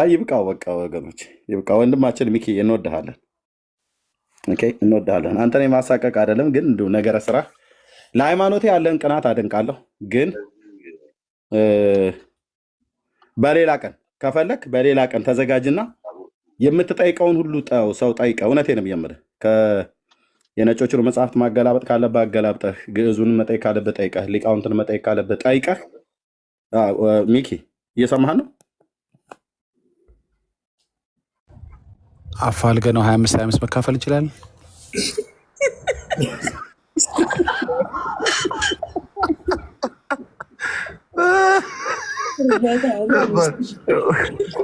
ይብቃው በቃ ወገኖች ይብቃ። ወንድማችን ሚኪ እንወድሃለን። ኦኬ እንወድሃለን። አንተን የማሳቀቅ አይደለም ግን እንዲሁ ነገረ ስራ ለሃይማኖቴ ያለን ቅናት አደንቃለሁ። ግን በሌላ ቀን ከፈለክ በሌላ ቀን ተዘጋጅና የምትጠይቀውን ሁሉ ሰው ጠይቀህ። እውነቴን ነው የምልህ። የነጮችን መጽሐፍት ማገላበጥ ካለብህ አገላብጠህ፣ ግዕዙን መጠየቅ ካለብህ ጠይቀህ፣ ሊቃውንትን መጠየቅ ካለብህ ጠይቀህ። ሚኪ እየሰማህ ነው? አፋልገ ነው 25 መካፈል ይችላል።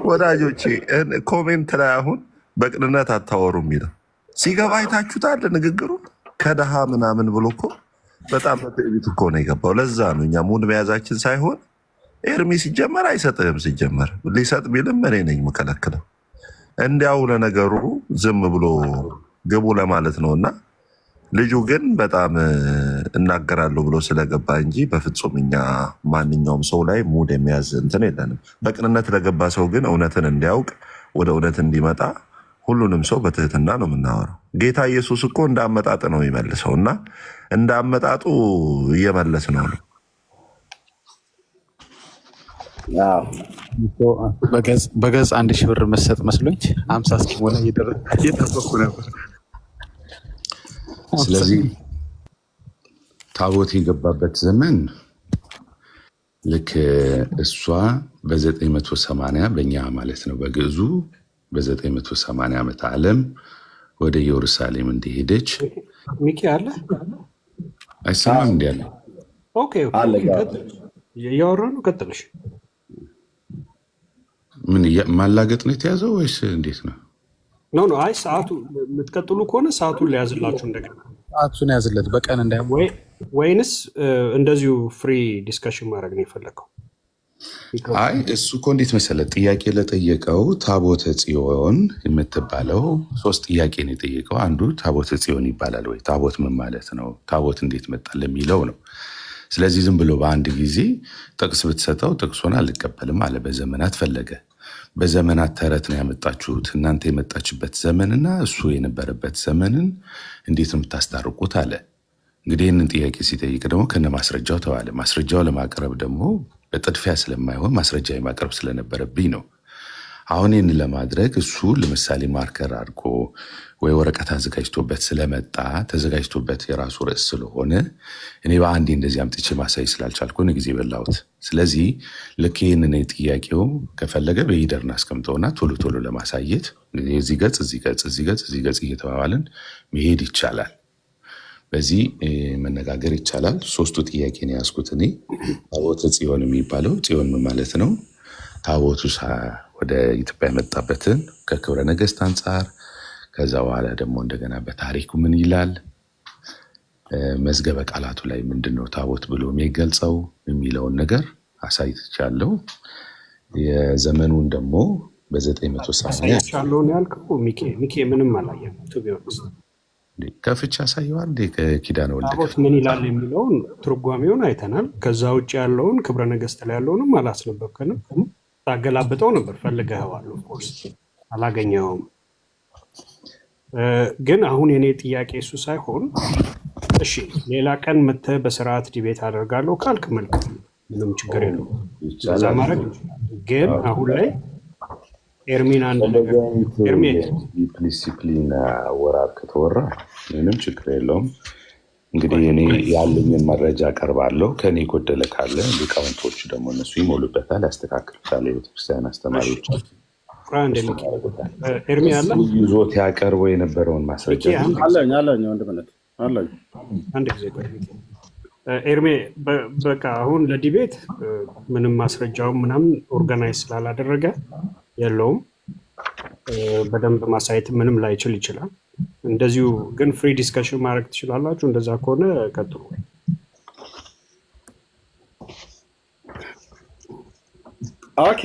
ወዳጆቼ ኮሜንት ላይ አሁን በቅንነት አታወሩም የሚለው ሲገባ አይታችሁታል። ንግግሩ ከደሃ ምናምን ብሎ እኮ በጣም በትዕቢት እኮ ነው የገባው። ለዛ ነው እኛ ሙድ መያዛችን ሳይሆን ኤርሚ ሲጀመር አይሰጥህም። ሲጀመር ሊሰጥ ቢልም እኔ ነኝ የምከለክለው። እንዲያው ለነገሩ ዝም ብሎ ግቡ ለማለት ነው። እና ልጁ ግን በጣም እናገራለሁ ብሎ ስለገባ እንጂ በፍጹም እኛ ማንኛውም ሰው ላይ ሙድ የሚያዝ እንትን የለንም። በቅንነት ለገባ ሰው ግን እውነትን እንዲያውቅ ወደ እውነት እንዲመጣ ሁሉንም ሰው በትህትና ነው የምናወራው። ጌታ ኢየሱስ እኮ እንዳመጣጥ ነው የሚመልሰው እና እንዳመጣጡ እየመለስ ነው። በገጽ 1000 ብር መሰጥ መስሎኝ 50 እስኪሞላ እየጠበኩ ነበር። ስለዚህ ታቦት የገባበት ዘመን ልክ እሷ በ980 በእኛ ማለት ነው በግዕዙ በ980 ዓመተ ዓለም ወደ ኢየሩሳሌም እንደሄደች ሚኪ አለ አይሰማም እንዲ ያለ እያወራ ነው። ቀጥልሽ። ምን ማላገጥ ነው የተያዘው ወይስ እንዴት ነው? ኖ አይ ሰዓቱ የምትቀጥሉ ከሆነ ሰዓቱን ሊያዝላችሁ እንደገና ሰዓቱን ያዝለት በቀን እንዳይ ወይንስ እንደዚሁ ፍሪ ዲስከሽን ማድረግ ነው የፈለግከው? አይ እሱ እኮ እንዴት መሰለህ ጥያቄ ለጠየቀው ታቦተ ጽዮን የምትባለው 3 ጥያቄ ነው የጠየቀው። አንዱ ታቦተ ጽዮን ይባላል ወይ? ታቦት ምን ማለት ነው? ታቦት እንዴት መጣ ለሚለው ነው። ስለዚህ ዝም ብሎ በአንድ ጊዜ ጥቅስ ብትሰጠው ጥቅሱን አልቀበልም አለ። በዘመናት ፈለገ። በዘመናት ተረት ነው ያመጣችሁት እናንተ የመጣችበት ዘመንና እሱ የነበረበት ዘመንን እንዴት ነው የምታስታርቁት አለ። እንግዲህ ይህንን ጥያቄ ሲጠይቅ ደግሞ ከነ ማስረጃው ተባለ። ማስረጃው ለማቅረብ ደግሞ በጥድፊያ ስለማይሆን ማስረጃ የማቅረብ ስለነበረብኝ ነው። አሁን ይህን ለማድረግ እሱ ለምሳሌ ማርከር አድርጎ ወይ ወረቀት አዘጋጅቶበት ስለመጣ ተዘጋጅቶበት የራሱ ርዕስ ስለሆነ እኔ በአንዴ እንደዚህ አምጥቼ ማሳይ ስላልቻልኩ ነው ጊዜ በላሁት። ስለዚህ ልክ ይህንን ጥያቄው ከፈለገ በሂደር እናስቀምጠውና ቶሎ ቶሎ ለማሳየት እዚህ ገጽ እዚህ ገጽ እዚህ ገጽ እዚህ ገጽ እየተባባልን መሄድ ይቻላል። በዚህ መነጋገር ይቻላል። 3ቱ ጥያቄ ነው ያዝኩት እኔ። ታቦተ ጽዮን የሚባለው ጽዮን ምን ማለት ነው? ታቦቱ ወደ ኢትዮጵያ የመጣበትን ከክብረ ነገስት አንጻር፣ ከዛ በኋላ ደግሞ እንደገና በታሪኩ ምን ይላል፣ መዝገበ ቃላቱ ላይ ምንድነው ታቦት ብሎ የሚገልጸው የሚለውን ነገር አሳይቻለሁ። የዘመኑን ደግሞ በ980 ያለውን ያልከው ሚኬ ምንም አላየም። ከፍቻ ሳይዋል ኪዳነ ወልድ ታቦት ምን ይላል የሚለውን ትርጓሜውን አይተናል። ከዛ ውጭ ያለውን ክብረ ነገስት ላይ ያለውንም አላስነበብከንም። ታገላብጠው ነበር ፈልገኸዋል። ኦፍኮርስ አላገኘኸውም። ግን አሁን የኔ ጥያቄ እሱ ሳይሆን እሺ ሌላ ቀን መተህ በስርዓት ዲቤት አደርጋለሁ ካልክ መልካም፣ ምንም ችግር የለውም። እዛ ማድረግ እንችላለን። ግን አሁን ላይ ኤርሚን አንድ ነገር ዲሲፕሊን አወራር ከተወራ ምንም ችግር የለውም። እንግዲህ እኔ ያለኝን መረጃ አቀርባለሁ። ከኔ ጎደለ ካለ ሊቃውንቶቹ ደግሞ እነሱ ይሞሉበታል፣ ያስተካክሉታል። የቤተክርስቲያን አስተማሪዎች ኤርሚ አለ ይዞት ያቀርበው የነበረውን ማስረጃ አለኝ ወንድምነት አለኝ። አንድ ጊዜ ቆይ ኤርሜ፣ በቃ አሁን ለዲቤት ምንም ማስረጃውን ምናምን ኦርጋናይዝ ስላላደረገ የለውም። በደንብ ማሳየት ምንም ላይችል ይችላል። እንደዚሁ ግን ፍሪ ዲስከሽን ማድረግ ትችላላችሁ። እንደዛ ከሆነ ቀጥሉ። ኦኬ።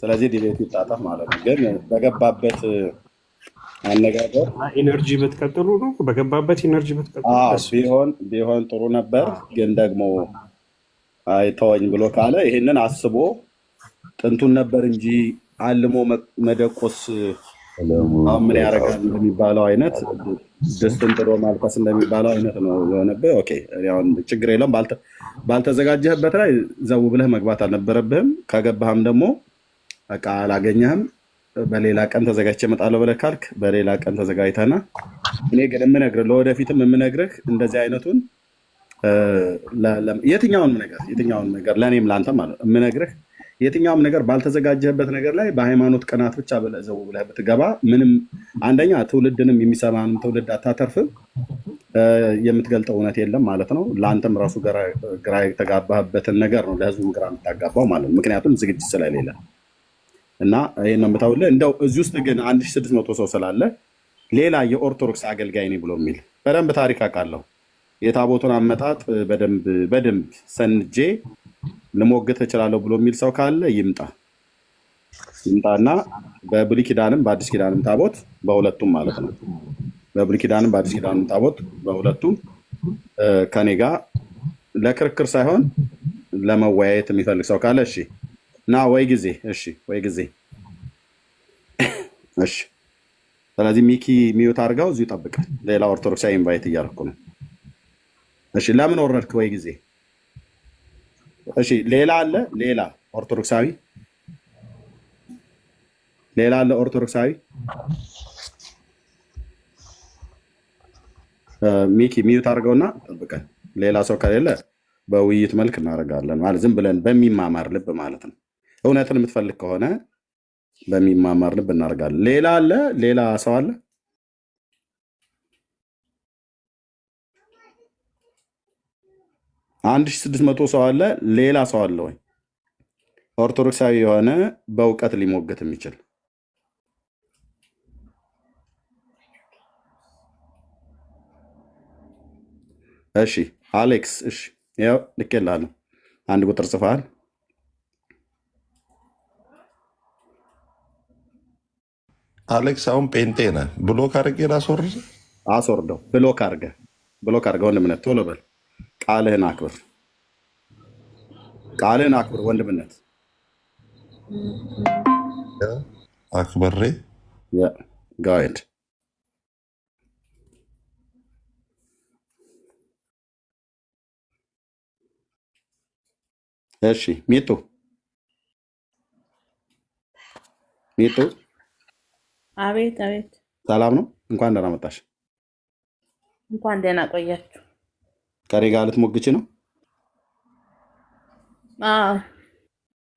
ስለዚህ ዲቤት ይጣጣፍ ማለት ነው። ግን በገባበት አነጋገር ኢነርጂ ብትቀጥሉ ነው። በገባበት ኢነርጂ ብትቀጥሉ ቢሆን ጥሩ ነበር። ግን ደግሞ አይተወኝ ብሎ ካለ ይህንን አስቦ ጥንቱን ነበር እንጂ አልሞ መደቆስ ምን ያደርጋል እንደሚባለው አይነት ደስትን ጥሮ ማልቀስ እንደሚባለው አይነት ነው የሆነብህ። ኦኬ አሁን ችግር የለም። ባልተዘጋጀህበት ላይ ዘው ብለህ መግባት አልነበረብህም። ከገባህም ደግሞ በቃ አላገኘህም። በሌላ ቀን ተዘጋጅቼ እመጣለሁ ብለህ ካልክ በሌላ ቀን ተዘጋጅተና እኔ ግን የምነግርህ ለወደፊትም የምነግርህ እንደዚህ አይነቱን የትኛውን ነገር ለእኔም ለአንተም ማለት የምነግርህ የትኛውም ነገር ባልተዘጋጀህበት ነገር ላይ በሃይማኖት ቀናት ብቻ ዘው ብለህ ብትገባ ምንም አንደኛ ትውልድንም የሚሰማንም ትውልድ አታተርፍም። የምትገልጠው እውነት የለም ማለት ነው። ለአንተም ራሱ ግራ የተጋባህበትን ነገር ነው ለህዝቡም ግራ የምታጋባው ማለት ነው። ምክንያቱም ዝግጅት ስለሌለ እና ይህን ነው የምታውልህ። እንደው እዚህ ውስጥ ግን 1600 ሰው ስላለ ሌላ የኦርቶዶክስ አገልጋይ ነኝ ብሎ የሚል በደንብ ታሪክ አውቃለሁ። የታቦቱን አመጣጥ በደንብ ሰንጄ ልሞግት እችላለሁ ብሎ የሚል ሰው ካለ ይምጣና በብሉይ ኪዳንም በአዲስ ኪዳንም ታቦት በሁለቱም ማለት ነው። በብሉይ ኪዳንም በአዲስ ኪዳንም ታቦት በሁለቱም ከኔ ጋር ለክርክር ሳይሆን ለመወያየት የሚፈልግ ሰው ካለ እሺ ና ወይ ጊዜ እሺ። ስለዚህ ሚኪ ሚዩት አድርገው እዚሁ ጠብቀን ሌላ ኦርቶዶክሳዊ ኢንቫይት እያደረኩ ነው። እሺ ለምን ወረድክ? ወይ ጊዜ እሺ። ሌላ አለ? ሌላ ኦርቶዶክሳዊ ሌላ አለ? ኦርቶዶክሳዊ ሚኪ ሚዩት አድርገውና ጠብቀን ሌላ ሰው ከሌለ በውይይት መልክ እናደርጋለን። ማለት ዝም ብለን በሚማማር ልብ ማለት ነው። እውነትን የምትፈልግ ከሆነ በሚማማር ልብ እናደርጋለን። ሌላ አለ? ሌላ ሰው አለ? 1600 ሰው አለ። ሌላ ሰው አለ ወይ ኦርቶዶክሳዊ የሆነ በእውቀት ሊሞገት የሚችል? እሺ አሌክስ፣ እሺ ያው ልኬልሃለሁ። አንድ ቁጥር ጽፈሃል። አሌክስ አሁን ጴንጤ ነህ። ብሎክ አድርጌ ላስወርድ። አስወርደው። ብሎክ አድርገህ ወንድምነት ቶሎ በል። ቃልህን አክብር። ወንድምነት አክብሬ ጋይድ እሺ። ሚጡ አቤት አቤት። ሰላም ነው? እንኳን ደህና መጣሽ። እንኳን ደህና ቆያችሁ። ከኔ ጋር ልትሞግቺ ነው? አዎ።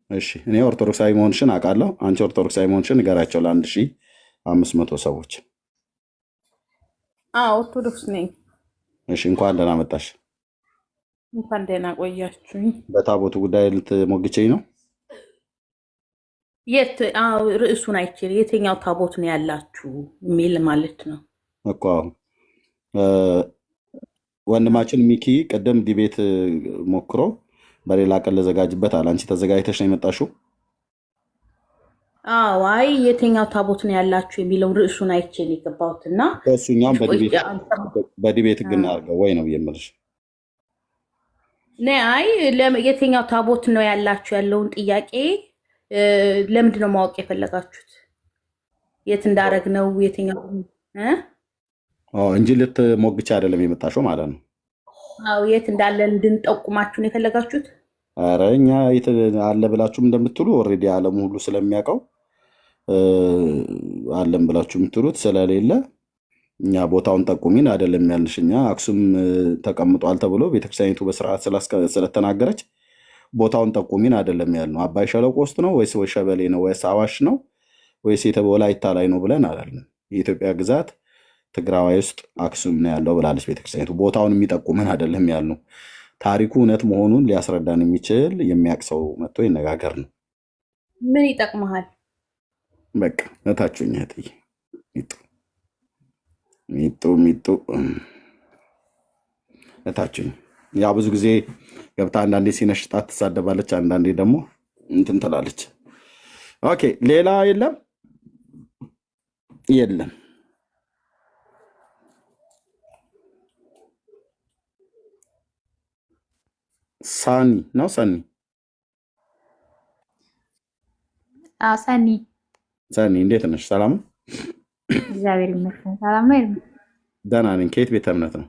እሺ። እኔ ኦርቶዶክሳዊ መሆንሽን አውቃለሁ። አንቺ ኦርቶዶክሳዊ መሆንሽን ንገራቸው ለ1500 ሰዎች። አዎ ኦርቶዶክስ ነኝ። እሺ። እንኳን ደህና መጣሽ። እንኳን ደህና ቆያችሁኝ። በታቦቱ ጉዳይ ልትሞግቸኝ ነው? ርዕሱን አይችል የትኛው ታቦት ነው ያላችሁ የሚል ማለት ነው እኮ። ወንድማችን ሚኪ ቅድም ዲቤት ሞክሮ በሌላ ቀን ልዘጋጅበት አለ። አንቺ ተዘጋጅተሽ ነው የመጣሽው? አዎ። አይ የትኛው ታቦት ነው ያላችሁ የሚለው ርዕሱን አይችል የገባሁት እና እሱኛም በዲቤት ግን አድርገው ወይ ነው የምልሽ። አይ የትኛው ታቦት ነው ያላችሁ ያለውን ጥያቄ ለምንድን ነው ማወቅ የፈለጋችሁት? የት እንዳረግ ነው የትኛው እንጂ ልትሞግቻ አይደለም የመጣሽው ማለት ነው? አዎ የት እንዳለ እንድንጠቁማችሁ ነው የፈለጋችሁት? ኧረ እኛ የት አለ ብላችሁም እንደምትሉ ኦልሬዲ ዓለሙ ሁሉ ስለሚያውቀው አለም ብላችሁ የምትሉት ስለሌለ እኛ ቦታውን ጠቁሚን አይደለም ያልንሽ። እኛ አክሱም ተቀምጧል ተብሎ ቤተክርስቲያኒቱ በስርዓት ስለተናገረች ቦታውን ጠቁሚን አይደለም ያልነው። አባይ ሸለቆ ውስጥ ነው ወይስ ሸበሌ ነው ወይስ አዋሽ ነው ወይስ ወላይታ ላይ ነው ብለን አይደለም። የኢትዮጵያ ግዛት ትግራዋይ ውስጥ አክሱም ነው ያለው ብላለች ቤተክርስቲያኒቱ። ቦታውን የሚጠቁመን አይደለም ያልነው። ታሪኩ እውነት መሆኑን ሊያስረዳን የሚችል የሚያውቅ ሰው መጥቶ ይነጋገር ነው። ምን ይጠቅመሃል? በቃ እታችሁኝ ሚጡ እታችሁኝ። ያ ብዙ ጊዜ ገብታ አንዳንዴ ሲነሽጣት ትሳደባለች፣ አንዳንዴ ደግሞ እንትን ትላለች። ኦኬ ሌላ የለም። ሳኒ ነው ሰኒ ሰኒ እንዴት ነሽ? ሰላም ነው? እግዚአብሔር ይመስገን ሰላም ነው። ደህና ነኝ። ከየት ቤተ እምነት ነው?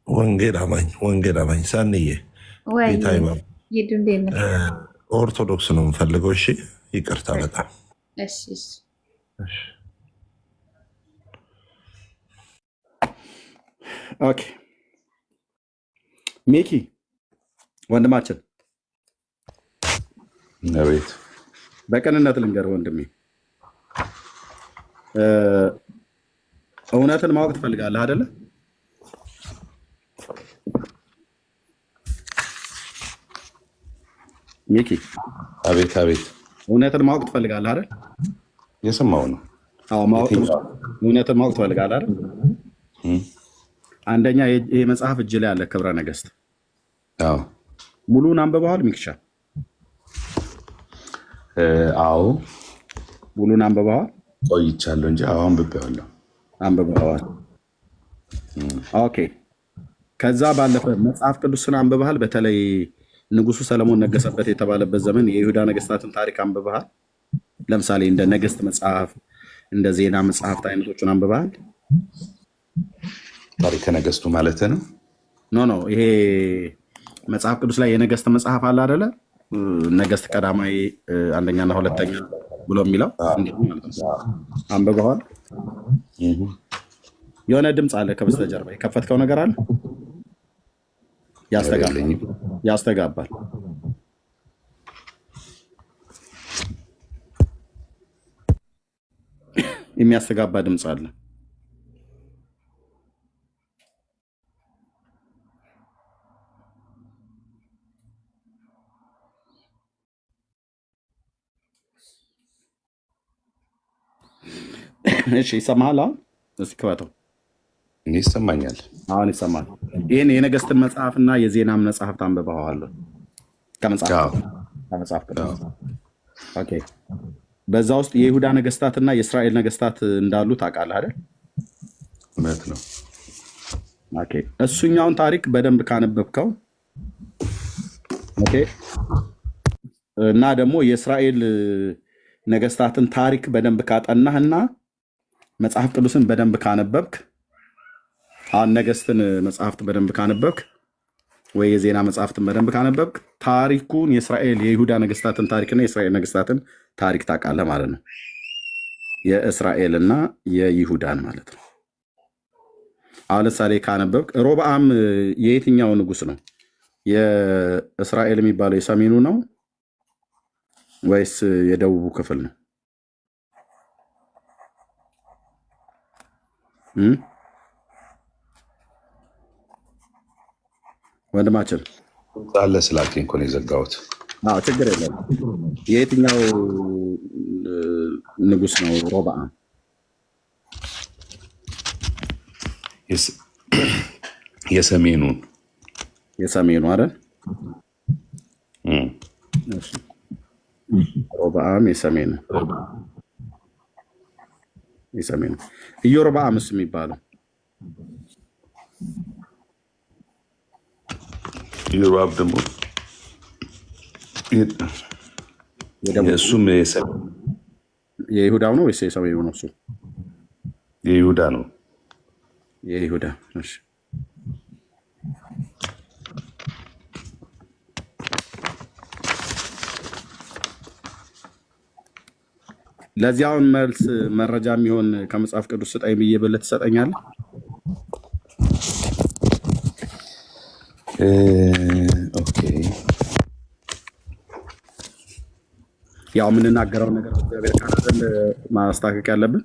ወንጌል አማኝ ሳንዬ ኦርቶዶክስ ነው የምፈልገው። እሺ ይቅርታ በጣም ኦኬ። ሚኪ ወንድማችን አቤት። በቅንነት ልንገርህ ወንድሜ፣ እውነትን ማወቅ ትፈልጋለህ አይደለ? ሚኪ አቤት አቤት። እውነትን ማወቅ ትፈልጋለህ አይደል? የሰማው ነው። እውነትን ማወቅ ትፈልጋለህ አይደል? አንደኛ ይሄ መጽሐፍ እጅ ላይ ያለ ክብረ ነገስት ሙሉን አንብበዋል? ሚክሻ አዎ ሙሉን አንብበዋል? ቆይቻለሁ እንጂ አዎ አንብቤዋለሁ። አንብበዋል። ኦኬ። ከዛ ባለፈ መጽሐፍ ቅዱስን አንብበሃል? በተለይ ንጉሱ ሰለሞን ነገሰበት የተባለበት ዘመን የይሁዳ ነገስታትን ታሪክ አንብበሃል? ለምሳሌ እንደ ነገስት መጽሐፍ፣ እንደ ዜና መጽሐፍት አይነቶቹን አንብበሃል? ታሪከ ነገስቱ ማለት ነው? ኖ ይሄ መጽሐፍ ቅዱስ ላይ የነገስት መጽሐፍ አለ አይደለ? ነገስት ቀዳማዊ አንደኛና ሁለተኛ ብሎ የሚለው አንብበዋል? የሆነ ድምፅ አለ ከበስተጀርባ የከፈትከው ነገር አለ? ያስተጋባል። የሚያስተጋባ ድምፅ አለ። እሺ ይሰማሃል? አሁን እስኪ ክፈተው። ይሰማኛል። አሁን ይሰማል። ይህን የነገስትን መጽሐፍና የዜናም መጽሐፍት አንብበዋል? ከመጽሐፍ ቅዱስ። ኦኬ። በዛ ውስጥ የይሁዳ ነገስታትና የእስራኤል ነገስታት እንዳሉ ታውቃለህ አይደል? እውነት ነው። ኦኬ። እሱኛውን ታሪክ በደንብ ካነበብከው ኦኬ፣ እና ደግሞ የእስራኤል ነገስታትን ታሪክ በደንብ ካጠናህና መጽሐፍ ቅዱስን በደንብ ካነበብክ፣ አሁን ነገስትን መጽሐፍት በደንብ ካነበብክ ወይ የዜና መጽሐፍትን በደንብ ካነበብክ ታሪኩን የይሁዳ ነገስታትን ታሪክና የእስራኤል ነገስታትን ታሪክ ታውቃለህ ማለት ነው። የእስራኤልና የይሁዳን ማለት ነው። አሁን ለምሳሌ ካነበብክ ሮብዓም የየትኛው ንጉስ ነው? የእስራኤል የሚባለው የሰሜኑ ነው ወይስ የደቡቡ ክፍል ነው? ወንድማችን አለ ስላልከኝ እኮ ነው የዘጋሁት። ችግር የለም። የየትኛው ንጉስ ነው ሮብዓም? የሰሜኑን የሰሜኑ አይደል? ሮብዓም የሰሜኑ ኢዮርብዓምስ የሚባለው ኢዮርብዓም ደግሞ እሱም የይሁዳው ነው ወይስ የሰሜኑ ነው? እሱ የይሁዳ ነው። የይሁዳ። እሺ ለዚያውን መልስ መረጃ የሚሆን ከመጽሐፍ ቅዱስ ስጠኝ ብዬ ብለህ ትሰጠኛለህ? ኦኬ። ያው የምንናገረው ነገር እግዚአብሔር ቃል አይደል ማስተካከል ያለብን።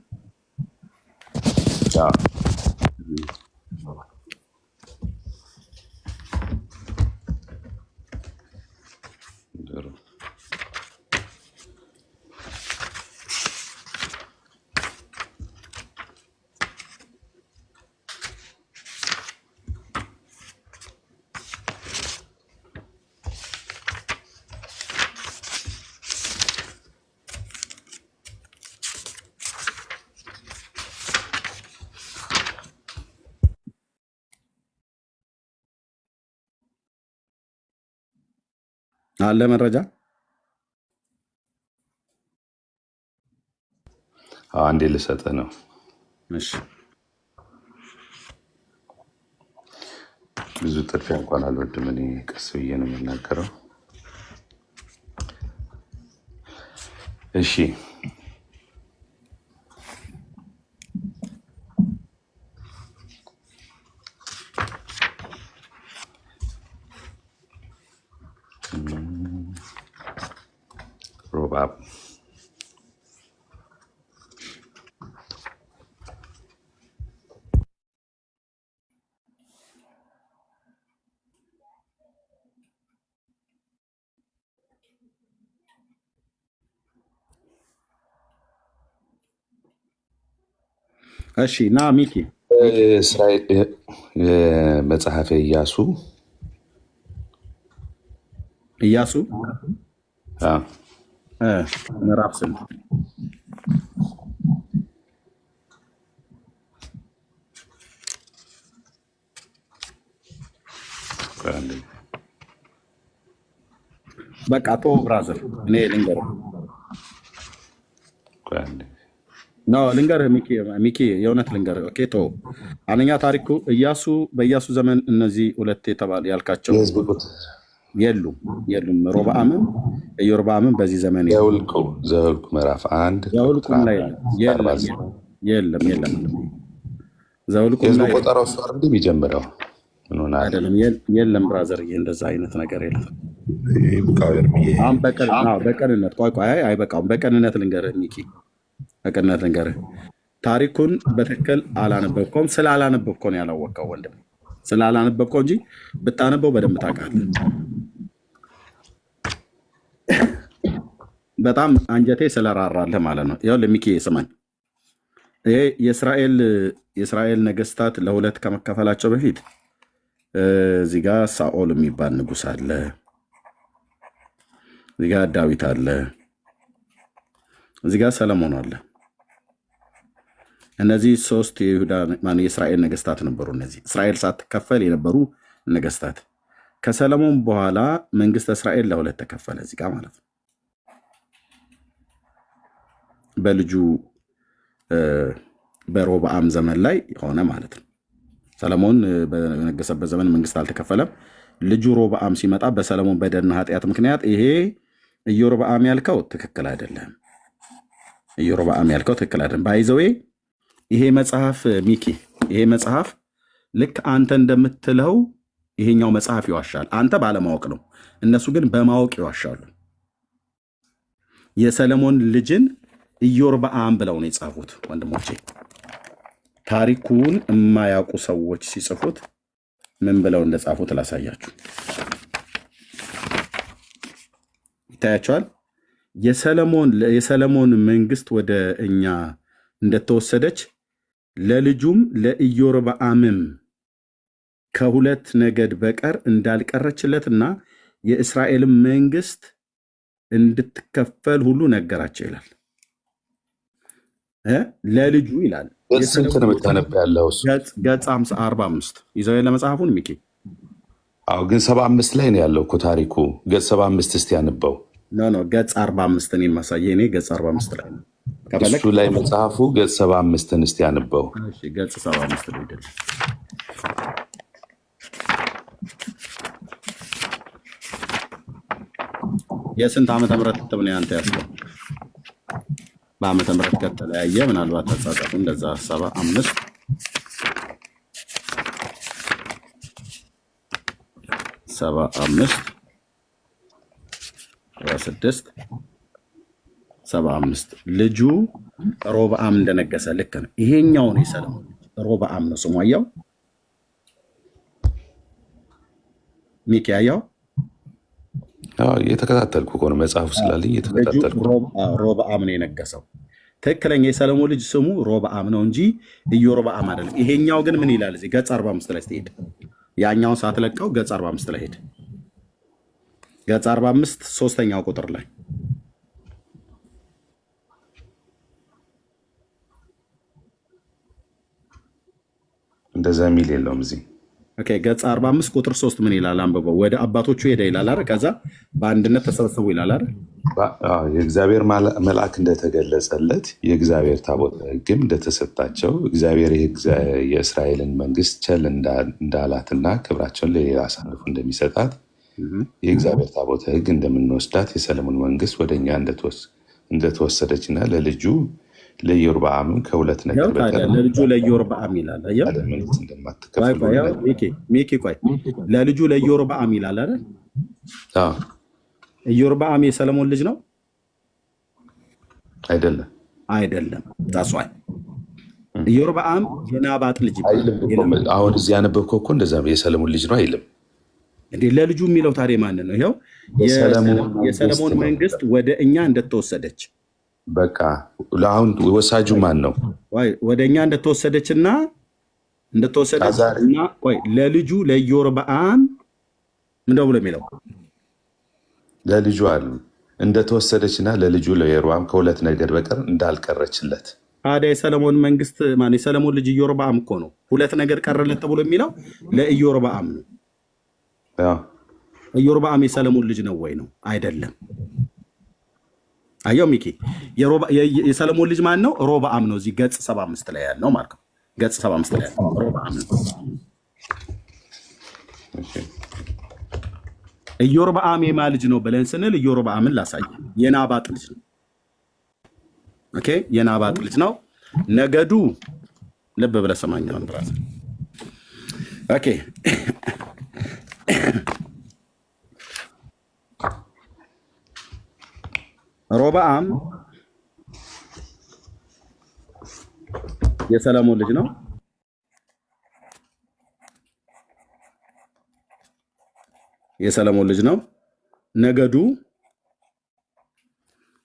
አለ መረጃ አንዴ ልሰጥህ ነው። እሺ ብዙ ጥድፊያ እንኳን አልወድም እኔ፣ ቀስ ብዬ ነው የምናገረው። እሺ ሮብዓም እሺ ና ሚኪ እስራኤል መጽሐፈ ኢያሱ ምዕራፍ ስንት? በቃ ቶ ብራዘር እኔ ልንገርህ ልንገርህ ሚኪ የእውነት ልንገርህ። ኦኬ ቶ አንደኛ ታሪኩ በኢያሱ ዘመን እነዚህ ሁለት የተባሉ ያልካቸው የሉም። ሮብዓምም ኢዮርብዓምም በዚህ ዘመን ዘኍልቍ ምዕራፍ 1 ዘኍልቍም ላይ የለም። ዘኍልቍም ላይ ቆጠራው እሱ አይደል የሚጀምረው? አይደለም የለም ብራዘር፣ እንደዛ አይነት ነገር የለም። አሁን በቅንነት ቆይ አይበቃውም። በቅንነት ልንገርህ ሚኪ፣ በቅንነት ልንገርህ ታሪኩን በትክክል አላነበብከውም። ስላላነበብከው ነው ያላወቅከው ወንድም፣ ስላላነበብከው እንጂ ብታነበው በደንብ ታውቃለህ። በጣም አንጀቴ ስለራራለህ ማለት ነው። ይኸውልህ ሚኪ ስማኝ፣ ይሄ የእስራኤል ነገስታት ለሁለት ከመከፈላቸው በፊት እዚህ ጋ ሳኦል የሚባል ንጉስ አለ። እዚህ ጋር ዳዊት አለ፣ እዚህ ጋር ሰለሞን አለ። እነዚህ ሶስት የእስራኤል ነገስታት ነበሩ። እነዚህ እስራኤል ሳትከፈል የነበሩ ነገስታት። ከሰለሞን በኋላ መንግስተ እስራኤል ለሁለት ተከፈለ። እዚህ ጋር ማለት ነው በልጁ በሮብዓም ዘመን ላይ ሆነ ማለት ነው። ሰለሞን በነገሰበት ዘመን መንግስት አልተከፈለም። ልጁ ሮብዓም ሲመጣ በሰለሞን በደልና ኃጢአት ምክንያት ይሄ ኢዮርብዓም ያልከው ትክክል አይደለም፣ ኢዮርብዓም ያልከው ትክክል አይደለም። ባይዘዌ ይሄ መጽሐፍ ሚኪ፣ ይሄ መጽሐፍ ልክ አንተ እንደምትለው ይሄኛው መጽሐፍ ይዋሻል። አንተ ባለማወቅ ነው፣ እነሱ ግን በማወቅ ይዋሻሉ። የሰለሞን ልጅን ኢዮርብዓም ብለው ነው የጻፉት ወንድሞቼ። ታሪኩን የማያውቁ ሰዎች ሲጽፉት ምን ብለው እንደጻፉት ላሳያችሁ። ይታያቸዋል። የሰለሞን መንግስት ወደ እኛ እንደተወሰደች ለልጁም ለኢዮርብዓምም ከሁለት ነገድ በቀር እንዳልቀረችለትና የእስራኤልን መንግስት እንድትከፈል ሁሉ ነገራቸው ይላል። ለልጁ ይላል። ስንት ነው የምታነብ ያለው? ገጽ 45 ይዘው ለመጽሐፉን ሚኪ። አዎ ግን 75 ላይ ነው ያለው እኮ ታሪኩ። ገጽ 75 እስቲ ያንበው። ኖ ገጽ 45 ነው የማሳየው እኔ። ገጽ 45 ላይ ነው እሱ ላይ መጽሐፉ። ገጽ 75 እስቲ ያንበው። እሺ ገጽ 75 ላይ አይደል? የስንት ዓመተ ምህረት እትም ነው ያንተ ያስለው? በዓመተ ምህረት ከተለያየ ምናልባት ተጻጻፉ እንደዛ 75 75 ልጁ ሮብዓም እንደነገሰ ልክ ነው። ይሄኛው ነው የሰለሞን ልጅ ሮብዓም ነው ስሙ። አየው ሚኪ አየው። እየተከታተልኩ እኮ ነው መጽሐፉ ስላለኝ እየተከታተልኩ። ሮብዓም ነው የነገሰው። ትክክለኛ የሰለሞን ልጅ ስሙ ሮብዓም ነው እንጂ ኢዮርብዓም አይደለም። ይሄኛው ግን ምን ይላል? እዚህ ገጽ 45 ላይ ስትሄድ ያኛውን ሳትለቀው ገጽ 45 ላይ ሄድ። ገጽ 45 ሶስተኛው ቁጥር ላይ እንደዛ የሚል የለውም እዚህ። ኦኬ ገጽ 45 ቁጥር 3 ምን ይላል? አንብበው። ወደ አባቶቹ ሄደ ይላል አይደል? ከዛ በአንድነት ተሰበሰቡ ይላል አይደል? የእግዚአብሔር መልአክ እንደተገለጸለት የእግዚአብሔር ታቦተ ሕግም እንደተሰጣቸው እግዚአብሔር የእስራኤልን መንግስት ቸል እንዳላትና ክብራቸውን ለሌላ አሳልፎ እንደሚሰጣት የእግዚአብሔር ታቦተ ሕግ እንደምንወስዳት የሰለሞን መንግስት ወደኛ እንደተወሰደች እና ለልጁ ለኢዮርብዓምም ከሁለት ነገር በቀር ለልጁ ለኢዮርብዓም ይላል። ሚኪ ቆይ ለልጁ ለኢዮርብዓም ይላል አይደል? ኢዮርብዓም የሰለሞን ልጅ ነው አይደለም? አይደለም። ታስዋይ ኢዮርብዓም የናባጥ ልጅ ይባላል። አሁን እዚህ ያነበብከው እኮ እንደዛ የሰለሞን ልጅ ነው አይልም እንዴ? ለልጁ የሚለው ታዲያ ማንን ነው? ይኸው የሰለሞን መንግስት ወደ እኛ እንደተወሰደች በቃ ለአሁን ወሳጁ ማን ነው? ወደ እኛ እንደተወሰደችና ቆይ ለልጁ ለኢዮርብዓም ምንድነው ብሎ የሚለው? ለልጁ አሉ እንደተወሰደችና ለልጁ ለኢዮርብዓም ከሁለት ነገር በቀር እንዳልቀረችለት። ታዲያ የሰለሞን መንግስት ማን? የሰለሞን ልጅ ኢዮርብዓም እኮ ነው። ሁለት ነገር ቀረለት ተብሎ የሚለው ለኢዮርብዓም ነው። ኢዮርብዓም የሰለሞን ልጅ ነው ወይ ነው? አይደለም። አየው ሚኪ፣ የሰለሞን ልጅ ማን ነው? ሮብዓም ነው። እዚህ ገጽ 75 ላይ ያለው ማለት ነው። ገጽ 75 ላይ ያለው ሮብዓም ነው። ኢዮርብዓም የማ ልጅ ነው ብለን ስንል ኢዮርብዓምን ላሳይ። የናባጥ ልጅ ነው። ኦኬ፣ የናባጥ ልጅ ነው። ነገዱ ልብ ብለህ ሰማኛውን ብራስ። ኦኬ ሮብዓም የሰለሞን ልጅ ነው። የሰለሞን ልጅ ነው። ነገዱ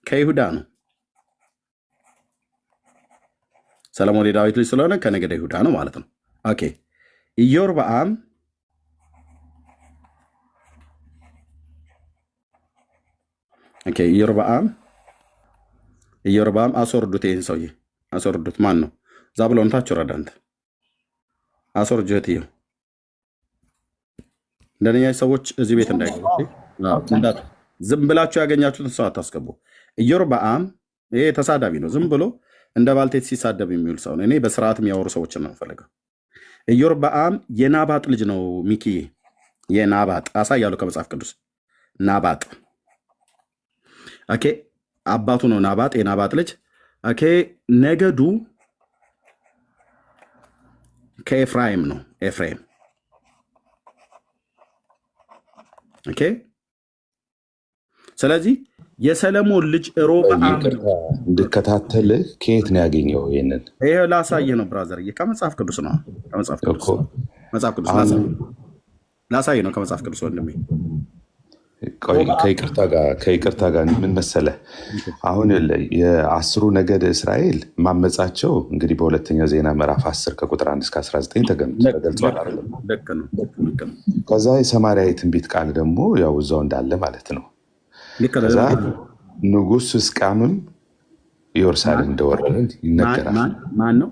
ከይሁዳ ነው። ሰለሞን የዳዊት ልጅ ስለሆነ ከነገደ ይሁዳ ነው ማለት ነው። ኦኬ ኢዮርብዓም ኦኬ ኢዮርብዓም አስወርዱት። ይህን ሰውዬ አስወርዱት። ማን ነው? ዛብሎን ታች ወረደ። አንተ አስወርጅ እህትዬው። እንደነኛ ሰዎች እዚህ ቤት እንዳይገቡ ዝም ብላችሁ ያገኛችሁትን ሰው አታስገቡ። ኢዮርብዓም ይሄ ተሳዳቢ ነው። ዝም ብሎ እንደ ባልቴት ሲሳደብ የሚውል ሰው ነው። እኔ በስርዓት የሚያወሩ ሰዎችን ነው የምፈልገው። ኢዮርብዓም የናባጥ ልጅ ነው። ሚኪዬ የናባጥ አሳያለሁ ከመጽሐፍ ቅዱስ። ናባጥ ኦኬ፣ አባቱ ነው ናባጥ፣ የናባጥ ልጅ ኦኬ። ነገዱ ከኤፍራይም ነው። ኤፍራይም ኦኬ። ስለዚህ የሰለሞን ልጅ ሮብዓም እንድከታተልህ ከየት ነው ያገኘው? ይሄንን ይሄ ላሳየህ ነው ብራዘር፣ ከመጽሐፍ ቅዱስ ነው። ከመጽሐፍ ቅዱስ ላሳየህ ነው። ከመጽሐፍ ቅዱስ ወንድሜ። ከይቅርታ ጋር ምን መሰለህ፣ አሁን የአስሩ ነገድ እስራኤል ማመጻቸው እንግዲህ በሁለተኛ ዜና ምዕራፍ 10 ከቁጥር 1 እስከ 19 ተገልጿል አይደለም? ከዛ የሰማርያ የትንቢት ቃል ደግሞ ያው እዛው እንዳለ ማለት ነው። ከዛ ንጉሥ ሕዝቅያስም ኢየሩሳሌም እንደወረደ ይነገራል። ማን ነው?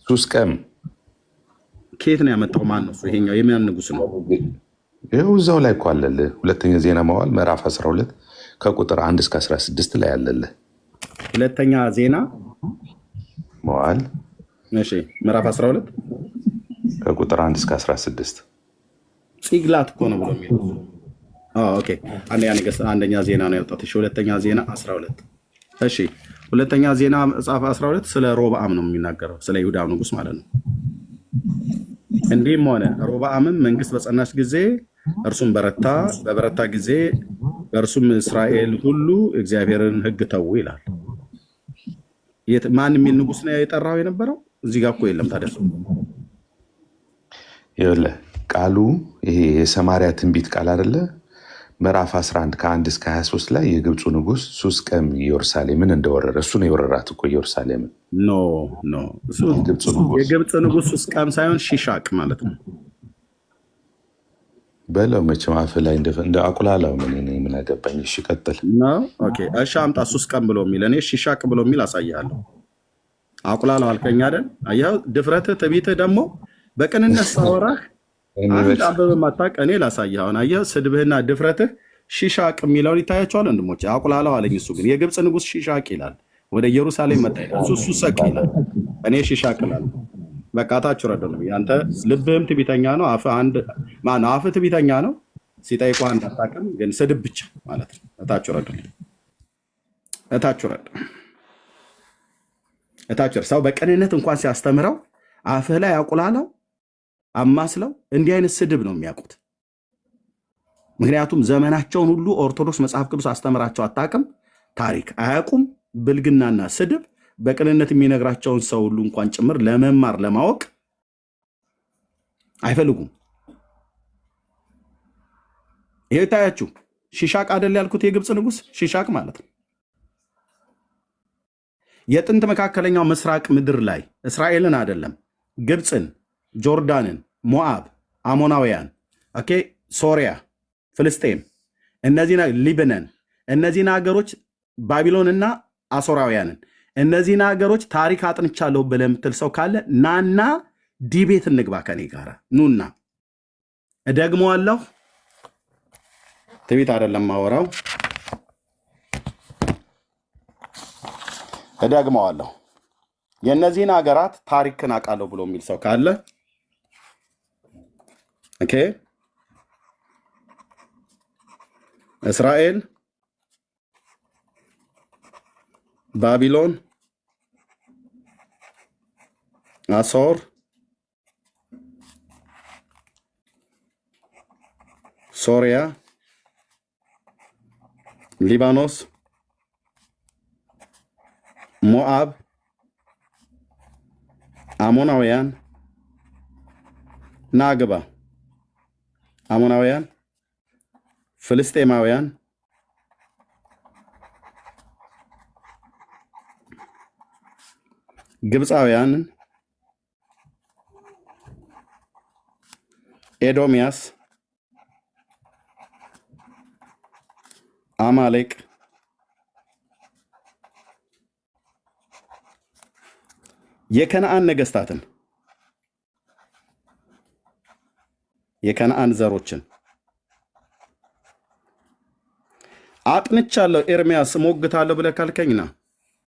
ሱስቀም ከየት ነው ያመጣው? ማን ነው? ይሄኛው የምን ንጉሥ ነው? ይኸው እዛው ላይ እኮ አለልህ። ሁለተኛ ዜና መዋዕል ምዕራፍ 12 ከቁጥር 1 እስከ 16 ላይ አለልህ። ሁለተኛ ዜና መዋዕል ምዕራፍ 12 ከቁጥር 1 እስከ 16 ፂግላት እኮ ነው ብሎ የሚለው። ኦኬ፣ አንደኛ ዜና ነው ያወጣት። ሁለተኛ ዜና 12። እሺ፣ ሁለተኛ ዜና መጽሐፍ 12 ስለ ሮብዓም ነው የሚናገረው፣ ስለ ይሁዳ ንጉሥ ማለት ነው። እንዲህም ሆነ ሮብዓምም መንግስት በጸናች ጊዜ እርሱም በበረታ ጊዜ በእርሱም እስራኤል ሁሉ እግዚአብሔርን ሕግ ተዉ ይላል። ማን የሚል ንጉሥ ነው የጠራው የነበረው? እዚህ ጋር እኮ የለም። ታዲያ ይኸውልህ ቃሉ ይሄ የሰማርያ ትንቢት ቃል አይደለ? ምዕራፍ 11 ከ1 እስከ 23 ላይ የግብፁ ንጉሥ ሱስቀም ኢየሩሳሌምን እንደወረረ እሱ ነው የወረራት እኮ ኢየሩሳሌምን። የግብፅ ንጉሥ ሱስቀም ሳይሆን ሺሻቅ ማለት ነው። በለው መቼም አፍ ላይ እንደ አቁላላው ምን አገባኝ። እሺ ቀጥል። እሺ አምጣ ሱስቀም ብሎ የሚል እኔ ሺሻቅ ብሎ የሚል አሳያለሁ። አቁላላው አልከኝ አይደል? አየኸው ድፍረትህ ትዕቢትህ ደግሞ በቅንነት ሳወራህ አንድ አንበብ ማታቅ እኔ ላሳይህ። አሁን አየህ ስድብህና ድፍረትህ ሺሻቅ የሚለውን ይታያቸዋል ወንድሞች። አቁላላው አለኝ። እሱ ግን የግብፅ ንጉሥ ሺሻቅ ይላል። ወደ ኢየሩሳሌም መጣ ይላል። እሱ ሱሰቅ ይላል። እኔ ሺሻቅ እላለሁ። በቃ ታች ረዶ ነው። ያንተ ልብህም ትዕቢተኛ ነው። አፍህ ትዕቢተኛ ነው። ሲጠይቁህ አንድ አታውቅም፣ ግን ስድብ ብቻ ማለት ነው። እታች ረዶ እታች ሰው በቅንነት እንኳን ሲያስተምረው አፍህ ላይ አቁላላው አማስለው እንዲህ አይነት ስድብ ነው የሚያውቁት። ምክንያቱም ዘመናቸውን ሁሉ ኦርቶዶክስ መጽሐፍ ቅዱስ አስተምራቸው አታውቅም፣ ታሪክ አያውቁም። ብልግናና ስድብ በቅንነት የሚነግራቸውን ሰው ሁሉ እንኳን ጭምር ለመማር ለማወቅ አይፈልጉም። ይሄ ታያችሁ። ሺሻቅ አይደል ያልኩት? የግብፅ ንጉሥ ሺሻቅ ማለት ነው። የጥንት መካከለኛው ምስራቅ ምድር ላይ እስራኤልን አይደለም ግብፅን፣ ጆርዳንን፣ ሞዓብ፣ አሞናውያን፣ ሶሪያ፣ ፍልስጤም፣ ሊበነን፣ እነዚህን ሀገሮች ባቢሎንና አሶራውያንን፣ እነዚህን ሀገሮች ታሪክ አጥንቻለሁ ብለህ የምትል ሰው ካለ ናና ዲቤት እንግባ ከኔ ጋር ኑና። እደግመዋለሁ። ትዕቢት አይደለም ማወራው፣ እደግመዋለሁ። የእነዚህን ሀገራት ታሪክን አውቃለሁ ብሎ የሚል ሰው ካለ እስራኤል፣ ባቢሎን፣ አሶር፣ ሶሪያ፣ ሊባኖስ፣ ሞዓብ፣ አሞናውያን ናግባ፣ አሞናውያን፣ ፍልስጤማውያን፣ ግብፃውያንን፣ ኤዶሚያስ፣ አማሌቅ፣ የከነአን ነገስታትን፣ የከነአን ዘሮችን አጥንቻለሁ። ኤርሚያስ ሞግታለሁ ብለህ ካልከኝና